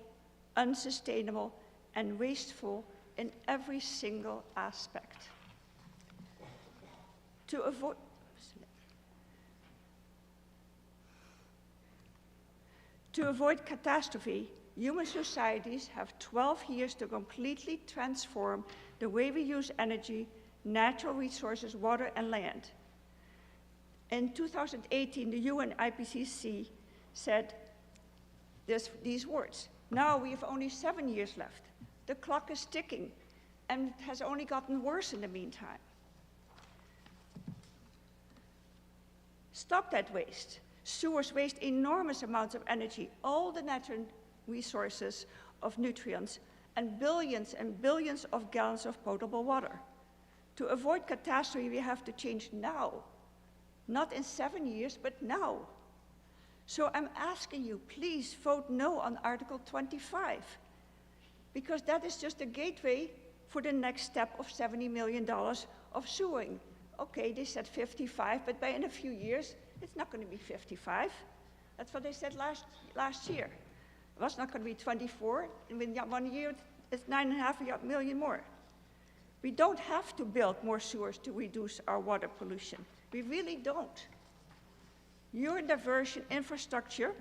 unsustainable, and wasteful in every single aspect. To avoid catastrophe, human societies have 12 years to completely transform the way we use energy, natural resources, water, and land. In 2018, the UN IPCC said these words: "Now we have only 7 years left. The clock is ticking, and it has only gotten worse in the meantime. Stop that waste. Sewers waste enormous amounts of energy, all the natural resources of nutrients, and billions of gallons of potable water. To avoid catastrophe, we have to change now. Not in 7 years, but now. So I'm asking you, please vote no on Article 25, because that is just a gateway for the next step of $70 million of sewing. Okay, they said 55, but in a few years, it's not going to be 55. That's what they said last year. It was not going to be 24. In 1 year, it's 9.5 million more. We don't have to build more sewers to reduce our water pollution. We really don't. Urine diversion infrastructure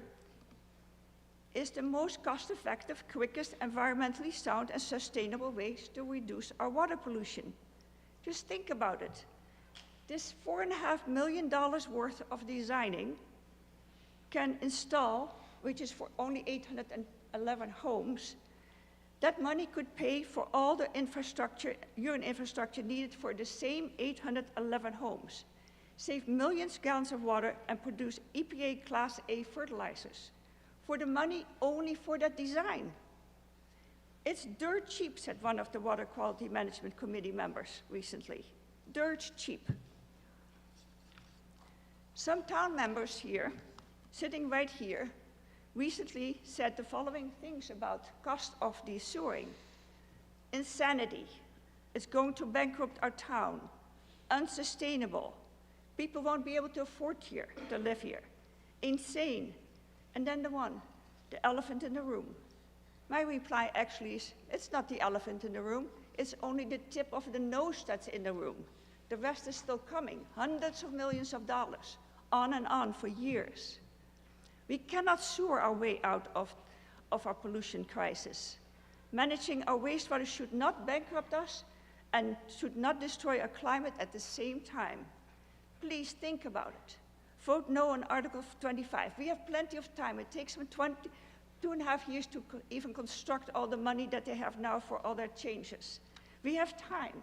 is the most cost-effective, quickest, environmentally sound, and sustainable ways to reduce our water pollution. Just think about it. This $4.5 million worth of designing can install, which is for only 811 homes, that money could pay for all the infrastructure, urine infrastructure needed for the same 811 homes, save millions of gallons of water, and produce EPA Class A fertilizers for the money only for that design. It's dirt cheap, said one of the Water Quality Management Committee members recently. Dirt cheap. Some town members here, sitting right here, recently said the following things about cost of the sewering. Insanity. It's going to bankrupt our town. Unsustainable. People won't be able to afford to live here. Insane. And then the elephant in the room. My reply actually is, it's not the elephant in the room, it's only the tip of the nose that's in the room. The rest is still coming, hundreds of millions of dollars, on and on for years. We cannot sewer our way out of our pollution crisis. Managing our wastewater should not bankrupt us and should not destroy our climate at the same time. Please think about it. Vote no on Article 25. We have plenty of time. It takes them 2.5 years to even construct all the money that they have now for all their changes. We have time.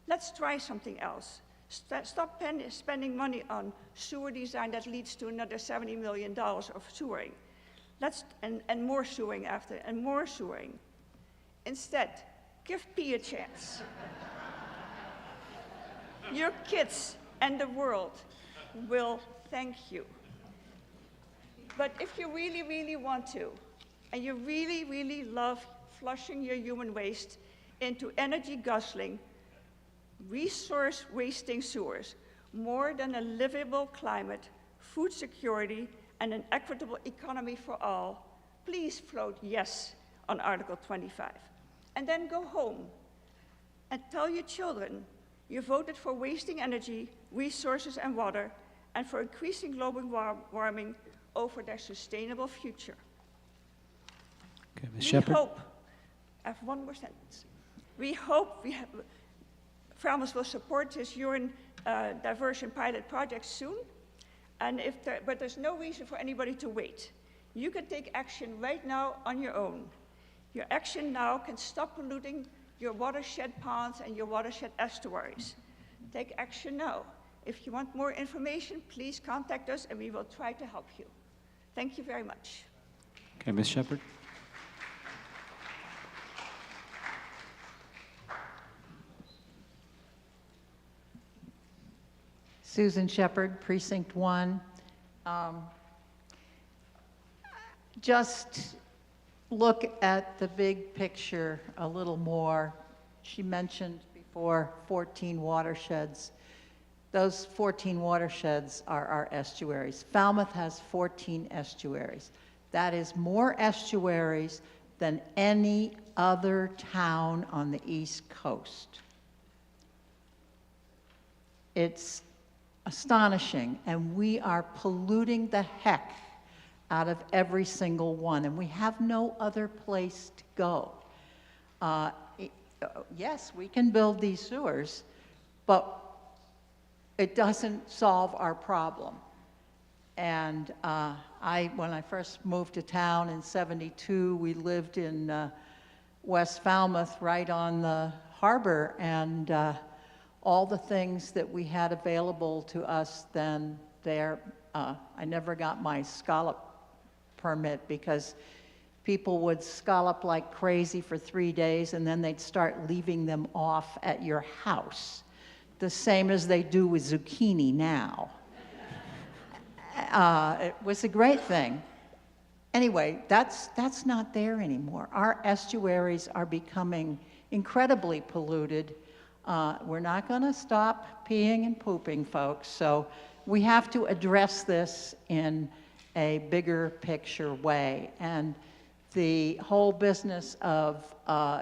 Let's try something else. Stop spending money on sewer design that leads to another $70 million of sewering. And more sewering after, and more sewering. Instead, give P a chance. Your kids and the world will thank you. But if you really, really want to, and you really, really love flushing your human waste into energy-guzzling, resource-wasting sewers, more than a livable climate, food security, and an equitable economy for all, please vote yes on Article 25. And then go home and tell your children you voted for wasting energy, resources, and water, and for increasing global warming over their sustainable future. Okay, Ms. We Shepherd. hope, I have one more sentence. We hope Falmouth will support this urine diversion pilot project soon, and but there's no reason for anybody to wait. You can take action right now on your own. Your action now can stop polluting your watershed ponds and your watershed estuaries. Take action now. If you want more information, please contact us and we will try to help you. Thank you very much. Okay, Ms. Shepherd. Susan Shepherd, Precinct 1. Just look at the big picture a little more. She mentioned before 14 watersheds. Those 14 watersheds are our estuaries. Falmouth has 14 estuaries. That is more estuaries than any other town on the East Coast. It's astonishing, and we are polluting the heck out of every single one, and we have no other place to go. Yes, we can build these sewers, but it doesn't solve our problem. And when I first moved to town in '72, we lived in West Falmouth, right on the harbor, and all the things that we had available to us then there, I never got my scallop permit because people would scallop like crazy for 3 days and then they'd start leaving them off at your house, the same as they do with zucchini now. It was a great thing. Anyway, that's not there anymore. Our estuaries are becoming incredibly polluted. We're not going to stop peeing and pooping, folks. So we have to address this in a bigger picture way. And the whole business of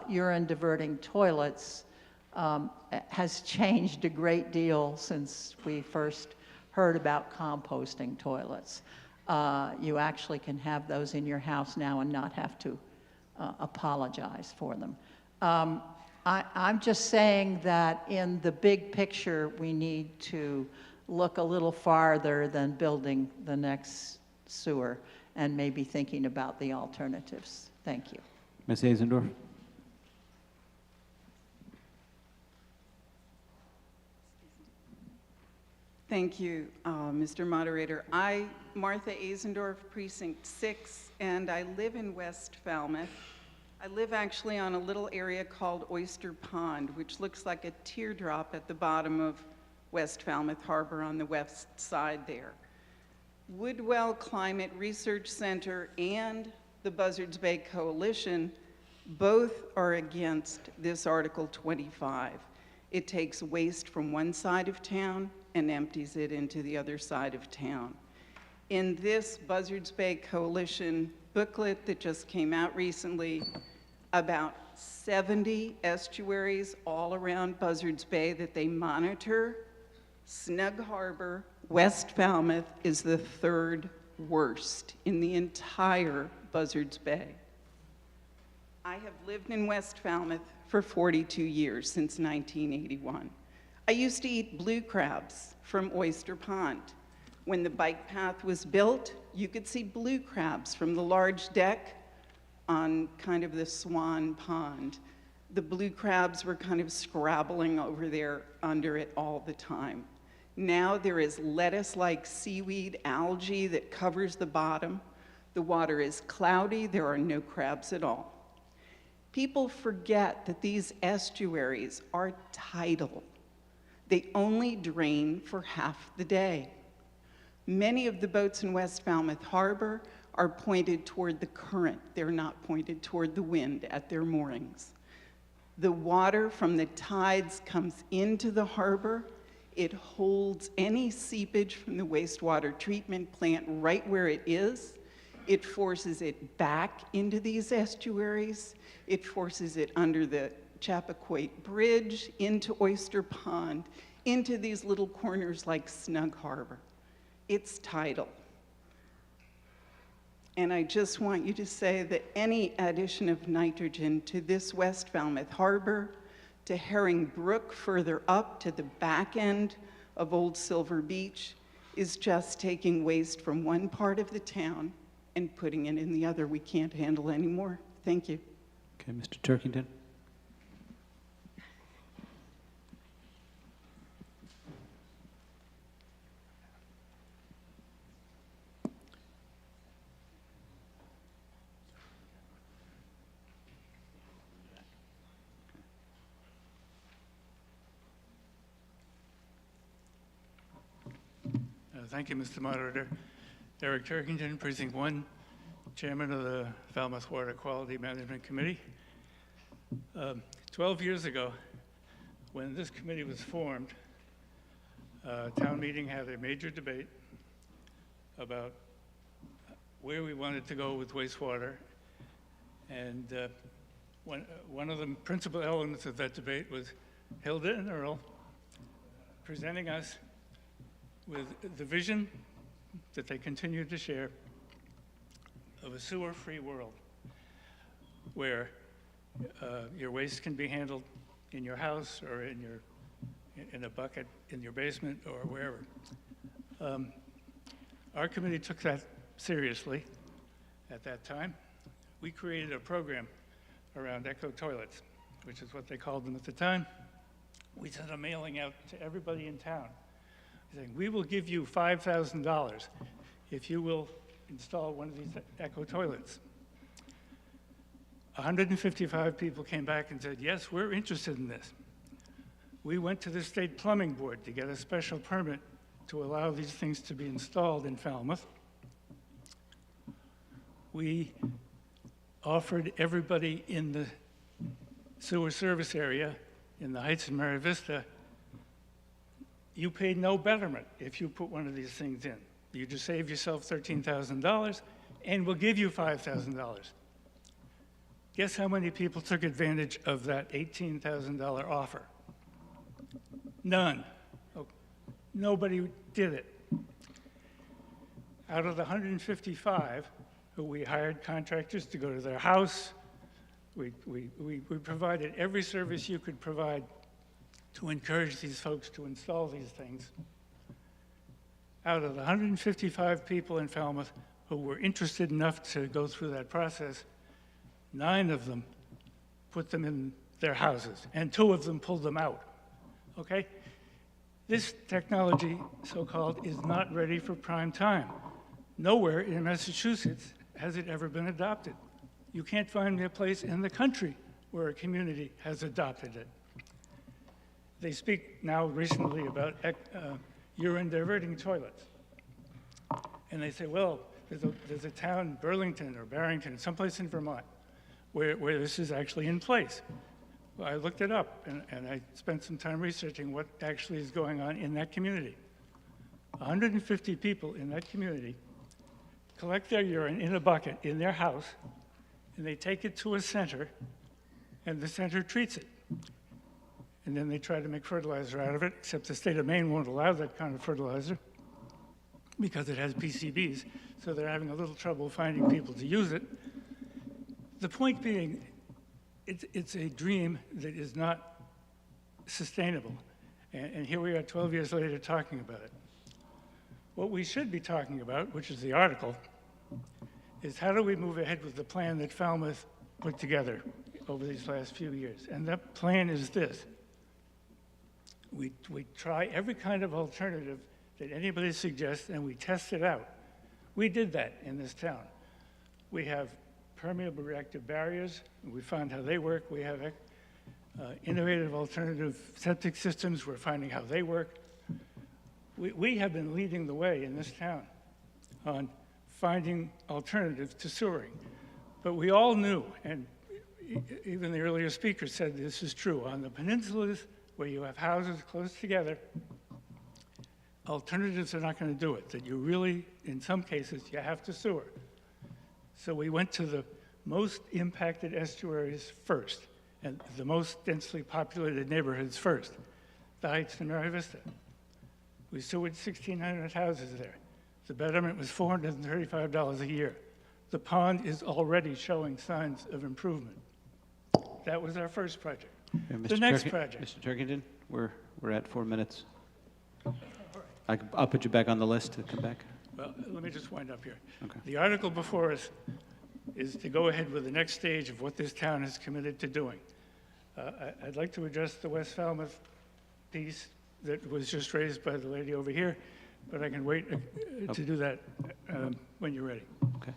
urine diverting toilets has changed a great deal since we first heard about composting toilets. You actually can have those in your house now and not have to apologize for them. I'm just saying that in the big picture, we need to look a little farther than building the next sewer and maybe thinking about the alternatives. Thank you. Ms. Azendorf? Thank you, Mr. Moderator. Martha Azendorf, Precinct 6, and I live in West Falmouth. I live actually on a little area called Oyster Pond, which looks like a teardrop at the bottom of West Falmouth Harbor on the west side there. Woodwell Climate Research Center and the Buzzards Bay Coalition both are against this Article 25. It takes waste from one side of town and empties it into the other side of town. In this Buzzards Bay Coalition booklet that just came out recently, about 70 estuaries all around Buzzards Bay that they monitor, Snug Harbor, West Falmouth is the third worst in the entire Buzzards Bay. I have lived in West Falmouth for 42 years, since 1981. I used to eat blue crabs from Oyster Pond. When the bike path was built, you could see blue crabs from the large deck on kind of the Swan Pond. The blue crabs were kind of scrabbling over there under it all the time. Now there is lettuce-like seaweed algae that covers the bottom. The water is cloudy, there are no crabs at all. People forget that these estuaries are tidal. They only drain for half the day. Many of the boats in West Falmouth Harbor are pointed toward the current. They're not pointed toward the wind at their moorings. The water from the tides comes into the harbor. It holds any seepage from the wastewater treatment plant right where it is. It forces it back into these estuaries. It forces it under the Chappaquiddick Bridge, into Oyster Pond, into these little corners like Snug Harbor. It's tidal. And I just want you to say that any addition of nitrogen to this West Falmouth Harbor, to Herring Brook further up to the back end of Old Silver Beach, is just taking waste from one part of the town and putting it in the other. We can't handle anymore. Thank you. Okay, Mr. Turkington? Thank you, Mr. Moderator. Eric Turkington, Precinct 1, Chairman of the Falmouth Water Quality Management Committee. 12 years ago, when this committee was formed, town meeting had a major debate about where we wanted to go with wastewater. And one of the principal elements of that debate was Hilda and Earl presenting us with the vision that they continue to share of a sewer-free world where your waste can be handled in your house or in a bucket in your basement or wherever. Our committee took that seriously at that time. We created a program around eco toilets, which is what they called them at the time. We sent a mailing out to everybody in town saying, we will give you $5,000 if you will install one of these eco toilets. 155 people came back and said, yes, we're interested in this. We went to the state plumbing board to get a special permit to allow these things to be installed in Falmouth, we offered everybody in the sewer service area in the Heights and Mary Vista, you paid no betterment if you put one of these things in. You just save yourself $13,000 and we'll give you $5,000. Guess how many people took advantage of that $18,000 offer? None. Oh, nobody did it. Out of the 155 who we hired contractors to go to their house, we provided every service you could provide to encourage these folks to install these things. Out of the 155 people in Falmouth who were interested enough to go through that process, 9 of them put them in their houses, and 2 of them pulled them out, okay? This technology, so-called, is not ready for prime time. Nowhere in Massachusetts has it ever been adopted. You can't find me a place in the country where a community has adopted it. They speak now recently about urine diverting toilets. And they say, well, there's a town, Burlington or Barrington, someplace in Vermont, where this is actually in place. Well, I looked it up, and I spent some time researching what actually is going on in that community. 150 people in that community collect their urine in a bucket in their house, and they take it to a center, and the center treats it. And then they try to make fertilizer out of it, except the state of Maine won't allow that kind of fertilizer because it has PCBs, so they're having a little trouble finding people to use it. The point being, it's a dream that is not sustainable. And here we are 12 years later talking about it. What we should be talking about, which is the article, is how do we move ahead with the plan that Falmouth put together over these last few years. And that plan is this. We try every kind of alternative that anybody suggests, and we test it out. We did that in this town. We have permeable reactive barriers. We found how they work. We have innovative alternative septic systems. We're finding how they work. We have been leading the way in this town on finding alternatives to sewering. But we all knew, and even the earlier speaker said this is true, on the peninsulas where you have houses close together, alternatives are not going to do it, that you really, in some cases, you have to sewer. So we went to the most impacted estuaries first, and the most densely populated neighborhoods first, the Heights and Mary Vista. We sewered 1,600 houses there. The betterment was $435 a year. The pond is already showing signs of improvement. That was our first project. The next project. Mr. Turkington, we're at 4 minutes. I'll put you back on the list to come back. Well, let me just wind up here. Okay. The article before us is to go ahead with the next stage of what this town is committed to doing. I'd like to address the West Falmouth piece that was just raised by the lady over here, but I can wait to do that when you're ready. Okay.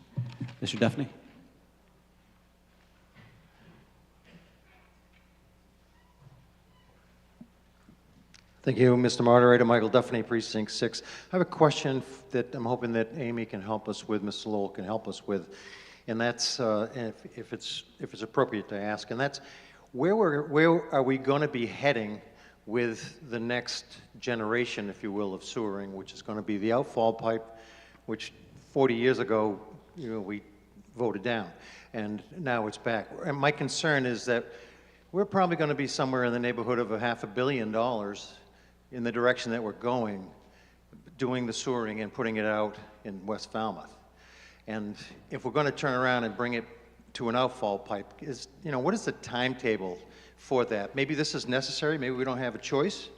Mr. Duffney? Thank you, Mr. Moderator. Michael Duffney, Precinct 6. I have a question that I'm hoping that Amy can help us with, Mr. Lowell can help us with, and that's, if it's appropriate to ask, and that's, where are we going to be heading with the next generation, if you will, of sewering, which is going to be the outfall pipe, which 40 years ago, we voted down, and now it's back. And my concern is that we're probably going to be somewhere in the neighborhood of $500 million in the direction that we're going, doing the sewering and putting it out in West Falmouth. And if we're going to turn around and bring it to an outfall pipe, what is the timetable for that? Maybe this is necessary, maybe we don't have a choice.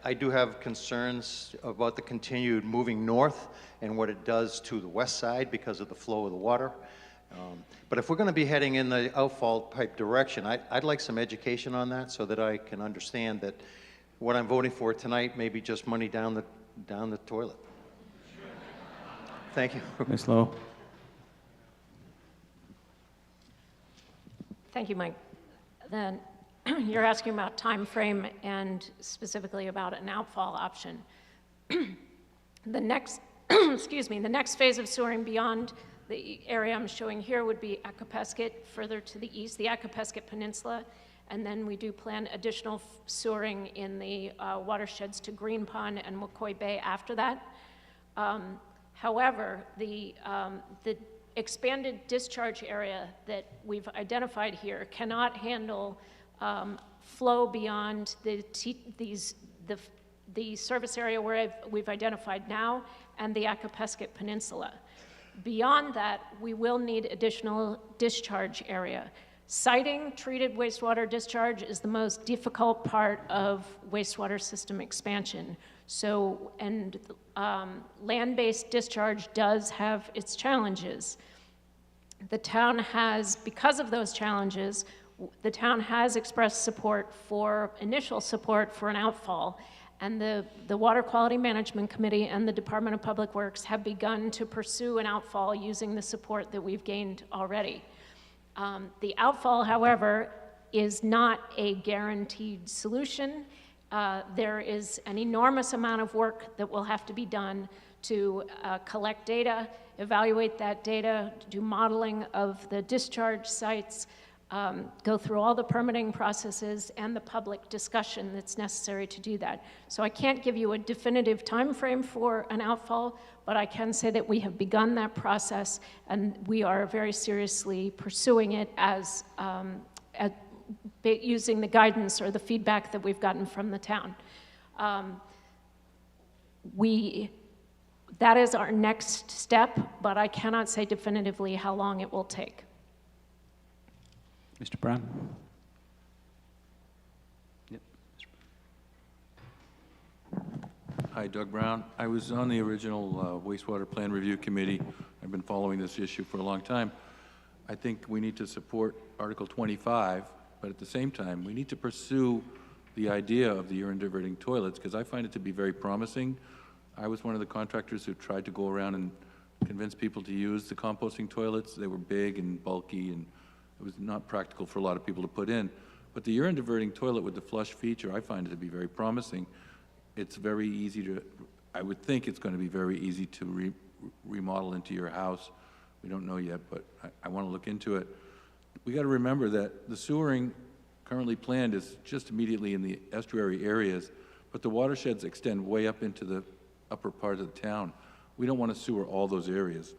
I do have concerns about the continued moving north and what it does to the west side because of the flow of the water. But if we're going to be heading in the outfall pipe direction, I'd like some education on that so that I can understand that what I'm voting for tonight may be just money down the toilet. Thank you. Ms. Lowell? Thank you, Mike. Then you're asking about time frame and specifically about an outfall option. The next, excuse me, the next phase of sewering beyond the area I'm showing here would be Acapesket, further to the east, the Acapesket Peninsula, and then we do plan additional sewering in the watersheds to Green Pond and McCoy Bay after that. However, the expanded discharge area that we've identified here cannot handle flow beyond the service area where we've identified now and the Acapesket Peninsula. Beyond that, we will need additional discharge area. Siting treated wastewater discharge is the most difficult part of wastewater system expansion. So, and land-based discharge does have its challenges. The town has, because of those challenges, the town has expressed initial support for an outfall, and the Water Quality Management Committee and the Department of Public Works have begun to pursue an outfall using the support that we've gained already. The outfall, however, is not a guaranteed solution. There is an enormous amount of work that will have to be done to collect data, evaluate that data, do modeling of the discharge sites, go through all the permitting processes and the public discussion that's necessary to do that. So I can't give you a definitive time frame for an outfall, but I can say that we have begun that process and we are very seriously pursuing it as using the guidance or the feedback that we've gotten from the town. That is our next step, but I cannot say definitively how long it will take. Mr. Brown? Yep. Hi, Doug Brown. I was on the original wastewater plan review committee. I've been following this issue for a long time. I think we need to support Article 25, but at the same time, we need to pursue the idea of the urine diverting toilets because I find it to be very promising. I was one of the contractors who tried to go around and convince people to use the composting toilets. They were big and bulky and it was not practical for a lot of people to put in. But the urine diverting toilet with the flush feature, I find it to be very promising. It's very easy to, I would think it's going to be very easy to remodel into your house. We don't know yet, but I want to look into it. We got to remember that the sewering currently planned is just immediately in the estuary areas, but the watersheds extend way up into the upper part of the town. We don't want to sewer all those areas.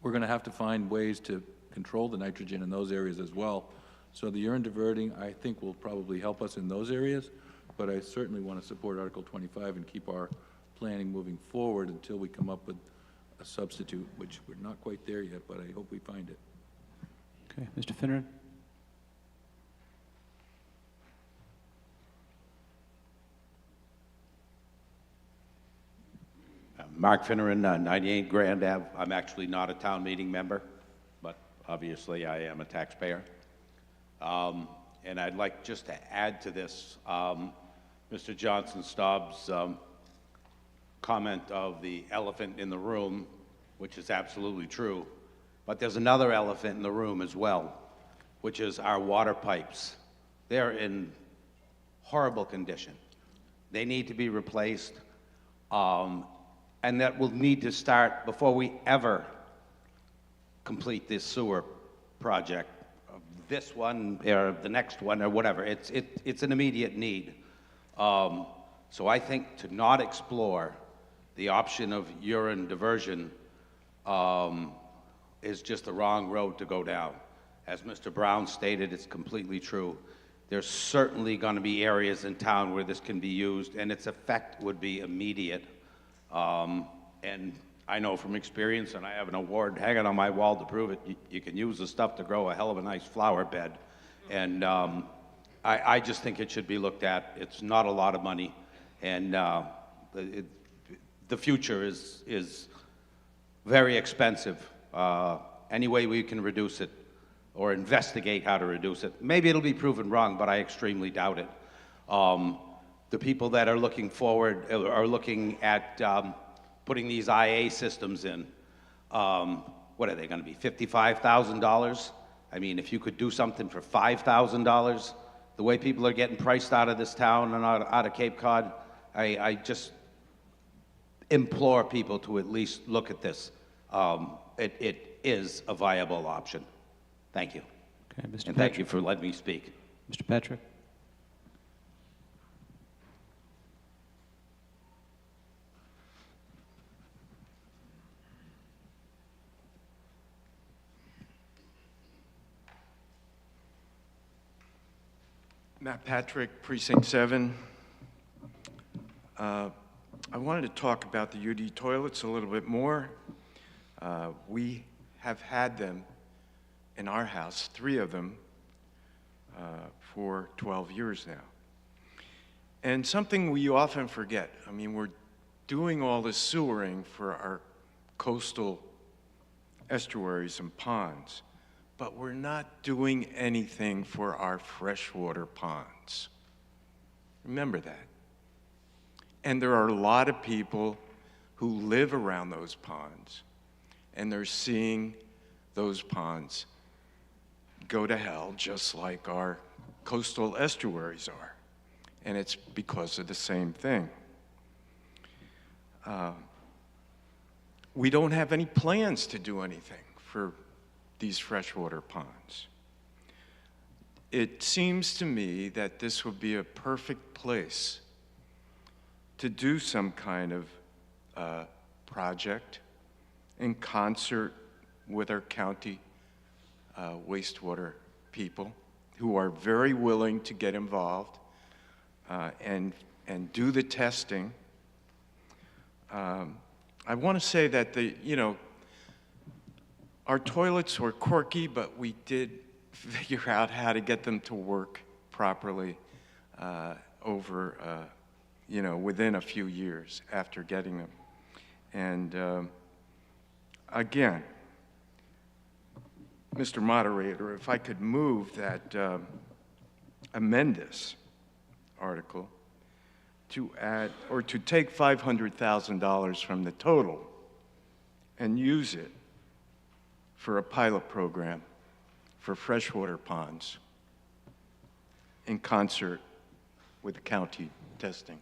We're going to have to find ways to control the nitrogen in those areas as well. So the urine diverting, I think, will probably help us in those areas, but I certainly want to support Article 25 and keep our planning moving forward until we come up with a substitute, which we're not quite there yet, but I hope we find it. Okay, Mr. Finneran? Mark Finneran, 98 Grand Ave. I'm actually not a town meeting member, but obviously I am a taxpayer. And I'd like just to add to this, Mr. Johnson-Staub's comment of the elephant in the room, which is absolutely true. But there's another elephant in the room as well, which is our water pipes. They're in horrible condition. They need to be replaced. And that will need to start before we ever complete this sewer project, this one or the next one or whatever. It's an immediate need. So I think to not explore the option of urine diversion is just the wrong road to go down. As Mr. Brown stated, it's completely true. There's certainly going to be areas in town where this can be used, and its effect would be immediate. And I know from experience, and I have an award hanging on my wall to prove it, you can use the stuff to grow a hell of a nice flower bed. And I just think it should be looked at. It's not a lot of money, and the future is very expensive. Any way we can reduce it or investigate how to reduce it. Maybe it'll be proven wrong, but I extremely doubt it. The people that are looking forward are looking at putting these IA systems in. What are they going to be, $55,000? I mean, if you could do something for $5,000, the way people are getting priced out of this town and out of Cape Cod, implore people to at least look at this. It is a viable option. Thank you. Okay, Mr. And thank you for letting me speak. Mr. Patrick? Matt Patrick, Precinct 7. I wanted to talk about the UD toilets a little bit more. We have had them in our house, 3 of them, for 12 years now. And something we often forget, I mean, we're doing all this sewering for our coastal estuaries and ponds, but we're not doing anything for our freshwater ponds. Remember that. And there are a lot of people who live around those ponds, and they're seeing those ponds go to hell just like our coastal estuaries are. And it's because of the same thing. We don't have any plans to do anything for these freshwater ponds. It seems to me that this would be a perfect place to do some kind of project in concert with our county wastewater people who are very willing to get involved and do the testing. I want to say that our toilets were quirky, but we did figure out how to get them to work properly within a few years after getting them. And again, Mr. Moderator, if I could move that, amend this article to add, or to take $500,000 from the total and use it for a pilot program for freshwater ponds in concert with the county testing.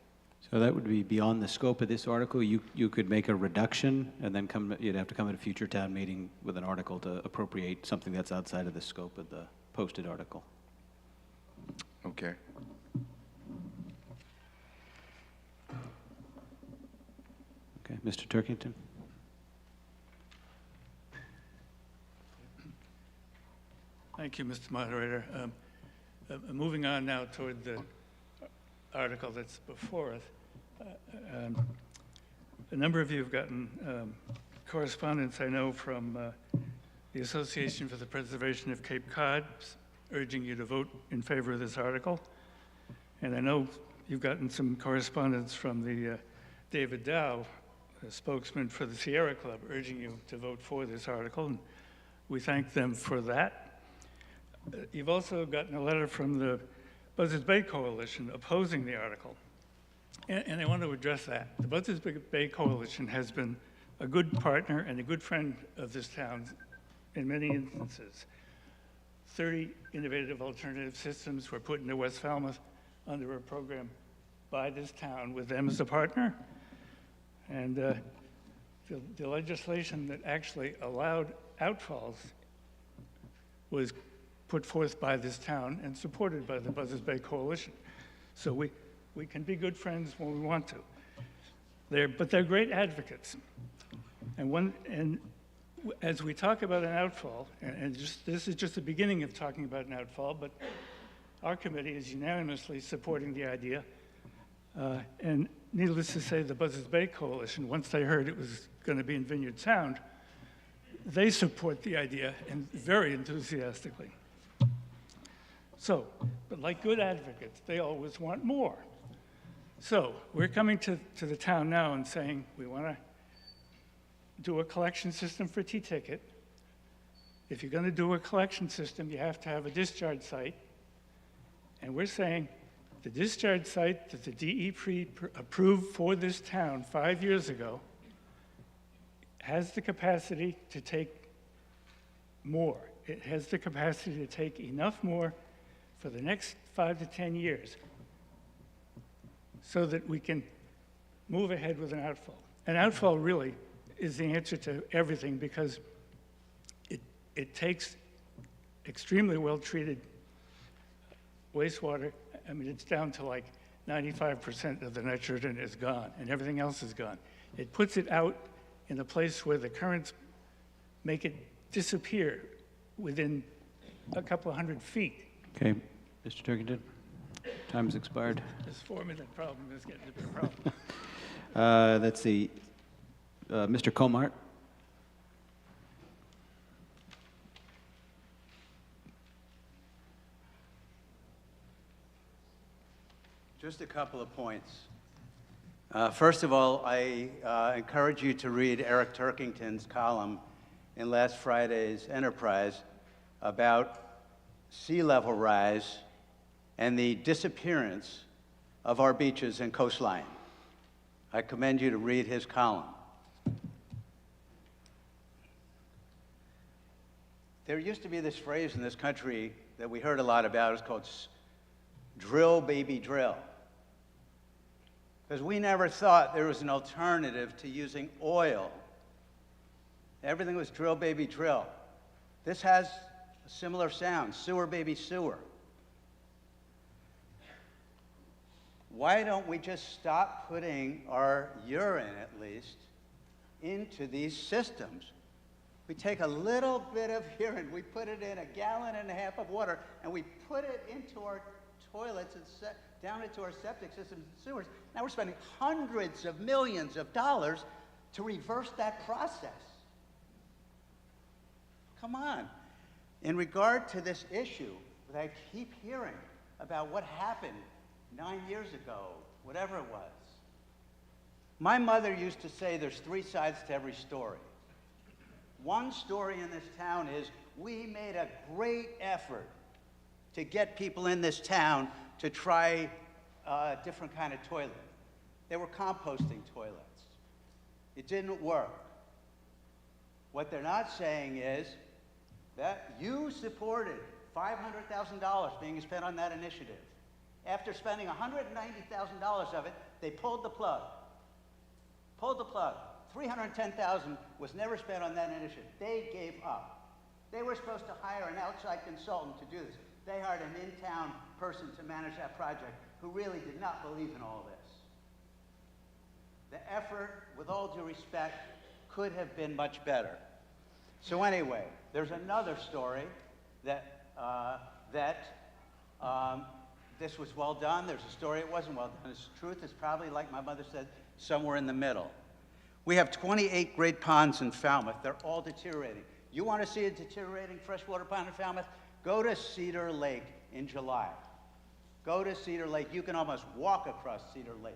So that would be beyond the scope of this article. You could make a reduction, and then you'd have to come at a future town meeting with an article to appropriate something that's outside of the scope of the posted article. Okay. Okay, Mr. Turkington? Thank you, Mr. Moderator. Moving on now toward the article that's before us. A number of you have gotten correspondence, I know, from the Association for the Preservation of Cape Cod, urging you to vote in favor of this article. And I know you've gotten some correspondence from the David Dow, a spokesman for the Sierra Club, urging you to vote for this article, and we thank them for that. You've also gotten a letter from the Buzzards Bay Coalition opposing the article, and I want to address that. The Buzzards Bay Coalition has been a good partner and a good friend of this town in many instances. 30 innovative alternative systems were put into West Falmouth under a program by this town with them as a partner. And the legislation that actually allowed outfalls was put forth by this town and supported by the Buzzards Bay Coalition. So we can be good friends when we want to. But they're great advocates. And as we talk about an outfall, this is just the beginning of talking about an outfall, but our committee is unanimously supporting the idea. And needless to say, the Buzzards Bay Coalition, once they heard it was going to be in Vineyard Sound, they support the idea, and very enthusiastically. So, but like good advocates, they always want more. So we're coming to the town now and saying we want to do a collection system for T-ticket. If you're going to do a collection system, you have to have a discharge site. And we're saying the discharge site that the DEP approved for this town 5 years ago has the capacity to take more. It has the capacity to take enough more for the next 5 to 10 years so that we can move ahead with an outfall. an outfall really is the answer to everything because it takes extremely well-treated wastewater. I mean, it's down to like 95% of the nitrogen is gone and everything else is gone. It puts it out in a place where the currents make it disappear within a couple of 100 feet. Okay, Mr. Turkington, time's expired. This 4-minute problem is getting to be a problem. Let's see, Mr. Comart. Just a couple of points. First of all, I encourage you to read Eric Turkington's column in last Friday's Enterprise about sea level rise and the disappearance of our beaches and coastline. I commend you to read his column. There used to be this phrase in this country that we heard a lot about. It's called drill, baby, drill. Because we never thought there was an alternative to using oil. Everything was drill, baby, drill. This has a similar sound, sewer, baby, sewer. Why don't we just stop putting our urine, at least, into these systems? We take a little bit of urine, we put it in 1.5 gallons of water, and we put it into our toilets and down into our septic systems and sewers. Now we're spending hundreds of millions of dollars to reverse that process. Come on. In regard to this issue that I keep hearing about what happened 9 years ago, whatever it was, my mother used to say there's 3 sides to every story. One story in this town is we made a great effort to get people in this town to try a different kind of toilet. They were composting toilets. It didn't work. What they're not saying is that you supported $500,000 being spent on that initiative. After spending $190,000 of it, they pulled the plug. Pulled the plug. $310,000 was never spent on that initiative. They gave up. They were supposed to hire an outside consultant to do this. They hired an in-town person to manage that project who really did not believe in all this. The effort, with all due respect, could have been much better. So anyway, there's another story that this was well done. There's a story it wasn't well done. The truth is probably, like my mother said, somewhere in the middle. We have 28 great ponds in Falmouth. They're all deteriorating. You want to see a deteriorating freshwater pond in Falmouth? Go to Cedar Lake in July. Go to Cedar Lake. You can almost walk across Cedar Lake.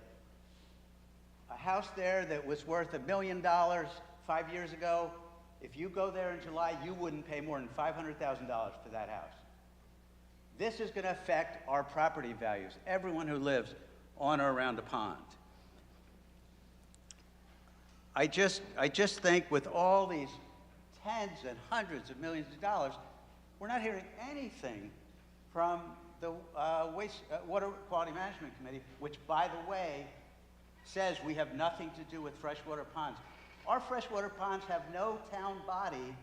A house there that was worth $1 million 5 years ago, if you go there in July, you wouldn't pay more than $500,000 for that house. This is going to affect our property values, everyone who lives on or around the pond. I just think with all these tens and hundreds of millions of dollars, we're not hearing anything from the Water Quality Management Committee, which, by the way, says we have nothing to do with freshwater ponds. Our freshwater ponds have no town body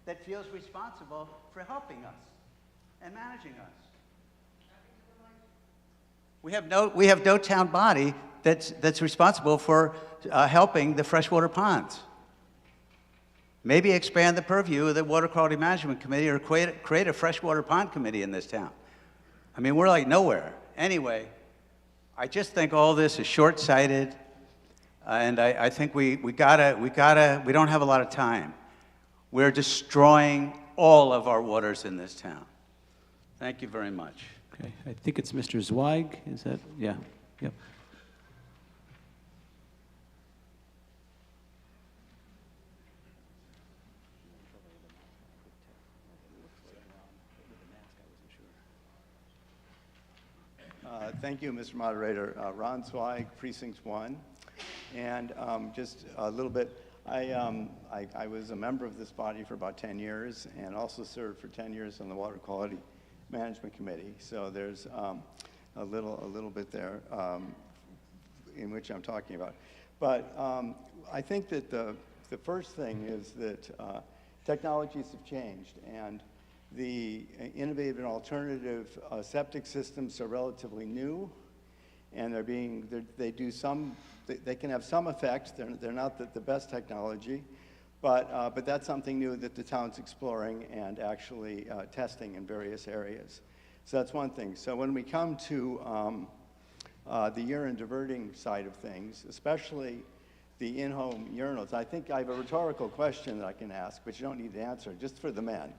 that feels responsible for helping us and managing us. We have no town body that's responsible for helping the freshwater ponds. Maybe expand the purview of the Water Quality Management Committee or create a freshwater pond committee in this town. I mean, we're like nowhere. Anyway, I just think all this is short-sighted, and I think we don't have a lot of time. We're destroying all of our waters in this town. Thank you very much. Okay, I think it's Mr. Zweig, is that, yeah, yep. Thank you, Mr. Moderator. Ron Zweig, Precinct 1. And just a little bit, I was a member of this body for about 10 years and also served for 10 years on the Water Quality Management Committee. So there's a little bit there in which I'm talking about. But I think that the first thing is that technologies have changed, and the innovative and alternative septic systems are relatively new, and they can have some effect. They're not the best technology, but that's something new that the town's exploring and actually testing in various areas. So that's one thing. So when we come to the urine diverting side of things, especially the in-home urinals, I think I have a rhetorical question that I can ask, but you don't need to answer, just for the men.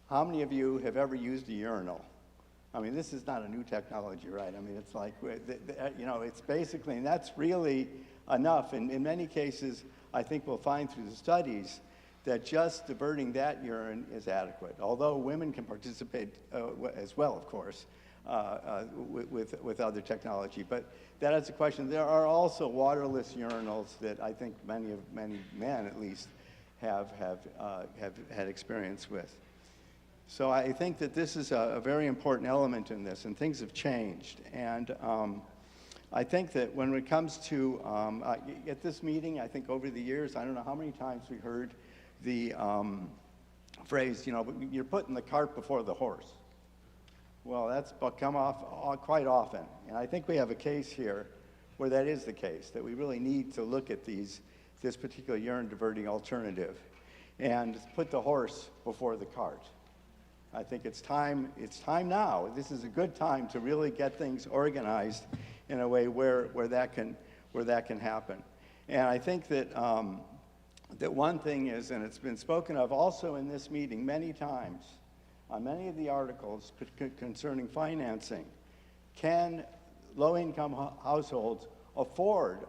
How many of you have ever used a urinal? I mean, this is not a new technology, right? I mean, it's like, you know, it's basically, and that's really enough. And in many cases, I think we'll find through the studies that just diverting that urine is adequate, although women can participate as well, of course, with other technology. But that is a question. There are also waterless urinals that I think many men, at least, have had experience with. So I think that this is a very important element in this, and things have changed. And I think that when it comes to, at this meeting, I think over the years, I don't know how many times we heard the phrase, you know, you're putting the cart before the horse. Well, that's come off quite often. And I think we have a case here where that is the case, that we really need to look at this particular urine diverting alternative and put the horse before the cart. I think it's time now. This is a good time to really get things organized in a way where that can happen. And I think that that one thing is, and it's been spoken of also in this meeting many times, on many of the articles concerning financing, can low-income households afford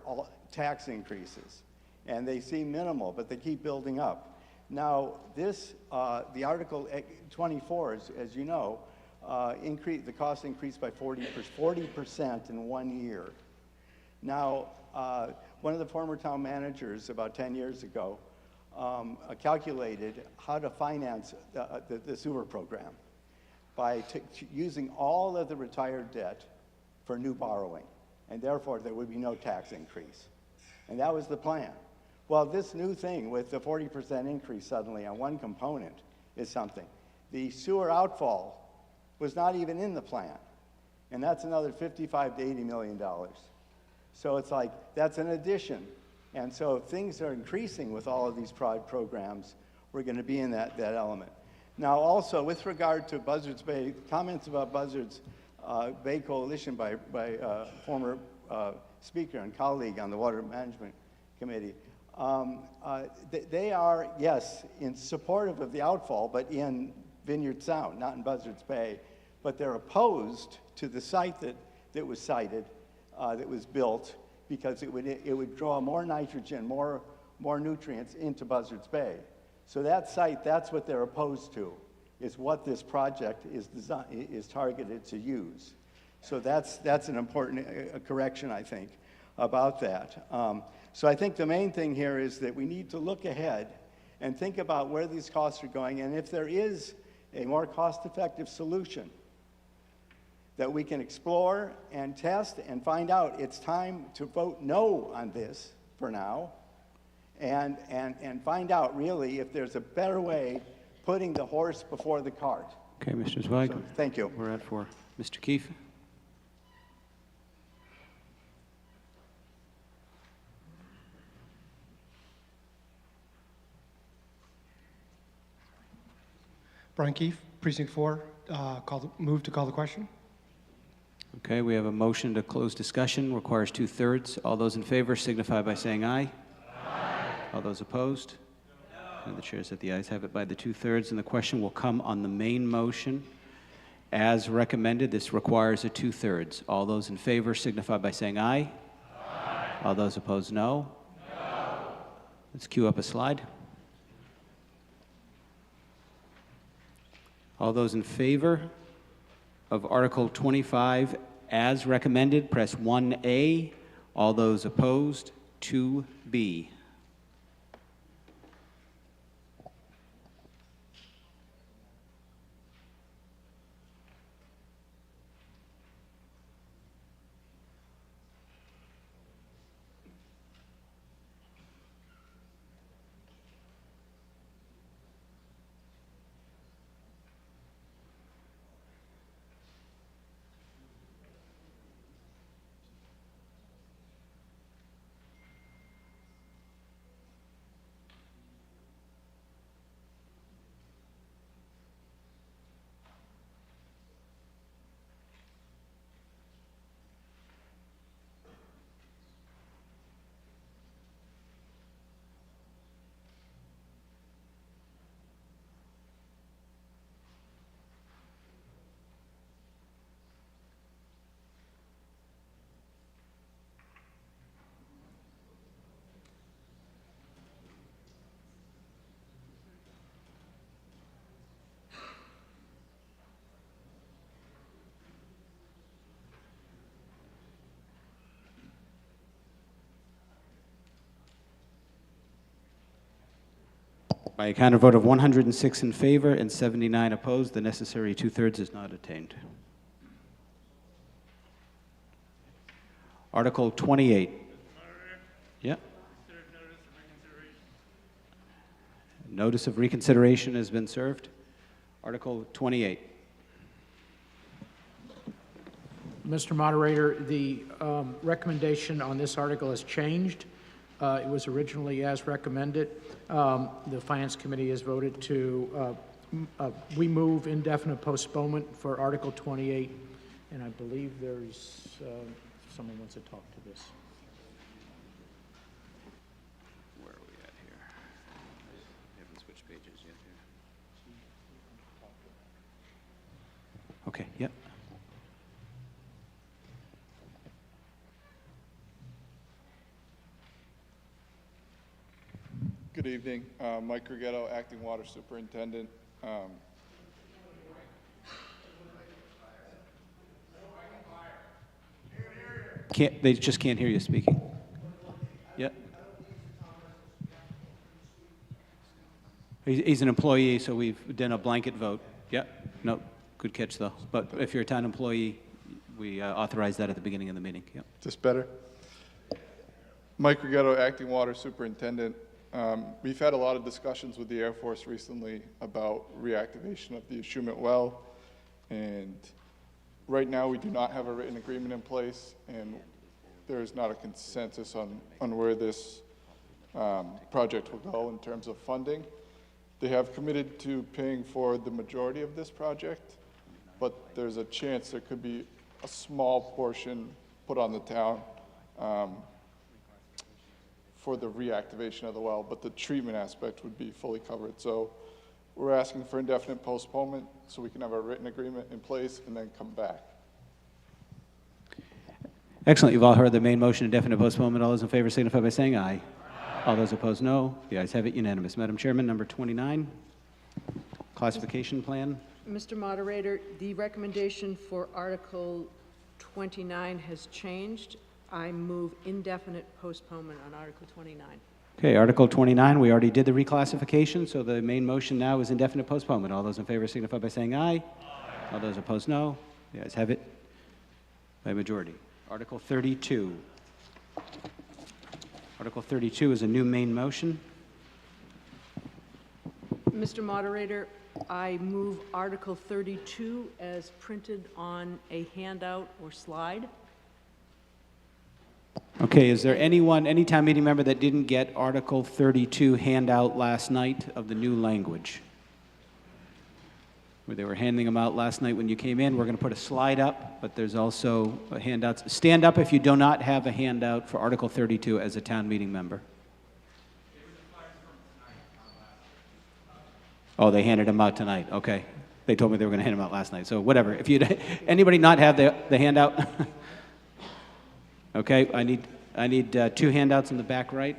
tax increases? And they seem minimal, but they keep building up. Now, the Article 24, as you know, the cost increased by 40% in 1 year. Now, one of the former town managers about 10 years ago calculated how to finance the sewer program by using all of the retired debt for new borrowing, and therefore there would be no tax increase. And that was the plan. Well, this new thing with the 40% increase suddenly on one component is something. The sewer outfall was not even in the plan, and that's another $55 to $80 million. So it's like, that's an addition. And so if things are increasing with all of these programs, we're going to be in that element. Now, also, with regard to Buzzards Bay, comments about Buzzards Bay Coalition by former speaker and colleague on the Water Management Committee, they are, yes, in supportive of the outfall, but in Vineyard Sound, not in Buzzards Bay. But they're opposed to the site that was cited, that was built, because it would draw more nitrogen, more nutrients into Buzzards Bay. So that site, that's what they're opposed to, is what this project is targeted to use. So that's an important correction, I think, about that. So I think the main thing here is that we need to look ahead and think about where these costs are going, and if there is a more cost-effective solution that we can explore and test and find out, it's time to vote no on this for now, and find out really if there's a better way putting the horse before the cart. Okay, Mr. Zweig. So, thank you. We're at 4. Mr. Keefe? Brian Keefe, Precinct 4, move to call the question. Okay, we have a motion to close discussion, requires 2/3. All those in favor signify by saying aye. Aye. All those opposed? No. And the chair said the ayes have it by the 2/3, and the question will come on the main motion. As recommended, this requires a 2/3. All those in favor signify by saying aye. Aye. All those opposed, no. No. Let's queue up a slide. All those in favor of Article 25 as recommended, press 1A. All those opposed, 2B. By a counter vote of 106 in favor and 79 opposed, the necessary two-thirds is not attained. Article 28. Yeah. Notice of reconsideration has been served. Article 28. Mr. Moderator, the recommendation on this article has changed. It was originally as recommended. The Finance Committee has voted to, we move indefinite postponement for Article 28, and I believe there's, someone wants to talk to this. Where are we at here? We haven't switched pages yet here. Okay, yep. Good evening. Mike Rigetto, Acting Water Superintendent. They just can't hear you speaking. Yep. He's an employee, so we've done a blanket vote. Yep. No, good catch, though. But if you're a town employee, we authorize that at the beginning of the meeting. Yep. Just better. Mike Rigetto, Acting Water Superintendent. We've had a lot of discussions with the Air Force recently about reactivation of the Shumet well, and right now we do not have a written agreement in place, and there is not a consensus on where this project will go in terms of funding. They have committed to paying for the majority of this project, but there's a chance there could be a small portion put on the town for the reactivation of the well, but the treatment aspect would be fully covered. So we're asking for indefinite postponement so we can have a written agreement in place and then come back. Excellent. You've all heard the main motion, indefinite postponement. All those in favor signify by saying aye. All those opposed, no. The ayes have it, unanimous. Madam Chairman, number 29, classification plan. Mr. Moderator, the recommendation for Article 29 has changed. I move indefinite postponement on Article 29. Okay, Article 29, we already did the reclassification, so the main motion now is indefinite postponement. All those in favor signify by saying aye. All those opposed, no. The ayes have it by majority. Article 32. Article 32 is a new main motion. Mr. Moderator, I move Article 32 as printed on a handout or slide. Okay, is there anyone, any town meeting member that didn't get Article 32 handout last night of the new language? Where they were handing them out last night when you came in. We're going to put a slide up, but there's also handouts. Stand up if you do not have a handout for Article 32 as a town meeting member. Oh, they handed them out tonight. Okay. They told me they were going to hand them out last night. So whatever. If you anybody not have the handout? Okay, I need two handouts in the back right.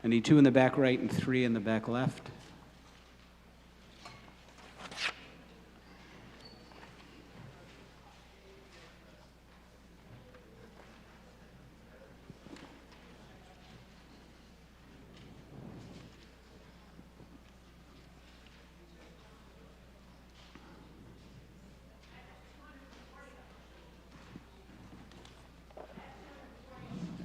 I need two in the back right and three in the back left.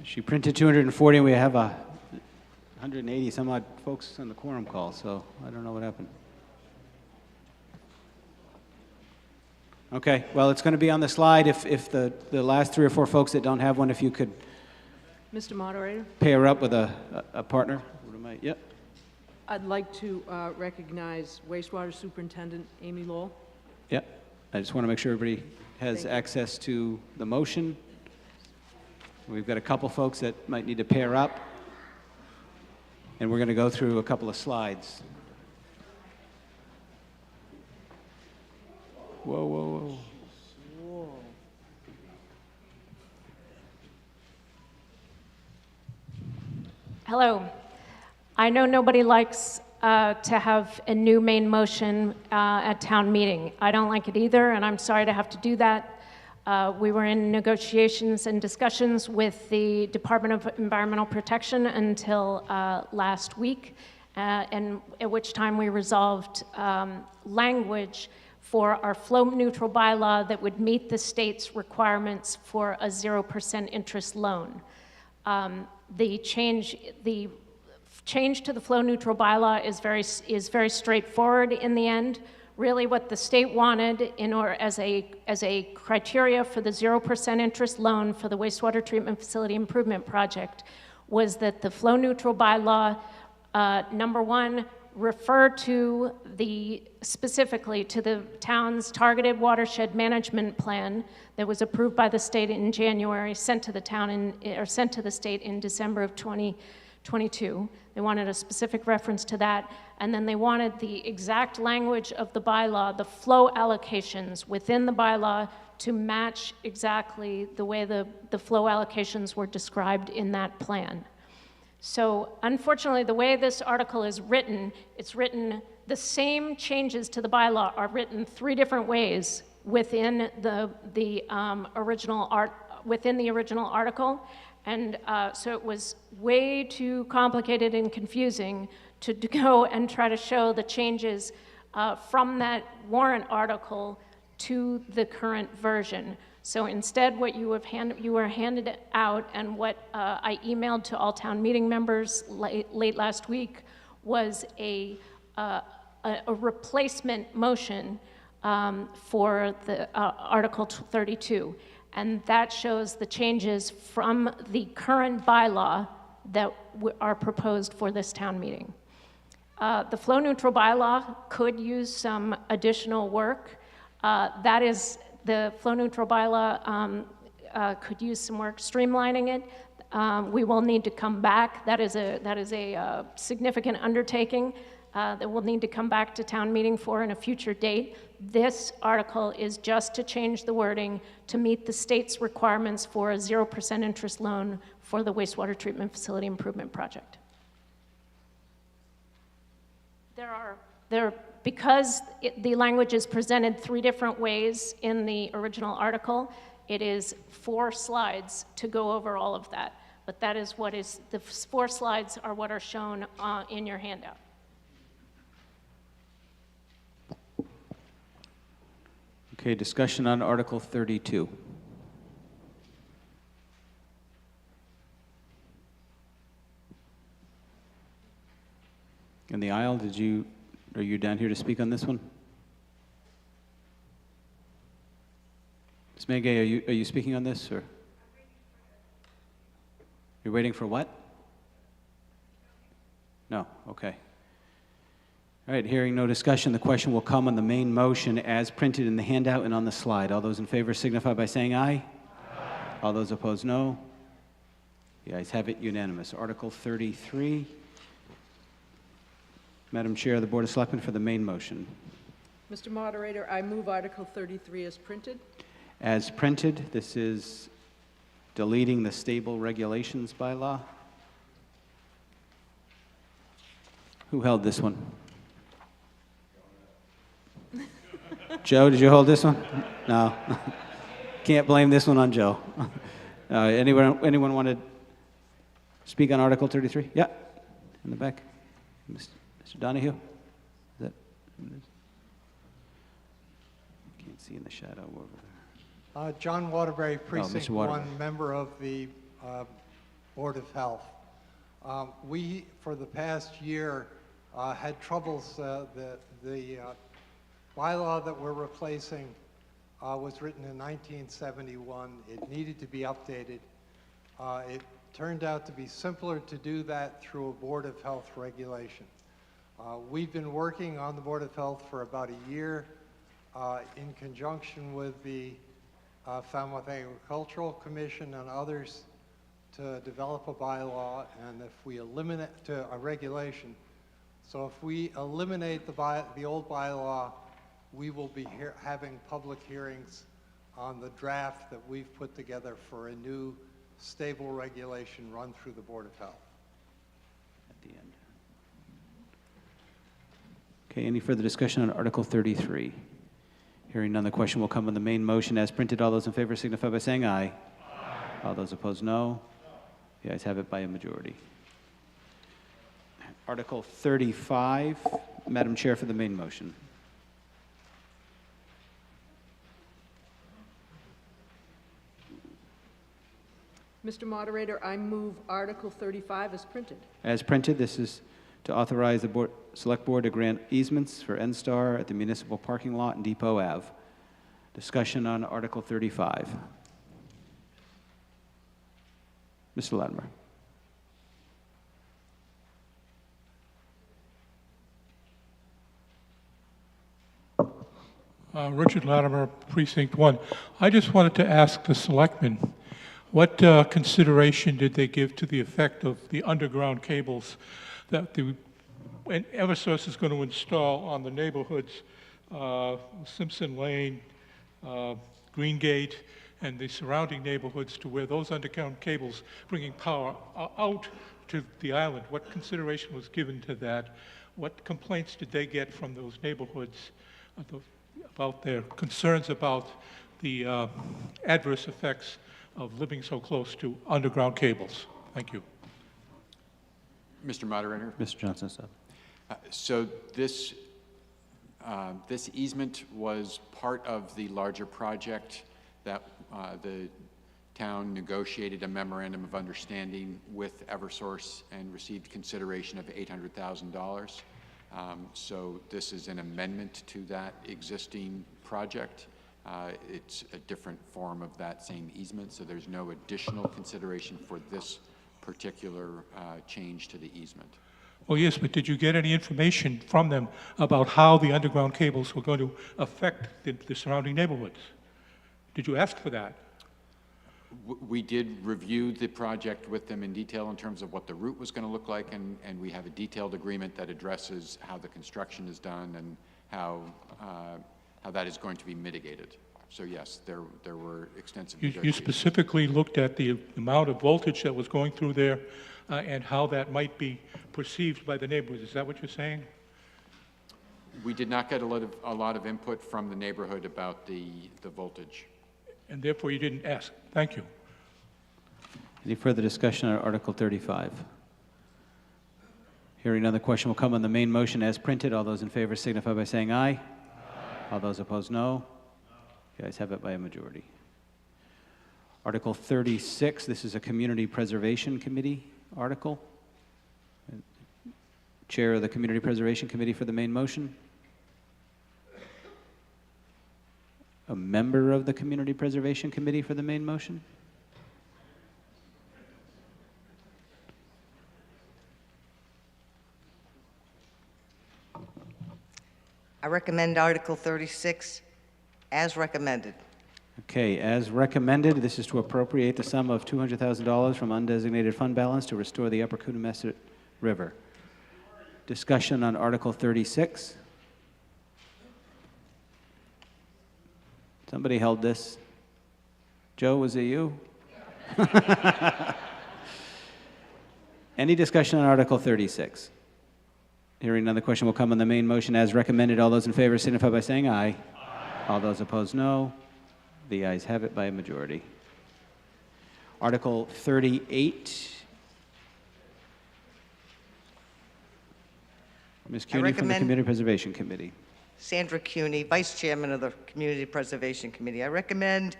She printed 240, and we have 180 some odd folks on the quorum call, so I don't know what happened. Okay, well, it's going to be on the slide. If the last 3 or 4 folks that don't have one, if you could Mr. Moderator? Pair up with a partner. Yep. I'd like to recognize wastewater superintendent Amy Lowell. Yep. I just want to make sure everybody has Thank you. access to the motion. We've got a couple folks that might need to pair up. And we're going to go through a couple of slides. Whoa, whoa, whoa. Hello. I know nobody likes to have a new main motion at town meeting. I don't like it either, and I'm sorry to have to do that. We were in negotiations and discussions with the Department of Environmental Protection until last week, and at which time we resolved language for our flow-neutral bylaw that would meet the state's requirements for a 0% interest loan. The change to the flow-neutral bylaw is very straightforward in the end. Really what the state wanted in order as a criteria for the 0% interest loan for the wastewater treatment facility improvement project was that the flow-neutral bylaw, number one, refer to specifically to the town's targeted watershed management plan that was approved by the state in January, sent to the state in December of 2022. They wanted a specific reference to that, and then they wanted the exact language of the bylaw, the flow allocations within the bylaw to match exactly the way the flow allocations were described in that plan. So unfortunately, the way this article is written, the same changes to the bylaw are written 3 different ways within the original article. And so it was way too complicated and confusing to go and try to show the changes from that warrant article to the current version. So instead, what you were handed out, and what I emailed to all town meeting members late last week, was a replacement motion for the Article 32. And that shows the changes from the current bylaw that are proposed for this town meeting. The flow neutral bylaw could use some additional work. The flow neutral bylaw could use some work streamlining it. We will need to come back. That is a significant undertaking that we'll need to come back to town meeting for in a future date. This article is just to change the wording to meet the state's requirements for a 0% interest loan for the wastewater treatment facility improvement project. Because the language is presented 3 different ways in the original article, it is 4 slides to go over all of that. But that is the 4 slides are what are shown in your handout. Okay, discussion on Article 32. In the aisle, are you down here to speak on this one? Ms. Magay, are you speaking on this, or? You're waiting for what? No, okay. All right, hearing no discussion, the question will come on the main motion as printed in the handout and on the slide. All those in favor signify by saying aye. Aye. All those opposed, no. The ayes have it, unanimous. Article 33. Madam Chair of the Board of Selectmen, for the main motion. Mr. Moderator, I move Article 33 as printed. As printed, this is deleting the stable regulations bylaw. Who held this one? Joe, did you hold this one? No. Can't blame this one on Joe. Anyone want to speak on Article 33? Yeah, in the back. Mr. Donahue? Is that who it is? Can't see in the shadow over there. John Waterbury, Precinct Mr. Waterbury. 1, member of the Board of Health. We, for the past year, had troubles. The bylaw that we're replacing was written in 1971. It needed to be updated. It turned out to be simpler to do that through a Board of Health regulation. We've been working on the Board of Health for about a year in conjunction with the Falmouth Agricultural Commission and others to develop a bylaw, and if we eliminate a regulation. So if we eliminate the old bylaw, we will be having public hearings on the draft that we've put together for a new stable regulation run through the Board of Health. At the end. Okay, any further discussion on Article 33? Hearing none, the question will come on the main motion as printed. All those in favor signify by saying aye. All those opposed, no. The ayes have it by a majority. Article 35, Madam Chair, for the main motion. Mr. Moderator, I move Article 35 as printed. As printed, this is to authorize the Select Board to grant easements for NSTAR at the municipal parking lot in Depot Ave. Discussion on Article 35. Mr. Latimer. Richard Latimer, Precinct 1. I just wanted to ask the selectmen, what consideration did they give to the effect of the underground cables that the Eversource is going to install on the neighborhoods, Simpson Lane, Greengate, and the surrounding neighborhoods, to where those underground cables bringing power out to the island? What consideration was given to that? What complaints did they get from those neighborhoods about their concerns about the adverse effects of living so close to underground cables? Thank you. Mr. Moderator? Mr. Johnson, sir. So this easement was part of the larger project that the town negotiated a memorandum of understanding with Eversource and received consideration of $800,000. So this is an amendment to that existing project. It's a different form of that same easement, so there's no additional consideration for this particular change to the easement. Oh, yes, but did you get any information from them about how the underground cables were going to affect the surrounding neighborhoods? Did you ask for that? We did review the project with them in detail in terms of what the route was going to look like, and we have a detailed agreement that addresses how the construction is done and how that is going to be mitigated. So yes, there were extensive negotiations. You specifically looked at the amount of voltage that was going through there and how that might be perceived by the neighborhoods. Is that what you're saying? We did not get a lot of input from the neighborhood about the voltage. And therefore you didn't ask. Thank you. Any further discussion on Article 35? Hearing none, the question will come on the main motion as printed. All those in favor signify by saying aye. All those opposed, no. You guys have it by a majority. Article 36, this is a Community Preservation Committee article. Chair of the Community Preservation Committee for the main motion. A member of the Community Preservation Committee for the main motion. I recommend Article 36 as recommended. Okay, as recommended, this is to appropriate the sum of $200,000 from undesignated fund balance to restore the Upper Coonamessett River. Discussion on Article 36. Somebody held this. Joe, was it you? Any discussion on Article 36? Hearing none, the question will come on the main motion as recommended. All those in favor signify by saying aye. All those opposed, no. The ayes have it by a majority. Article 38. Ms. CUNY from the Community Preservation Committee. Sandra CUNY, Vice Chairman of the Community Preservation Committee. I recommend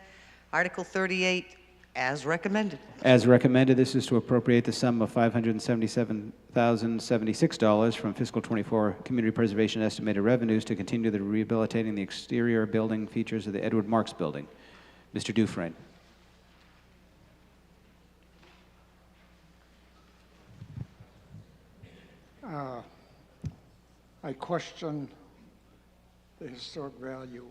Article 38 as recommended. As recommended, this is to appropriate the sum of $577,076 from fiscal 24 community preservation estimated revenues to continue the rehabilitating the exterior building features of the Edward Marks Building. Mr. Dufresne. I question the historic value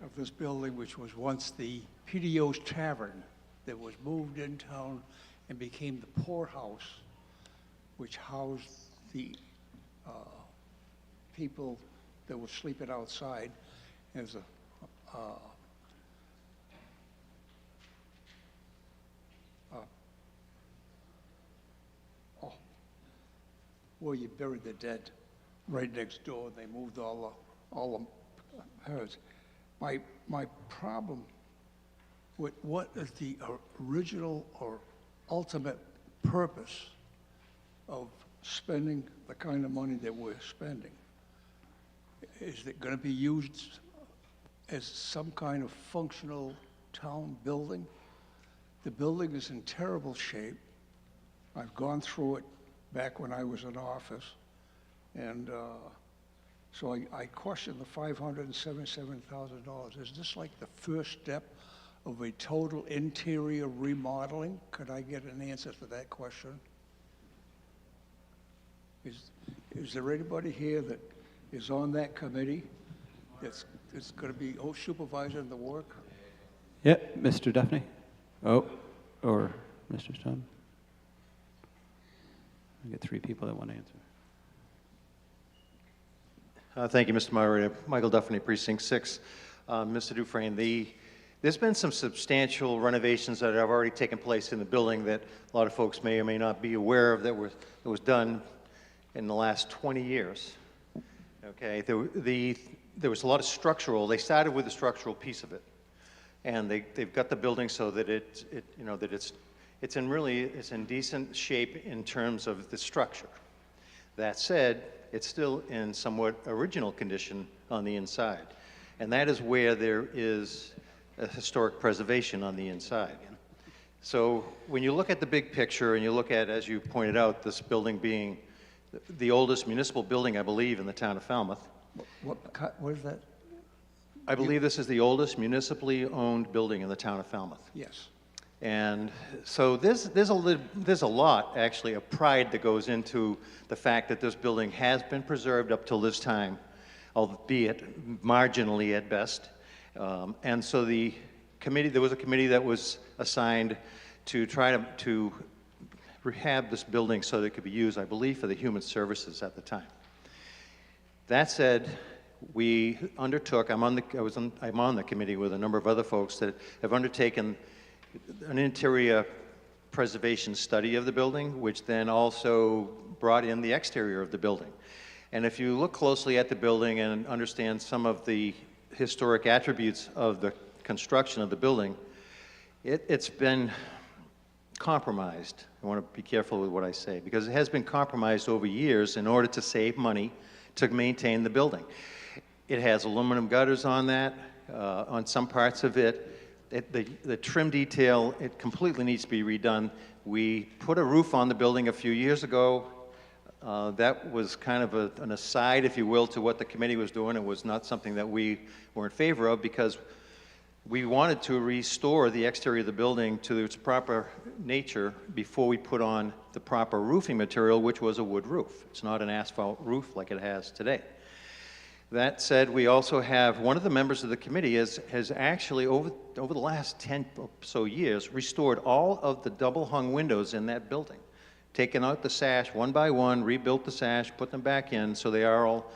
of this building, which was once the PDO's Tavern that was moved in town and became the poorhouse, which housed the people that were sleeping outside as where you buried the dead, right next door. They moved all the herds. My problem with what is the original or ultimate purpose of spending the kind of money that we're spending? Is it going to be used as some kind of functional town building? The building is in terrible shape. I've gone through it back when I was in office, and so I question the $577,000. Is this like the first step of a total interior remodeling? Could I get an answer to that question? Is there anybody here that is on that committee that's going to be supervising the work? Yep, Mr. Duffy. Oh, or Mr. Stone. I get three people that want to answer. Thank you, Mr. Moderator. Michael Duffy, Precinct 6. Mr. Dufresne, there's been some substantial renovations that have already taken place in the building that a lot of folks may or may not be aware of that was done in the last 20 years. Okay, there was a lot of structural. They started with the structural piece of it, and they've got the building so that it's in decent shape in terms of the structure. That said, it's still in somewhat original condition on the inside, and that is where there is a historic preservation on the inside. So when you look at the big picture and you look at, as you pointed out, this building being the oldest municipal building, I believe, in the town of Falmouth. What is that? I believe this is the oldest municipally owned building in the town of Falmouth. Yes. And so there's a lot, actually, of pride that goes into the fact that this building has been preserved up till this time, albeit marginally at best. And so there was a committee that was assigned to try to rehab this building so that it could be used, I believe, for the human services at the time. That said, we undertook, I'm on the committee with a number of other folks that have undertaken an interior preservation study of the building, which then also brought in the exterior of the building. And if you look closely at the building and understand some of the historic attributes of the construction of the building, it's been compromised. I want to be careful with what I say, because it has been compromised over years in order to save money to maintain the building. It has aluminum gutters on that, on some parts of it. The trim detail, it completely needs to be redone. We put a roof on the building a few years ago. That was kind of an aside, if you will, to what the committee was doing. It was not something that we were in favor of, because we wanted to restore the exterior of the building to its proper nature before we put on the proper roofing material, which was a wood roof. It's not an asphalt roof like it has today. That said, we also have, one of the members of the committee has actually, over the last 10 or so years, restored all of the double-hung windows in that building. Taken out the sash one by one, rebuilt the sash, put them back in, so they are all,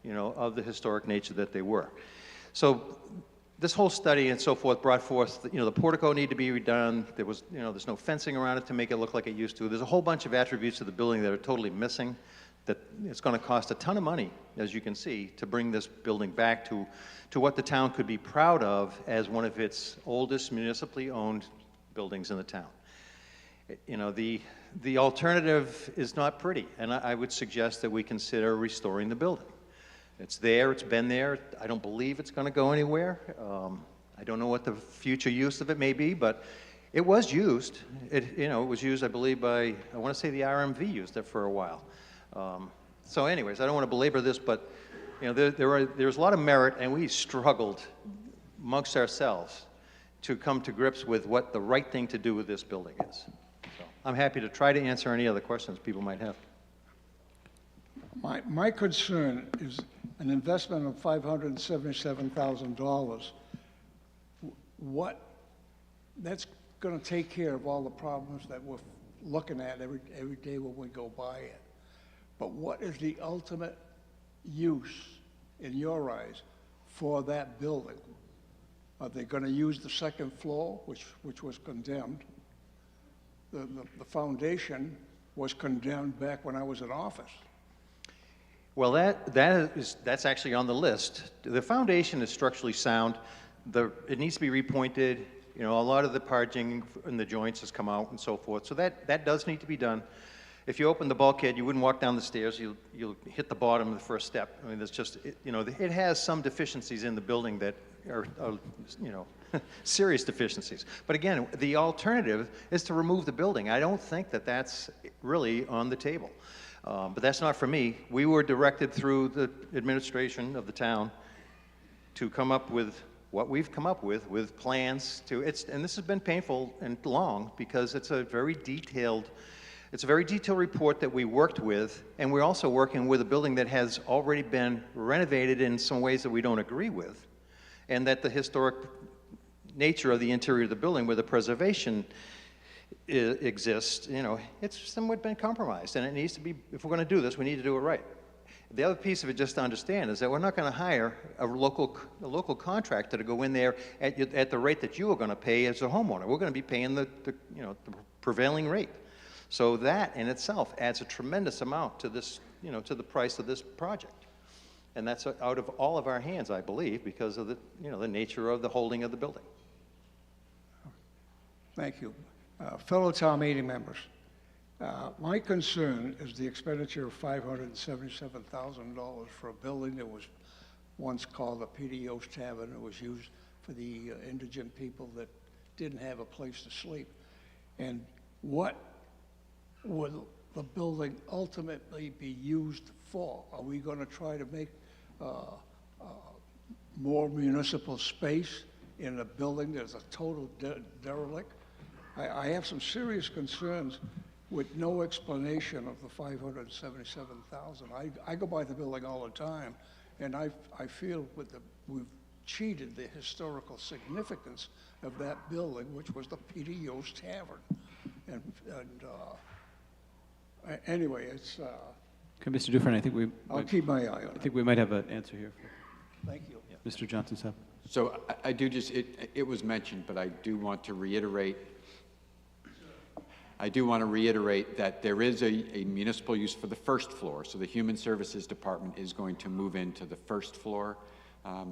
of the historic nature that they were. So this whole study and so forth brought forth, the portico needed to be redone. There was, there's no fencing around it to make it look like it used to. There's a whole bunch of attributes of the building that are totally missing, that it's going to cost a ton of money, as you can see, to bring this building back to what the town could be proud of as one of its oldest municipally owned buildings in the town. The alternative is not pretty, and I would suggest that we consider restoring the building. It's there, it's been there. I don't believe it's going to go anywhere. I don't know what the future use of it may be, but it was used. It was used, I believe, by, I want to say the RMV used it for a while. So anyways, I don't want to belabor this, but there's a lot of merit, and we struggled amongst ourselves to come to grips with what the right thing to do with this building is. So I'm happy to try to answer any other questions people might have. My concern is an investment of $577,000. That's going to take care of all the problems that we're looking at every day when we go by it. But what is the ultimate use, in your eyes, for that building? Are they going to use the second floor, which was condemned? The foundation was condemned back when I was in office. Well, that's actually on the list. The foundation is structurally sound. It needs to be repointed. You know, a lot of the parging in the joints has come out and so forth. So that does need to be done. If you open the bulkhead, you wouldn't walk down the stairs. You'll hit the bottom of the first step. I mean, there's just, you know, it has some deficiencies in the building that are you know, serious deficiencies. But again, the alternative is to remove the building. I don't think that that's really on the table. But that's not for me. We were directed through the administration of the town to come up with what we've come up with plans to, and this has been painful and long because it's a very detailed report that we worked with, and we're also working with a building that has already been renovated in some ways that we don't agree with, and that the historic nature of the interior of the building where the preservation exists, you know, it's somewhat been compromised, and it needs to be, if we're going to do this, we need to do it right. The other piece of it, just to understand, is that we're not going to hire a local contractor to go in there at the rate that you are going to pay as a homeowner. We're going to be paying the prevailing rate. So that in itself adds a tremendous amount to this, you know, to the price of this project. And that's out of all of our hands, I believe, because of the, you know, the nature of the holding of the building. Thank you. Fellow town meeting members, my concern is the expenditure of $577,000 for a building that was once called the PDO's Tavern. It was used for the indigent people that didn't have a place to sleep. And what will the building ultimately be used for? Are we going to try to make more municipal space in a building that's a total derelict? I have some serious concerns with no explanation of the $577,000. I go by the building all the time, and I feel we've cheated the historical significance of that building, which was the PDO's Tavern. Anyway, it's. Okay, Mr. Dufresne, I think I'll keep my eye on it. I think we might have an answer here. Thank you. Mr. Johnson-Sub. So I do just, it was mentioned, but I do want to reiterate that there is a municipal use for the first floor. So the Human Services Department is going to move into the first floor. A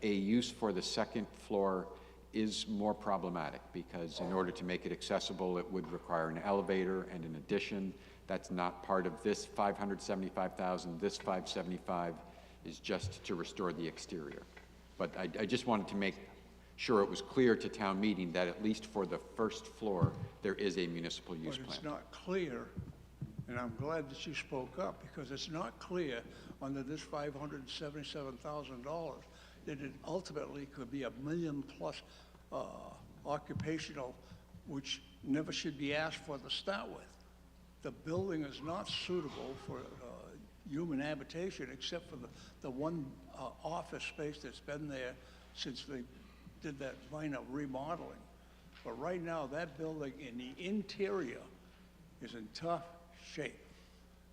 use for the second floor is more problematic because in order to make it accessible, it would require an elevator and an addition. That's not part of this $575,000. This $575,000 is just to restore the exterior. But I just wanted to make sure it was clear to town meeting that at least for the first floor, there is a municipal use plan. But it's not clear, and I'm glad that you spoke up, because it's not clear under this $577,000 that it ultimately could be $1 million plus occupational, which never should be asked for to start with. The building is not suitable for human habitation except for the one office space that's been there since they did that minor remodeling. But right now, that building in the interior is in tough shape.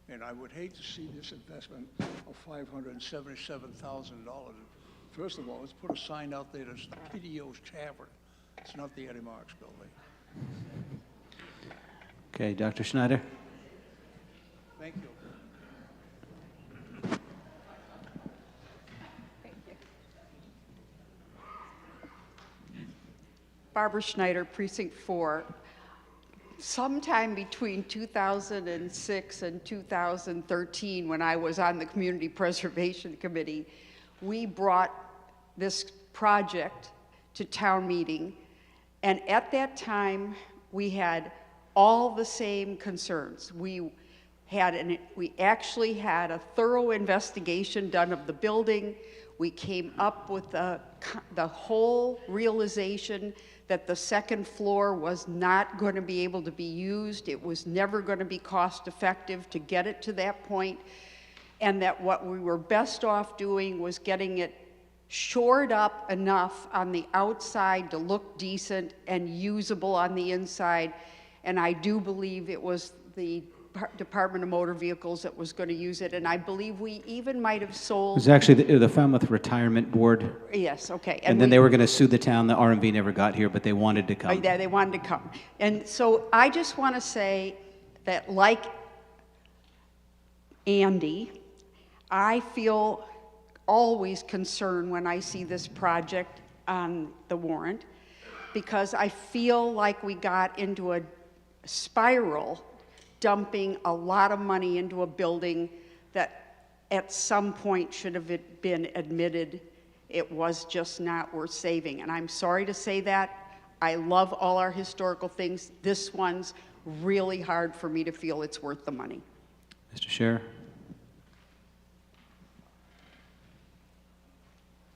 And I would hate to see this investment of $577,000. First of all, let's put a sign out there that's the PDO's Tavern. It's not the Eddie Marks building. Okay, Dr. Schneider. Thank you. Barbara Schneider, Precinct 4. Sometime between 2006 and 2013, when I was on the Community Preservation Committee, we brought this project to town meeting, and at that time, we had all the same concerns. We actually had a thorough investigation done of the building. We came up with the whole realization that the second floor was not going to be able to be used. It was never going to be cost effective to get it to that point, and that what we were best off doing was getting it shored up enough on the outside to look decent and usable on the inside. And I do believe it was the Department of Motor Vehicles that was going to use it, and I believe we even might have It sold. was actually the Falmouth Retirement Board. Yes, okay. And then they were going to sue the town. The RMV never got here, but they wanted to come. Yeah, they wanted to come. And so I just want to say that, like Andy, I feel always concerned when I see this project on the warrant, because I feel like we got into a spiral, dumping a lot of money into a building that at some point should have been admitted it was just not worth saving. And I'm sorry to say that. I love all our historical things. This one's really hard for me to feel it's worth the money. Mr. Scherer?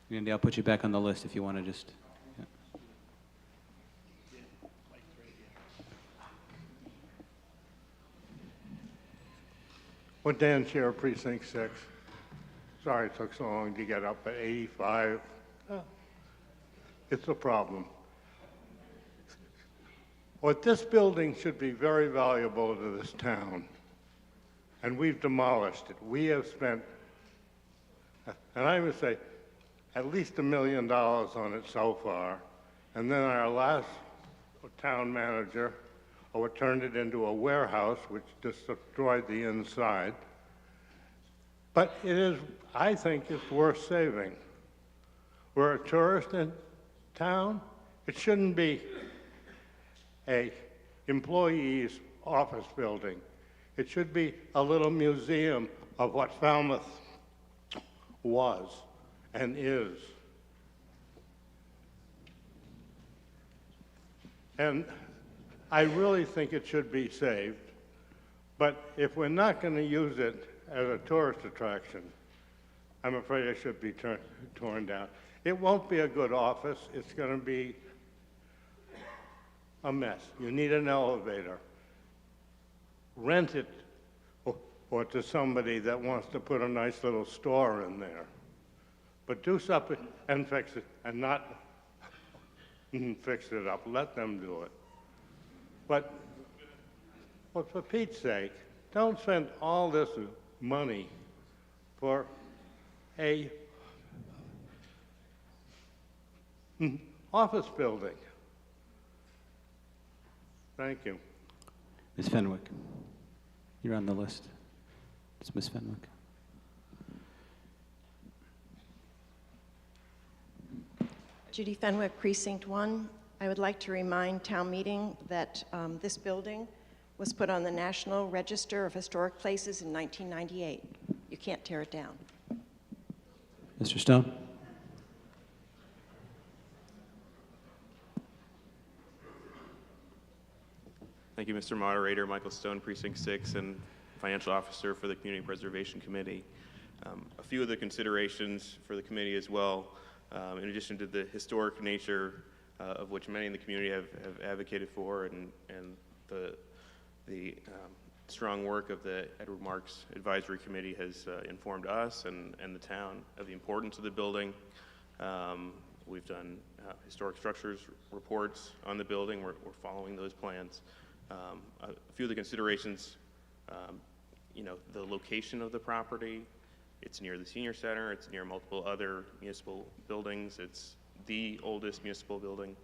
Andy, I'll put you back on the list if you want to just... yeah. Well, Dan, Chair, Precinct 6. Sorry it took so long to get up at 85. It's a problem. What this building should be very valuable to this town, and we've demolished it. We have spent, and I would say, at least $1 million on it so far. And then our last town manager turned it into a warehouse, which destroyed the inside. But it is, I think it's worth saving. We're a tourist town. It shouldn't be a employee's office building. It should be a little museum of what Falmouth was and is. And I really think it should be saved, but if we're not going to use it as a tourist attraction, I'm afraid it should be torn down. It won't be a good office. It's going to be a mess. You need an elevator. Rent it or to somebody that wants to put a nice little store in there. But do something and fix it, and not fix it up. Let them do it. But well, for Pete's sake, don't spend all this money for a office building. Thank you. Ms. Fenwick, you're on the list. It's Ms. Fenwick. Judy Fenwick, Precinct 1. I would like to remind town meeting that this building was put on the National Register of Historic Places in 1998. You can't tear it down. Mr. Stone? Thank you, Mr. Moderator. Michael Stone, Precinct 6, and Financial Officer for the Community Preservation Committee. A few of the considerations for the committee as well, in addition to the historic nature of which many in the community have advocated for, and the strong work of the Edward Marks Advisory Committee has informed us and the town of the importance of the building. We've done historic structures reports on the building. We're following those plans. A few of the considerations, the location of the property. It's near the senior center. It's near multiple other municipal buildings. It's the oldest municipal building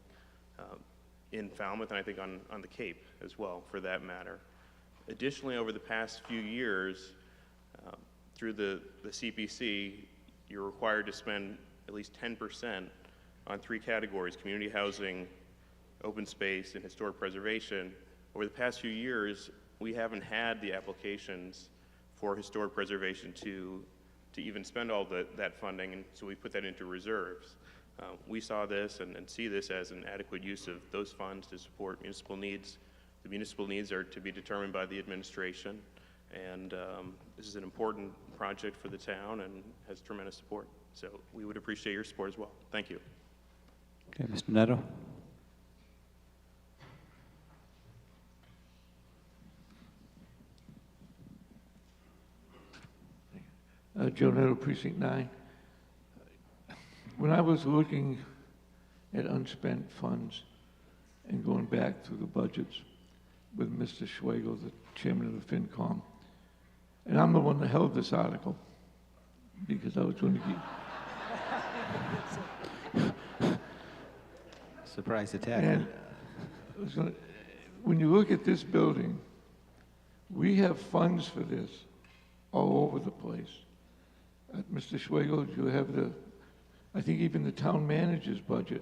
in Falmouth, and I think on the Cape as well, for that matter. Additionally, over the past few years, through the CPC, you're required to spend at least 10% on 3 categories: community housing, open space, and historic preservation. Over the past few years, we haven't had the applications for historic preservation to even spend all that funding, and so we put that into reserves. We saw this and see this as an adequate use of those funds to support municipal needs. The municipal needs are to be determined by the administration, and this is an important project for the town and has tremendous support. So we would appreciate your support as well. Thank you. Okay, Mr. Neto. Joe Neto, Precinct 9. When I was looking at unspent funds and going back through the budgets with Mr. Schwagel, the chairman of the FinCom, and I'm the one that held this article because I was going to keep... Surprise attack. And when you look at this building, we have funds for this all over the place. Mr. Schwegel, you have I think even the town manager's budget.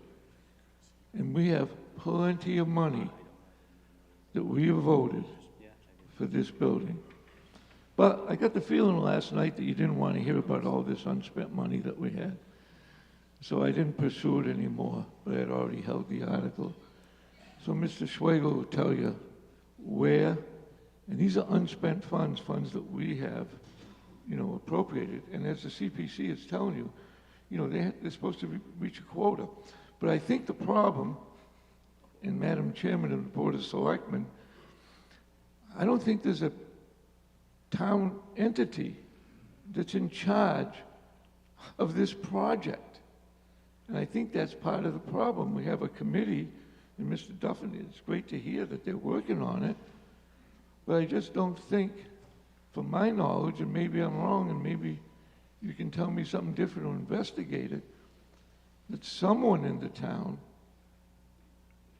And we have plenty of money that we have voted for this building. But I got the feeling last night that you didn't want to hear about all this unspent money that we had. So I didn't pursue it anymore, but I had already held the article. So Mr. Schwegel will tell you where, and these are unspent funds that we have, appropriated. And as the CPC is telling you, they're supposed to reach a quota. But I think the problem, and Madam Chairman of the Board of Selectmen, I don't think there's a town entity that's in charge of this project. And I think that's part of the problem. We have a committee, and Mr. Duffin, it's great to hear that they're working on it, but I just don't think, from my knowledge, and maybe I'm wrong, and maybe you can tell me something different or investigate it, that someone in the town,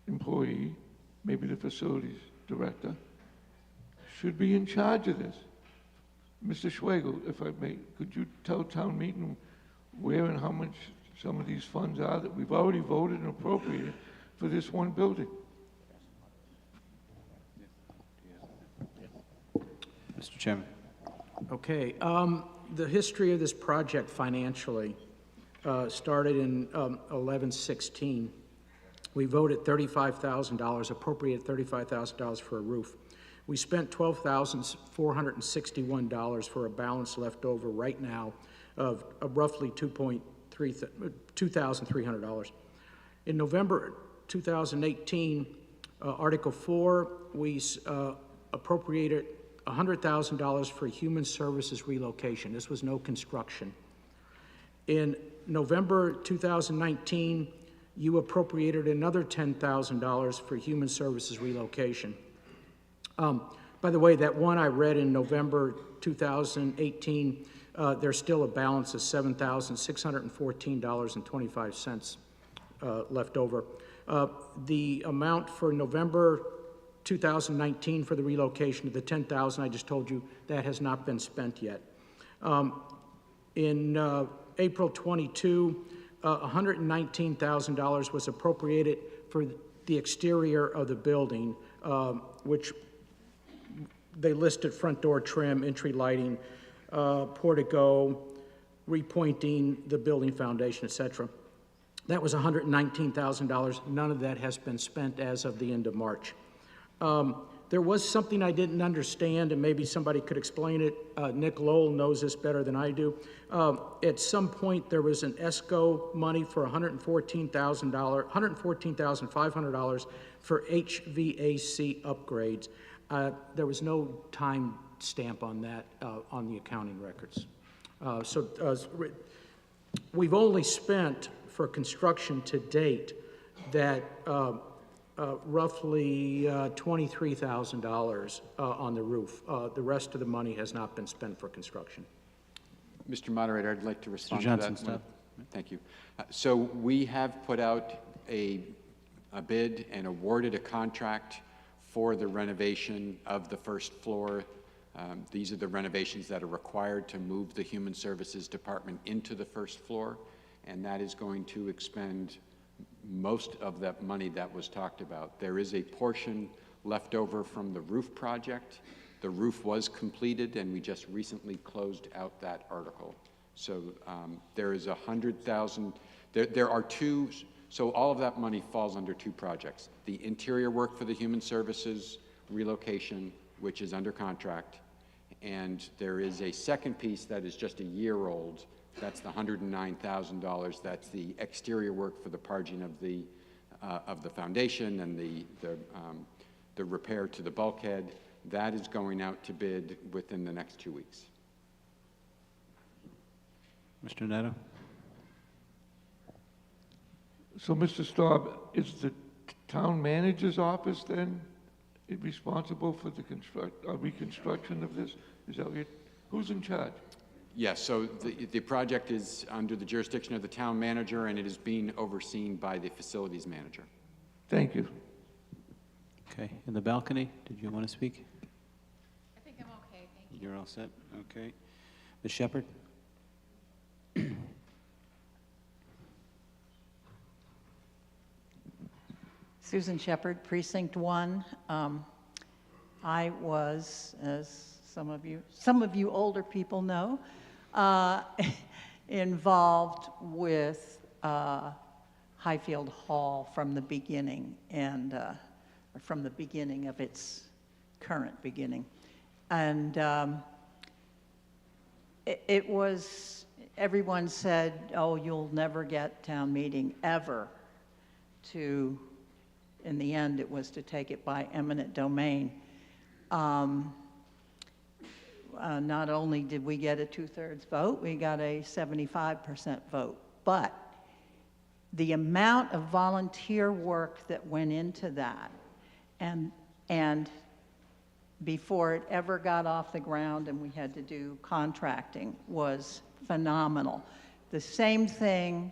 employee, maybe the facilities director, should be in charge of this. Mr. Schwegel, if I may, could you tell town meeting where and how much some of these funds are that we've already voted and appropriated for this one building? Mr. Chairman. Okay, the history of this project financially started in 11/16. We voted $35,000, appropriated $35,000 for a roof. We spent $12,461 for a balance left over right now of roughly $2,300. In November 2018, Article 4, we appropriated $100,000 for human services relocation. This was no construction. In November 2019, you appropriated another $10,000 for human services relocation. By the way, that one I read in November 2018, there's still a balance of $7,614.25 left over. The amount for November 2019 for the relocation of the $10,000 I just told you, that has not been spent yet. In April 22, $119,000 was appropriated for the exterior of the building, which they listed front door trim, entry lighting, portico, repointing the building foundation, etc. That was $119,000. None of that has been spent as of the end of March. There was something I didn't understand, and maybe somebody could explain it. Nick Lowell knows this better than I do. At some point, there was an ESCO money for $114,500 for HVAC upgrades. There was no time stamp on that on the accounting records. We've only spent for construction to date that roughly $23,000 on the roof. The rest of the money has not been spent for construction. Mr. Moderator, I'd like to respond Mr. to Johnson, that. stop. Thank you. So we have put out a bid and awarded a contract for the renovation of the first floor. These are the renovations that are required to move the Human Services Department into the first floor, and that is going to expend most of that money that was talked about. There is a portion left over from the roof project. The roof was completed, and we just recently closed out that article. So there is $100,000. There are two, so all of that money falls under two projects. The interior work for the Human Services relocation, which is under contract, and there is a second piece that is just a year old. That's the $109,000. That's the exterior work for the parging of the foundation and the repair to the bulkhead. That is going out to bid within the next 2 weeks. Mr. Neto? So, Mr. Staub, is the town manager's office then responsible for the reconstruction of this? Is that what who's in charge? Yes, so the project is under the jurisdiction of the town manager, and it is being overseen by the facilities manager. Thank you. Okay, in the balcony, did you want to speak? I think I'm okay, thank you. You're all set, okay. Ms. Shepherd? Susan Shepherd, Precinct 1. I was, as some of you older people know, involved with Highfield Hall from the beginning, and from the beginning of its current beginning. And it was, everyone said, oh, you'll never get town meeting ever to, in the end, it was to take it by eminent domain. Not only did we get a 2/3 vote, we got a 75% vote. But the amount of volunteer work that went into that, and before it ever got off the ground and we had to do contracting, was phenomenal. The same thing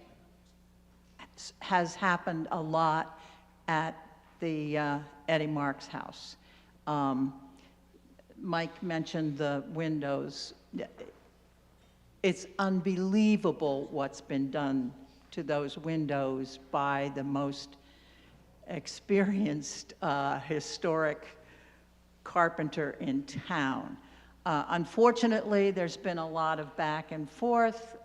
has happened a lot at the Eddie Mark's house. Mike mentioned the windows. It's unbelievable what's been done to those windows by the most experienced historic carpenter in town. Unfortunately, there's been a lot of back and forth.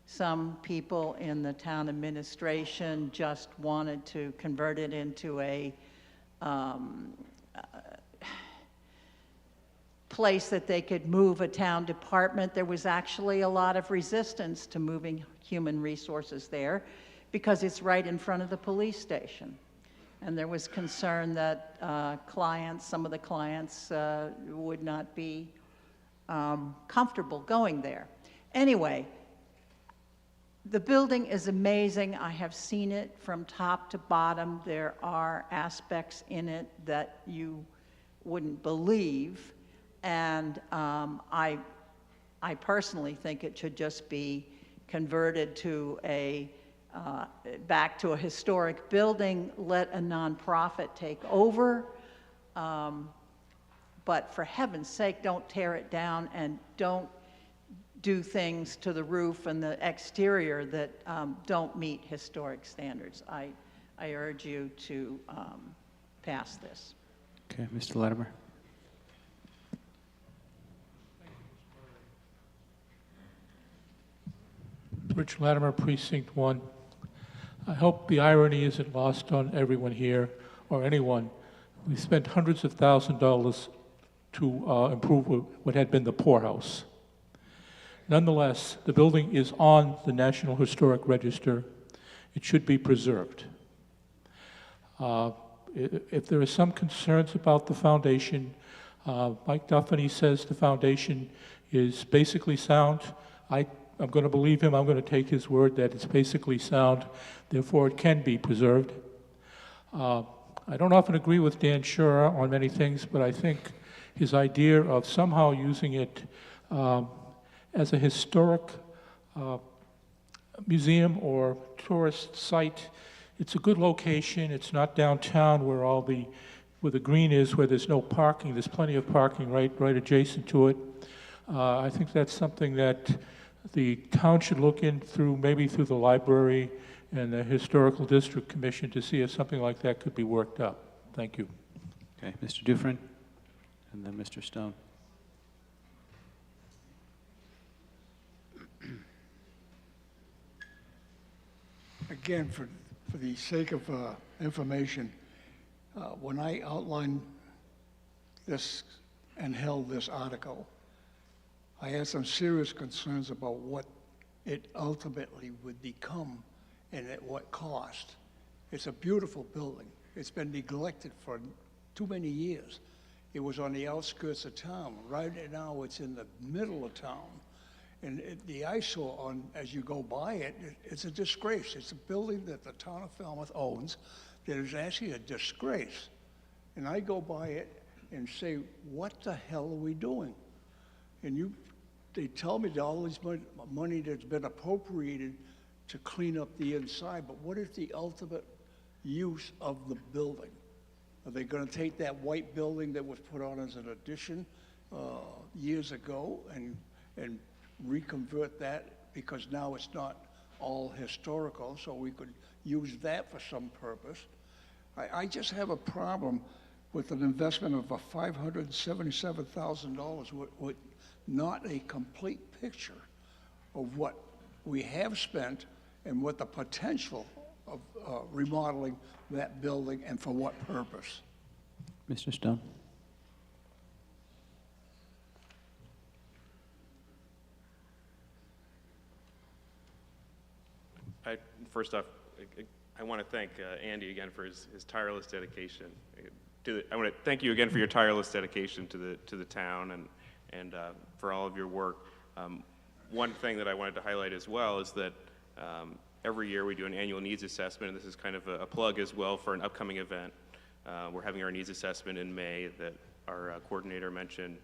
Some people in the town administration just wanted to convert it into a place that they could move a town department. There was actually a lot of resistance to moving human resources there because it's right in front of the police station. And there was concern that some of the clients would not be comfortable going there. Anyway, the building is amazing. I have seen it from top to bottom. There are aspects in it that you wouldn't believe. And I personally think it should just be converted to back to a historic building, let a nonprofit take over. But for heaven's sake, don't tear it down and don't do things to the roof and the exterior that don't meet historic standards. I urge you to pass this. Okay, Mr. Latimer. Rich Latimer, Precinct 1. I hope the irony isn't lost on everyone here or anyone. We spent hundreds of thousands of dollars to improve what had been the poorhouse. Nonetheless, the building is on the National Historic Register. It should be preserved. If there are some concerns about the foundation, Mike Duffany says the foundation is basically sound. I'm going to believe him. I'm going to take his word that it's basically sound. Therefore, it can be preserved. I don't often agree with Dan Schur on many things, but I think his idea of somehow using it as a historic museum or tourist site, it's a good location. It's not downtown where where the green is, where there's no parking. There's plenty of parking right adjacent to it. I think that's something that the town should look in maybe through the library and the Historical District Commission to see if something like that could be worked up. Thank you. Okay, Mr. Dufresne, and then Mr. Stone. Again, for the sake of information, when I outlined this and held this article, I had some serious concerns about what it ultimately would become and at what cost. It's a beautiful building. It's been neglected for too many years. It was on the outskirts of town. Right now, it's in the middle of town. And the eyesore as you go by it, it's a disgrace. It's a building that the town of Falmouth owns that is actually a disgrace. And I go by it and say, what the hell are we doing? And they tell me that all this money that's been appropriated to clean up the inside, but what is the ultimate use of the building? Are they going to take that white building that was put on as an addition years ago and reconvert that, because now it's not all historical, so we could use that for some purpose? I just have a problem with an investment of a $577,000 with not a complete picture of what we have spent and what the potential of remodeling that building and for what purpose. Mr. Stone? First off, I want to thank Andy again for his tireless dedication. I want to thank you again for your tireless dedication to the town and for all of your work. One thing that I wanted to highlight as well is that every year we do an annual needs assessment, and this is kind of a plug as well for an upcoming event. We're having our needs assessment in May that our coordinator mentioned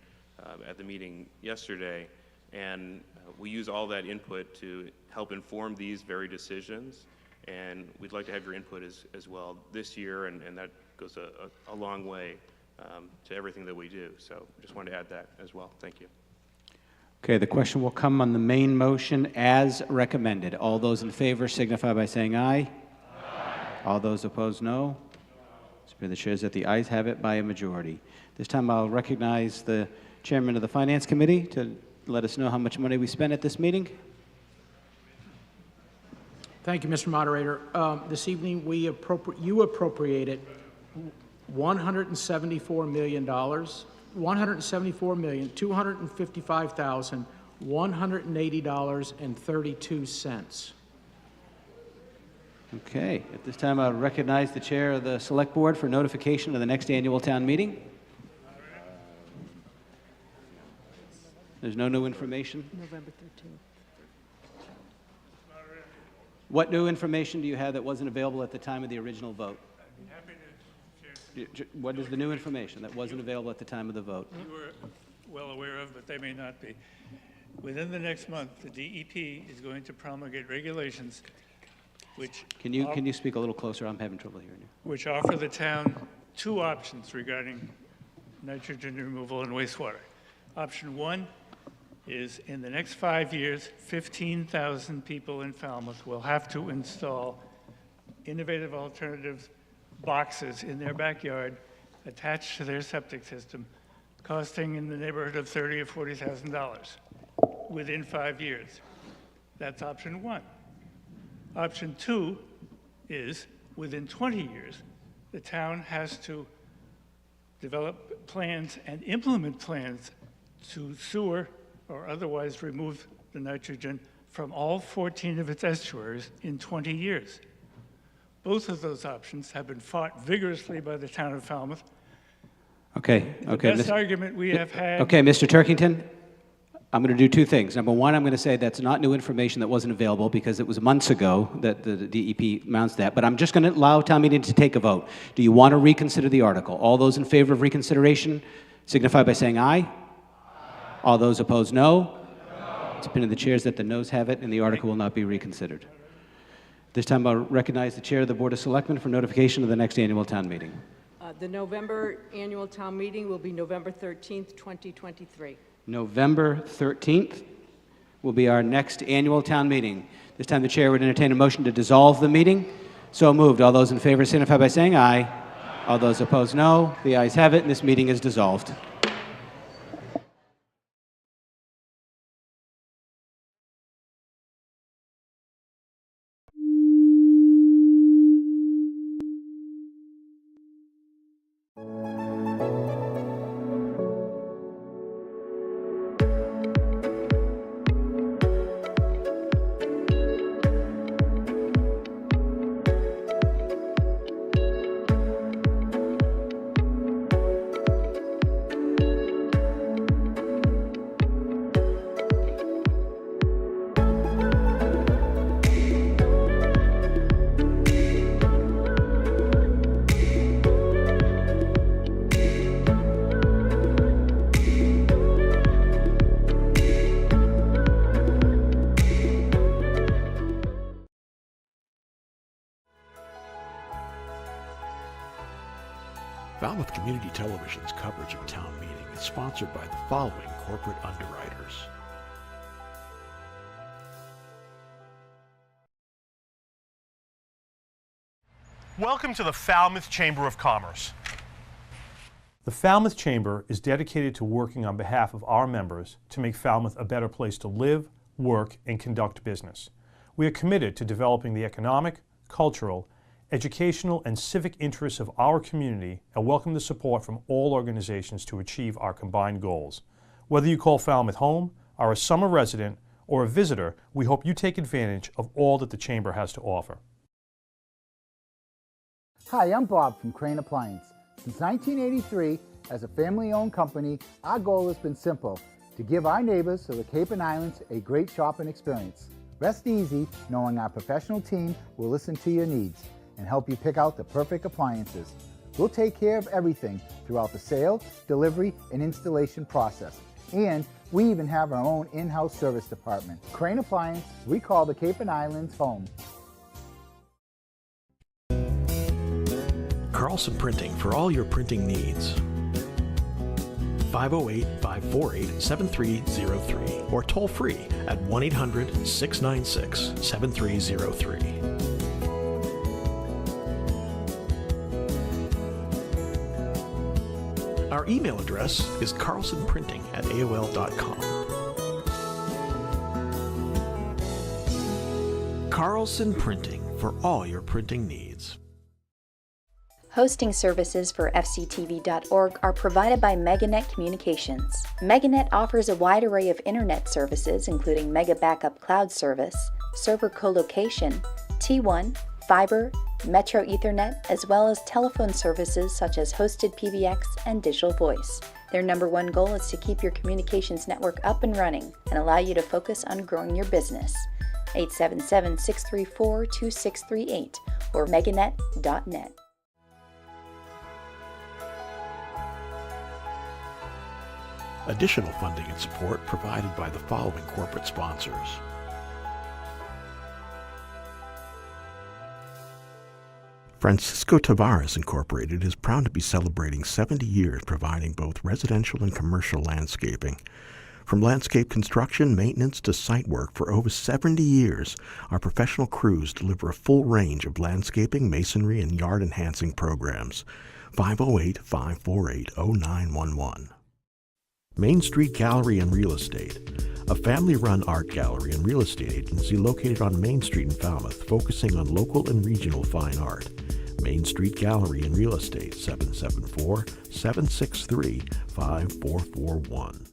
at the meeting yesterday, and we use all that input to help inform these very decisions, and we'd like to have your input as well this year, and that goes a long way to everything that we do. So I just wanted to add that as well. Thank you. Okay, the question will come on the main motion as recommended. All those in favor signify by saying aye. Aye. All those opposed, no. It's the chairs that the ayes have it by a majority. This time I'll recognize the chairman of the Finance Committee to let us know how much money we spent at this meeting. Thank you, Mr. Moderator. This evening, you appropriated $174,255,180.32. Okay, at this time I'll recognize the chair of the Select Board for notification of the next annual town meeting. There's no new information? November 13th. What new information do you have that wasn't available at the time of the original vote? What is the new information that wasn't available at the time of the vote? You were well aware of, but they may not be. Within the next month, the DEP is going to promulgate regulations which... Can you speak a little closer? I'm having trouble hearing you. Which offer the town two options regarding nitrogen removal and wastewater. Option one is in the next 5 years, 15,000 people in Falmouth will have to install innovative alternative boxes in their backyard attached to their septic system, costing in the neighborhood of $30,000 or $40,000 within 5 years. That's option one. Option two is within 20 years, the town has to develop plans and implement plans to sewer or otherwise remove the nitrogen from all 14 of its estuaries in 20 years. Both of those options have been fought vigorously by the town of Falmouth. Okay, okay. The best argument we have had... Okay, Mr. Turkington, I'm going to do two things. Number one, I'm going to say that's not new information that wasn't available because it was months ago that the DEP announced that, but I'm just going to allow town meeting to take a vote. Do you want to reconsider the article? All those in favor of reconsideration signify by saying aye. All those opposed, no. It's been in the chairs that the noes have it, and the article will not be reconsidered. This time I'll recognize the chair of the Board of Selectmen for notification of the next annual town meeting. The November annual town meeting will be November 13th, 2023. November 13th will be our next annual town meeting. This time the chair would entertain a motion to dissolve the meeting. So moved. All those in favor signify by saying aye. All those opposed, no. The ayes have it, and this meeting is dissolved. Falmouth Community Television's coverage of town meeting is sponsored by the following corporate underwriters. Welcome to the Falmouth Chamber of Commerce. The Falmouth Chamber is dedicated to working on behalf of our members to make Falmouth a better place to live, work, and conduct business. We are committed to developing the economic, cultural, educational, and civic interests of our community and welcome the support from all organizations to achieve our combined goals. Whether you call Falmouth home, are a summer resident, or a visitor, we hope you take advantage of all that the Chamber has to offer. Hi, I'm Bob from Crane Appliance. Since 1983, as a family-owned company, our goal has been simple: to give our neighbors of the Cape and Islands a great shopping experience. Rest easy knowing our professional team will listen to your needs and help you pick out the perfect appliances. We'll take care of everything throughout the sale, delivery, and installation process. And we even have our own in-house service department. Crane Appliance, we call the Cape and Islands home. Carlson Printing for all your printing needs. 508-548-7303 or toll free at 1-800-696-7303. Our email address is carlsonprinting@aol.com. Carlson Printing for all your printing needs. Hosting services for fctv.org are provided by Meganet Communications. Meganet offers a wide array of internet services including Mega Backup Cloud Service, server co-location, T1, fiber, Metro Ethernet, as well as telephone services such as hosted PBX and digital voice. Their #1 goal is to keep your communications network up and running and allow you to focus on growing your business. 877-634-2638 or meganet.net. Additional funding and support provided by the following corporate sponsors. Francisco Tavares Incorporated is proud to be celebrating 70 years providing both residential and commercial landscaping. From landscape construction, maintenance to site work for over 70 years, our professional crews deliver a full range of landscaping, masonry, and yard enhancing programs. 508-548-0911. Main Street Gallery and Real Estate, a family-run art gallery and real estate agency located on Main Street in Falmouth, focusing on local and regional fine art. Main Street Gallery and Real Estate, 774-763-5441.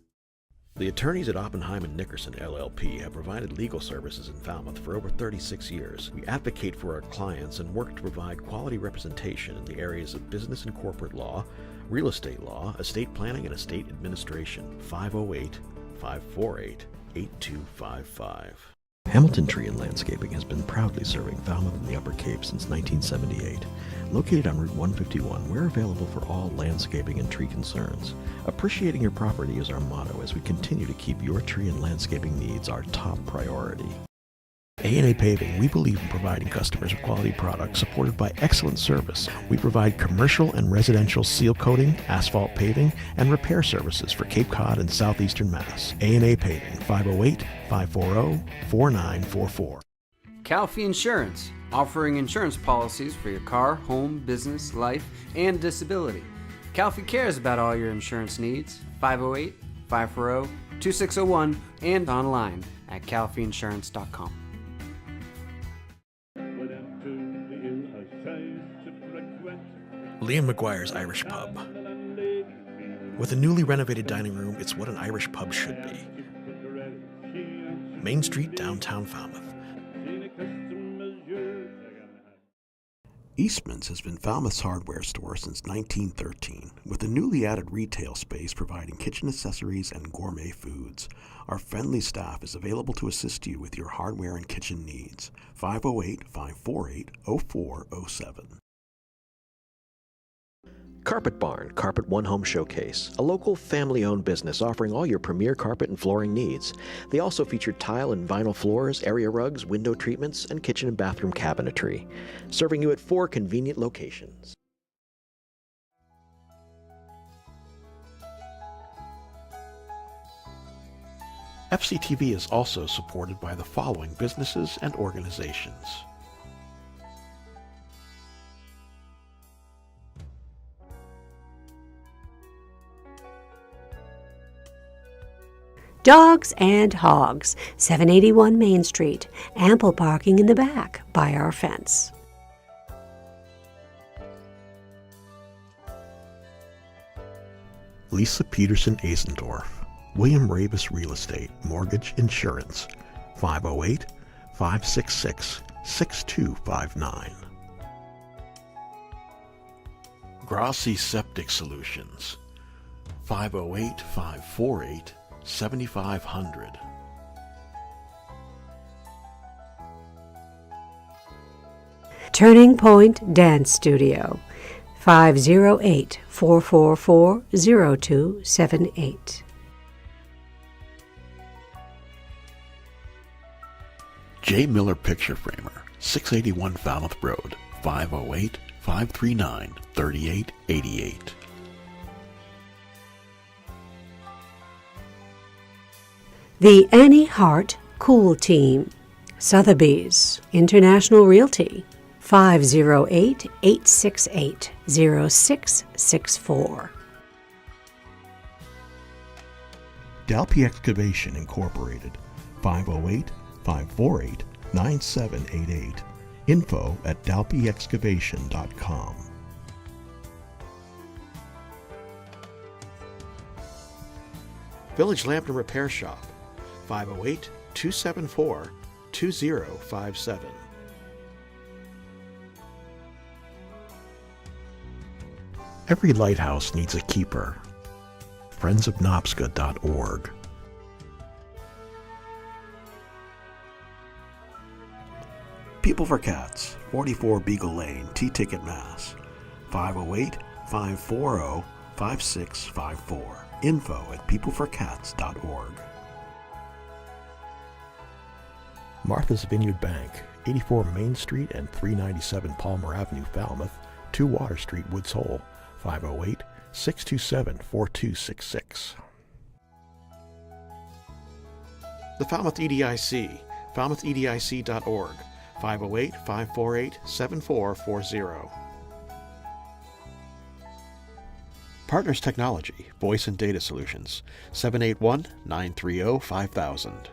The attorneys at Oppenheim & Nickerson LLP have provided legal services in Falmouth for over 36 years. We advocate for our clients and work to provide quality representation in the areas of business and corporate law, real estate law, estate planning, and estate administration. 508-548-8255. Hamilton Tree and Landscaping has been proudly serving Falmouth and the Upper Cape since 1978. Located on Route 151, we're available for all landscaping and tree concerns. Appreciating your property is our motto as we continue to keep your tree and landscaping needs our top priority. A&A Paving, we believe in providing customers with quality products supported by excellent service. We provide commercial and residential seal coating, asphalt paving, and repair services for Cape Cod and southeastern Mass. A&A Paving, 508-540-4944. Calfee Insurance, offering insurance policies for your car, home, business, life, and disability. Calfee cares about all your insurance needs. 508-540-2601 and online at calfeeinsurance.com. Liam McGuire's Irish Pub. With a newly renovated dining room, it's what an Irish pub should be. Main Street, downtown Falmouth. Eastman's has been Falmouth's hardware store since 1913, with a newly added retail space providing kitchen accessories and gourmet foods. Our friendly staff is available to assist you with your hardware and kitchen needs. 508-548-0407. Carpet Barn, Carpet One Home Showcase, a local family-owned business offering all your premier carpet and flooring needs. They also feature tile and vinyl floors, area rugs, window treatments, and kitchen and bathroom cabinetry, serving you at 4 convenient locations. FCTV is also supported by the following businesses and organizations. Dogs and Hogs, 781 Main Street. Ample parking in the back by our fence. Lisa Peterson Asendorf, William Ravis Real Estate, Mortgage Insurance, 508-566-6259. Grassi Septic Solutions, 508-548-7500. Turning Point Dance Studio, 508-444-0278. J. Miller Picture Framer, 681 Falmouth Road, 508-539-3888. The Annie Hart Cool Team, Sotheby's International Realty, 508-868-0664. Dalpy Excavation Incorporated, 508-548-9788. info@dalpyexcavation.com. Village Lamp and Repair Shop, 508-274-2057. Every lighthouse needs a keeper. friendsofnobska.org. People for Cats, 44 Beagle Lane, T-Ticket, Mass. 508-540-5654. info@peopleforcats.org. Martha's Vineyard Bank, 84 Main Street and 397 Palmer Avenue, Falmouth, 2 Water Street, Woods Hole, 508-627-4266. The Falmouth EDIC, falmouthedic.org, 508-548-7440. Partners Technology, Voice and Data Solutions, 781-930-5000.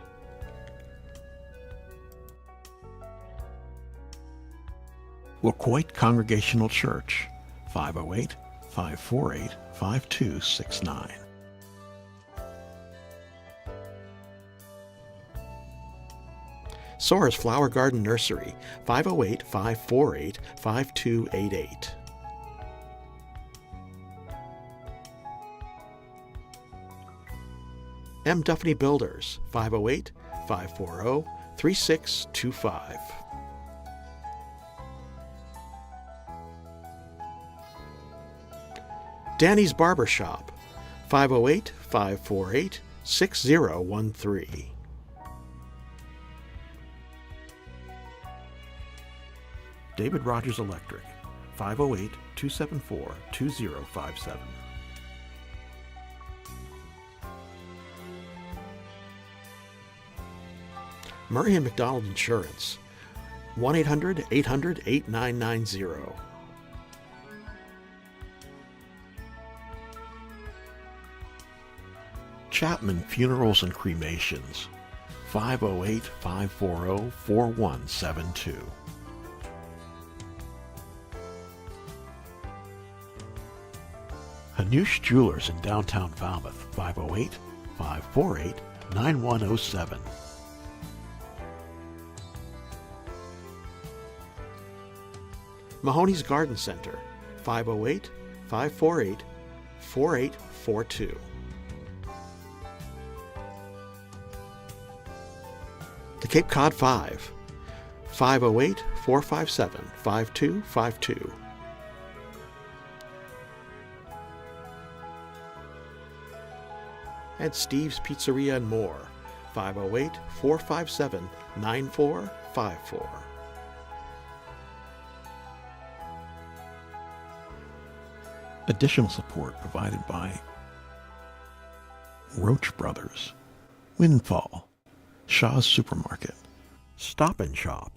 Wacoit Congregational Church, 508-548-5269. Sora's Flower Garden Nursery, 508-548-5288. M. Duffney Builders, 508-540-3625. Danny's Barber Shop, 508-548-6013. David Rogers Electric, 508-274-2057. Murray and McDonald Insurance, 1-800-800-8990. Chapman Funerals and Cremations, 508-540-4172. Hanush Jewelers in downtown Falmouth, 508-548-9107. Mahoney's Garden Center, 508-548-4842. The Cape Cod 5, 508-457-5252. And Steve's Pizzeria and More, 508-457-9454. Additional support provided by Roach Brothers, Windfall, Shaw's Supermarket, Stop and Shop,